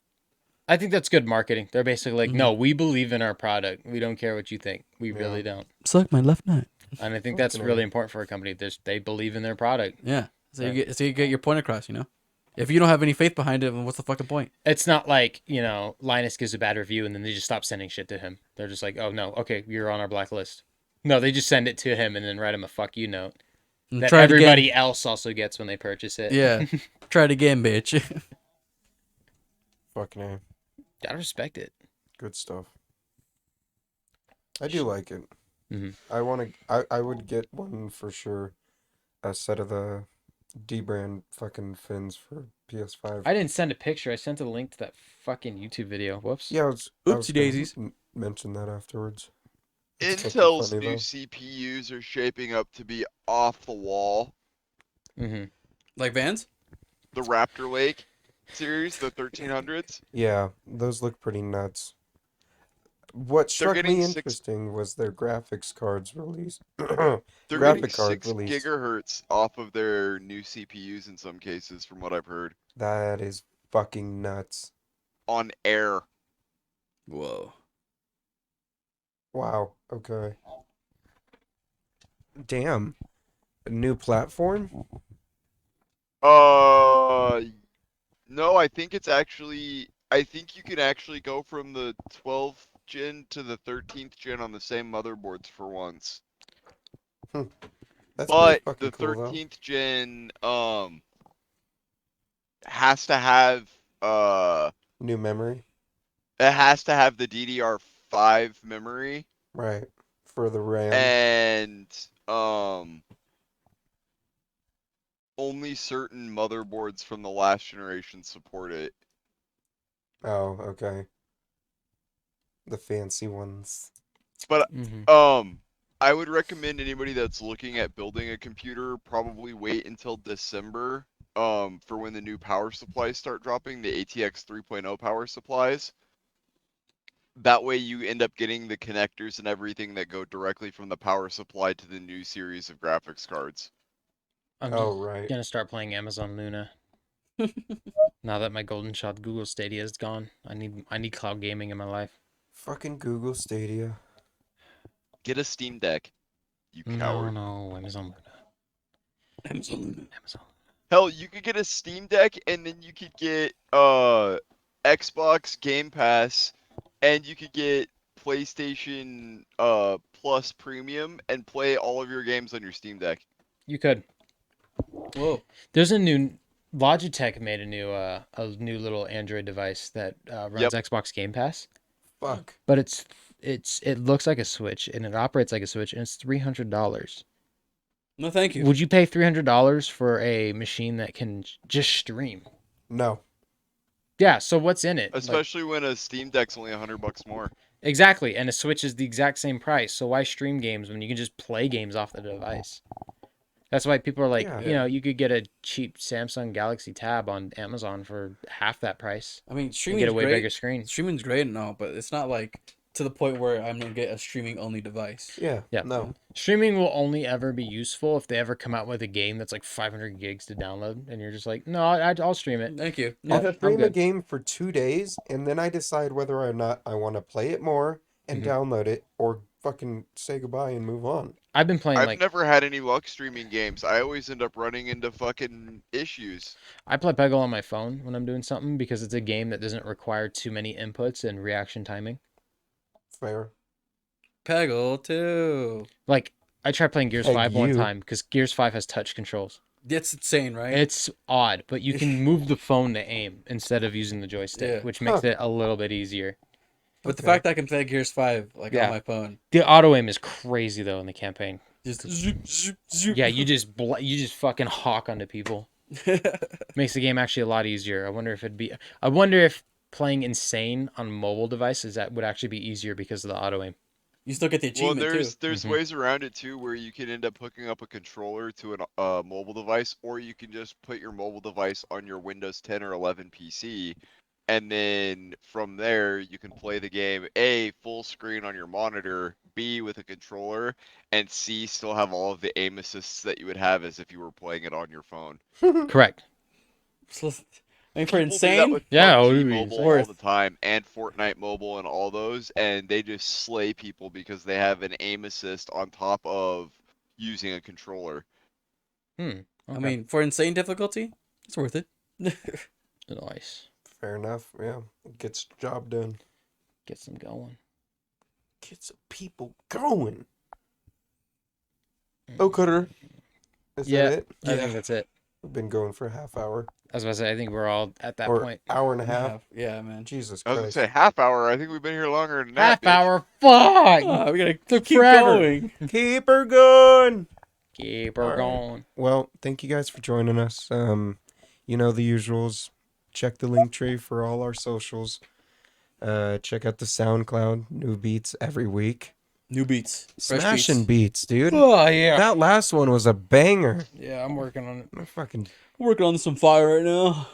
Speaker 3: I think that's good marketing. They're basically like, no, we believe in our product. We don't care what you think. We
Speaker 1: Yeah.
Speaker 3: really don't.
Speaker 2: Suck my left nut.
Speaker 3: And I think that's
Speaker 1: Fucking
Speaker 3: really
Speaker 1: hell.
Speaker 3: important for a company. They believe in their product.
Speaker 2: Yeah. So
Speaker 3: Yeah.
Speaker 2: you get your point across. You know, if you don't have any faith behind it, then what's the fucking point?
Speaker 3: It's not like, Linus gives a bad review and then they just stop sending shit to him. They're just like, oh, no, okay, you're on our blacklist. No, they just send it to him and then write him a fuck you note
Speaker 2: And
Speaker 3: that
Speaker 2: try it again.
Speaker 3: everybody else also gets when they purchase it.
Speaker 2: Yeah. Try it again, bitch.
Speaker 1: Fucking A.
Speaker 3: Gotta respect it.
Speaker 1: Good stuff. I do like it.
Speaker 3: Mhm.
Speaker 1: I would get one for sure. A set of the D brand fucking fins for PS5.
Speaker 3: I didn't send a picture. I sent a link to that fucking YouTube video. Whoops.
Speaker 1: Yeah, I was
Speaker 2: Oopsie
Speaker 1: gonna
Speaker 2: daisies.
Speaker 1: mention that afterwards. It's fucking
Speaker 4: Intel's
Speaker 1: funny,
Speaker 4: new
Speaker 1: though.
Speaker 4: CPUs are shaping up to be off the wall.
Speaker 3: Mm-hmm.
Speaker 2: Like Vans?
Speaker 4: The Raptor Lake series, the 1300s.
Speaker 1: Yeah, those look pretty nuts. What struck
Speaker 4: getting
Speaker 1: me
Speaker 4: 6
Speaker 1: interesting was their graphics cards released.
Speaker 4: They're getting
Speaker 1: Graphic card
Speaker 4: 6
Speaker 1: released.
Speaker 4: gigahertz off of their new CPUs in some cases, from what I've heard.
Speaker 1: That is fucking nuts.
Speaker 4: On air.
Speaker 2: Whoa.
Speaker 1: Wow. Okay. Damn. A new platform?
Speaker 4: No, I think it's actually. I think you can actually go from the 12th gen to the 13th gen on the same motherboards for once.
Speaker 1: That's pretty
Speaker 4: But
Speaker 1: fucking
Speaker 4: the
Speaker 1: cool, though.
Speaker 4: 13th gen has to have
Speaker 1: New memory?
Speaker 4: it has to have the DDR5 memory
Speaker 1: Right. For the RAM.
Speaker 4: and only certain motherboards from the last generation support it.
Speaker 1: Oh, okay. The fancy ones.
Speaker 4: But
Speaker 3: Mm-hmm.
Speaker 4: I would recommend anybody that's looking at building a computer probably wait until December for when the new power supplies start dropping, the ATX 3.0 power supplies. That way you end up getting the connectors and everything that go directly from the power supply to the new series of graphics cards.
Speaker 3: I'm
Speaker 1: Oh,
Speaker 3: just
Speaker 1: right.
Speaker 3: gonna start playing Amazon Luna. Now that my golden shot Google Stadia is gone, I need cloud gaming in my life.
Speaker 1: Fucking Google Stadia.
Speaker 4: Get a Steam Deck, you coward.
Speaker 3: No, Amazon Luna. Amazon.
Speaker 4: Hell, you could get a Steam Deck and then you could get Xbox Game Pass and you could get PlayStation Plus Premium and play all of your games on your Steam Deck.
Speaker 3: You could.
Speaker 2: Whoa.
Speaker 3: There's a new Logitech made a new little Android device that runs
Speaker 4: Yep.
Speaker 3: Xbox Game Pass,
Speaker 1: Fuck.
Speaker 3: but it looks like a Switch and it operates like a Switch and it's $300.
Speaker 2: No, thank you.
Speaker 3: Would you pay $300 for a machine that can just stream?
Speaker 1: No.
Speaker 3: Yeah, so what's in it? Like,
Speaker 4: Especially when a Steam Deck's only $100 more.
Speaker 3: exactly, and a Switch is the exact same price. So why stream games when you can just play games off the device? That's why people are like,
Speaker 1: Yeah.
Speaker 3: you could get a cheap Samsung Galaxy Tab on Amazon for half that price.
Speaker 2: I mean,
Speaker 3: You
Speaker 2: streaming's
Speaker 3: get a way
Speaker 2: great.
Speaker 3: bigger screen.
Speaker 2: Streaming's great and all, but it's not like to the point where I'm gonna get a streaming only device.
Speaker 1: Yeah.
Speaker 3: Yeah.
Speaker 1: No.
Speaker 3: Streaming will only ever be useful if they ever come out with a game that's like 500 gigs to download, and you're just like, no, I'll stream it.
Speaker 2: Thank you.
Speaker 1: I'll
Speaker 2: Yeah.
Speaker 1: stream a
Speaker 3: good.
Speaker 1: game for 2 days, and then I decide whether or not I want to play it more and
Speaker 3: Mhm.
Speaker 1: download it, or fucking say goodbye and move on.
Speaker 3: I've been playing
Speaker 4: I've never had any luck streaming games. I always end up running into fucking issues.
Speaker 3: I play Peggle on my phone when I'm doing something because it's a game that doesn't require too many inputs and reaction timing.
Speaker 1: Fair.
Speaker 2: Peggle too.
Speaker 3: Like I tried playing Gears
Speaker 1: Peg
Speaker 3: 5 one
Speaker 1: you.
Speaker 3: time because Gears 5 has touch controls.
Speaker 2: That's insane, right?
Speaker 3: It's odd, but you can move the phone to aim instead of using the joystick,
Speaker 2: Yeah.
Speaker 3: which makes
Speaker 1: Huh.
Speaker 3: it a little bit easier.
Speaker 2: But the
Speaker 1: Okay.
Speaker 2: fact that I can play Gears 5 like
Speaker 3: Yeah.
Speaker 2: on my phone.
Speaker 3: The auto aim is crazy though in the campaign.
Speaker 2: Just zoop, zoop, zoop.
Speaker 3: Yeah, you just fucking hawk onto people. Makes the game actually a lot easier. I wonder if playing Insane on mobile devices that would actually be easier because of the auto aim.
Speaker 2: You still get the
Speaker 4: Well,
Speaker 2: achievement
Speaker 4: there's
Speaker 3: Mhm.
Speaker 4: ways around it too, where you can end up hooking up a controller to a mobile device, or you can just put your mobile device on your Windows 10 or 11 PC, and then from there you can play the game A, full screen on your monitor, B, with a controller, and C, still have all of the aim assists that you would have as if you were playing it on your phone.
Speaker 3: Correct.
Speaker 2: too. I mean, for
Speaker 4: People do that
Speaker 2: Insane,
Speaker 4: with
Speaker 3: Yeah,
Speaker 4: PUBG
Speaker 3: it
Speaker 4: Mobile
Speaker 3: is.
Speaker 4: all
Speaker 2: Worth.
Speaker 4: the time, and Fortnite Mobile and all those, and they just slay people because they have an aim assist on top of using a controller.
Speaker 3: Okay.
Speaker 2: I mean, for Insane difficulty, it's worth it.
Speaker 3: Nice.
Speaker 1: Fair enough. Yeah. It gets the job done.
Speaker 3: Gets them going.
Speaker 1: Gets the people going. Oh, Cutter. Is
Speaker 3: Yeah.
Speaker 1: that it?
Speaker 3: I think that's it.
Speaker 1: We've been going for a half hour.
Speaker 3: I was about to say, I think we're all at that
Speaker 1: or
Speaker 3: point.
Speaker 1: hour and a half.
Speaker 2: Yeah, man.
Speaker 1: Jesus
Speaker 4: I was gonna
Speaker 1: Christ.
Speaker 4: say half hour. I think we've been here longer than that.
Speaker 3: Half
Speaker 4: bitch.
Speaker 3: hour. Fuck.
Speaker 2: Ah, we gotta
Speaker 3: Took
Speaker 2: keep
Speaker 3: forever.
Speaker 2: going.
Speaker 1: Keep her going.
Speaker 3: Keep her
Speaker 1: Alright.
Speaker 3: going.
Speaker 1: Well, thank you guys for joining us. You know the usuals. Check the link tree for all our socials. Check out the SoundCloud. New beats every week.
Speaker 2: New beats. Fresh
Speaker 1: Smashing
Speaker 2: beats.
Speaker 1: beats, dude.
Speaker 3: Oh yeah.
Speaker 1: That last one was a banger.
Speaker 3: Yeah, I'm working on it.
Speaker 1: I fucking
Speaker 2: We're working on some fire right now.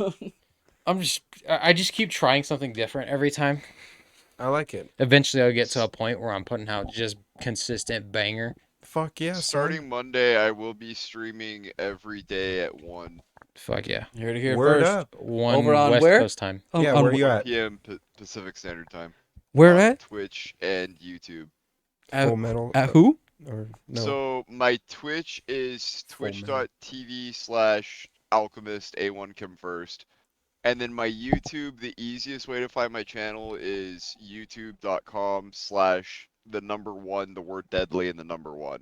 Speaker 3: I just keep trying something different every time.
Speaker 1: I like it.
Speaker 3: Eventually I'll get to a point where I'm putting out just consistent banger.
Speaker 1: Fuck yeah, son.
Speaker 4: Starting Monday, I will be streaming every day at 1
Speaker 3: Fuck yeah.
Speaker 2: You heard it here
Speaker 1: Word
Speaker 2: first.
Speaker 1: up.
Speaker 3: 1
Speaker 2: Over on
Speaker 3: West
Speaker 2: where?
Speaker 3: Coast time.
Speaker 1: Yeah,
Speaker 2: On
Speaker 1: where you at?
Speaker 4: p.m. Pacific Standard Time.
Speaker 2: Where
Speaker 4: on
Speaker 2: at?
Speaker 4: Twitch and YouTube.
Speaker 1: Full Metal.
Speaker 2: At who?
Speaker 1: Or no.
Speaker 4: So my Twitch is
Speaker 1: Full Metal.
Speaker 4: twitch.tv/alchemist A1 Kim First. And then my YouTube, the easiest way to find my channel is youtube.com/1, the word deadly and the number 1.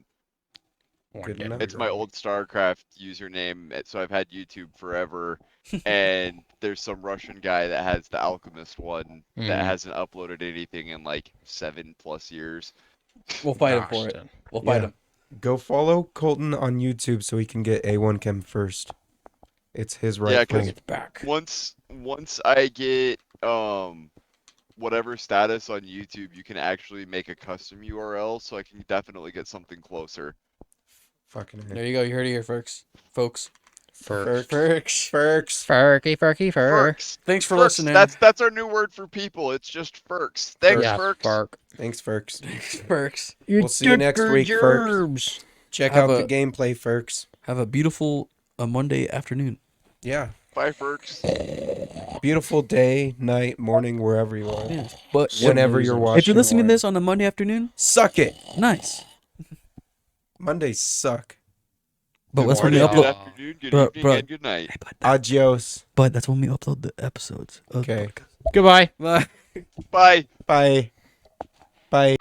Speaker 1: Good enough.
Speaker 4: It's my old StarCraft username, so I've had YouTube forever. And there's some Russian guy that has the Alchemist one that
Speaker 3: Mm.
Speaker 4: hasn't uploaded anything in like 7+ years.
Speaker 2: We'll fight him
Speaker 3: Gosh,
Speaker 2: for it.
Speaker 3: then.
Speaker 2: We'll fight
Speaker 1: Yeah.
Speaker 2: him.
Speaker 1: Go follow Colton on YouTube so he can get A1 Chem first. It's his right.
Speaker 4: Yeah, 'cause
Speaker 2: It's back.
Speaker 4: once I get whatever status on YouTube, you can actually make a custom URL, so I can definitely get something closer.
Speaker 1: Fucking
Speaker 2: There you go. You heard it here, folks. Folks.
Speaker 3: Furk.
Speaker 2: Ferks.
Speaker 1: Ferks.
Speaker 3: Furky, furky, fur.
Speaker 4: Ferks.
Speaker 2: Thanks for
Speaker 4: Ferks.
Speaker 2: listening.
Speaker 4: That's our new word for people. It's just Ferks. Thanks,
Speaker 3: Yeah,
Speaker 4: Ferks.
Speaker 3: Furk.
Speaker 1: Thanks, Ferks.
Speaker 2: Ferks.
Speaker 1: We'll see you next week, Ferks. Check
Speaker 2: Have
Speaker 1: out the
Speaker 2: a-
Speaker 1: gameplay, Ferks.
Speaker 2: Have a beautiful Monday afternoon.
Speaker 1: Yeah.
Speaker 4: Bye, Ferks.
Speaker 1: Beautiful day, night, morning, wherever you are.
Speaker 2: Yeah. But
Speaker 1: Whenever you're watching.
Speaker 2: if you're listening to
Speaker 1: or-
Speaker 2: this on a Monday afternoon,
Speaker 1: Suck it.
Speaker 2: nice.
Speaker 1: Mondays suck.
Speaker 2: But
Speaker 1: Good
Speaker 2: that's when we
Speaker 1: morning.
Speaker 4: Good
Speaker 2: upload.
Speaker 4: afternoon, good
Speaker 2: Bruh,
Speaker 4: evening,
Speaker 2: bruh.
Speaker 4: and good night.
Speaker 1: Adios.
Speaker 2: But that's when we upload the episodes. Of the
Speaker 1: Okay.
Speaker 2: podcast.
Speaker 3: Goodbye.
Speaker 2: Bye.
Speaker 4: Bye.
Speaker 1: Bye. Bye.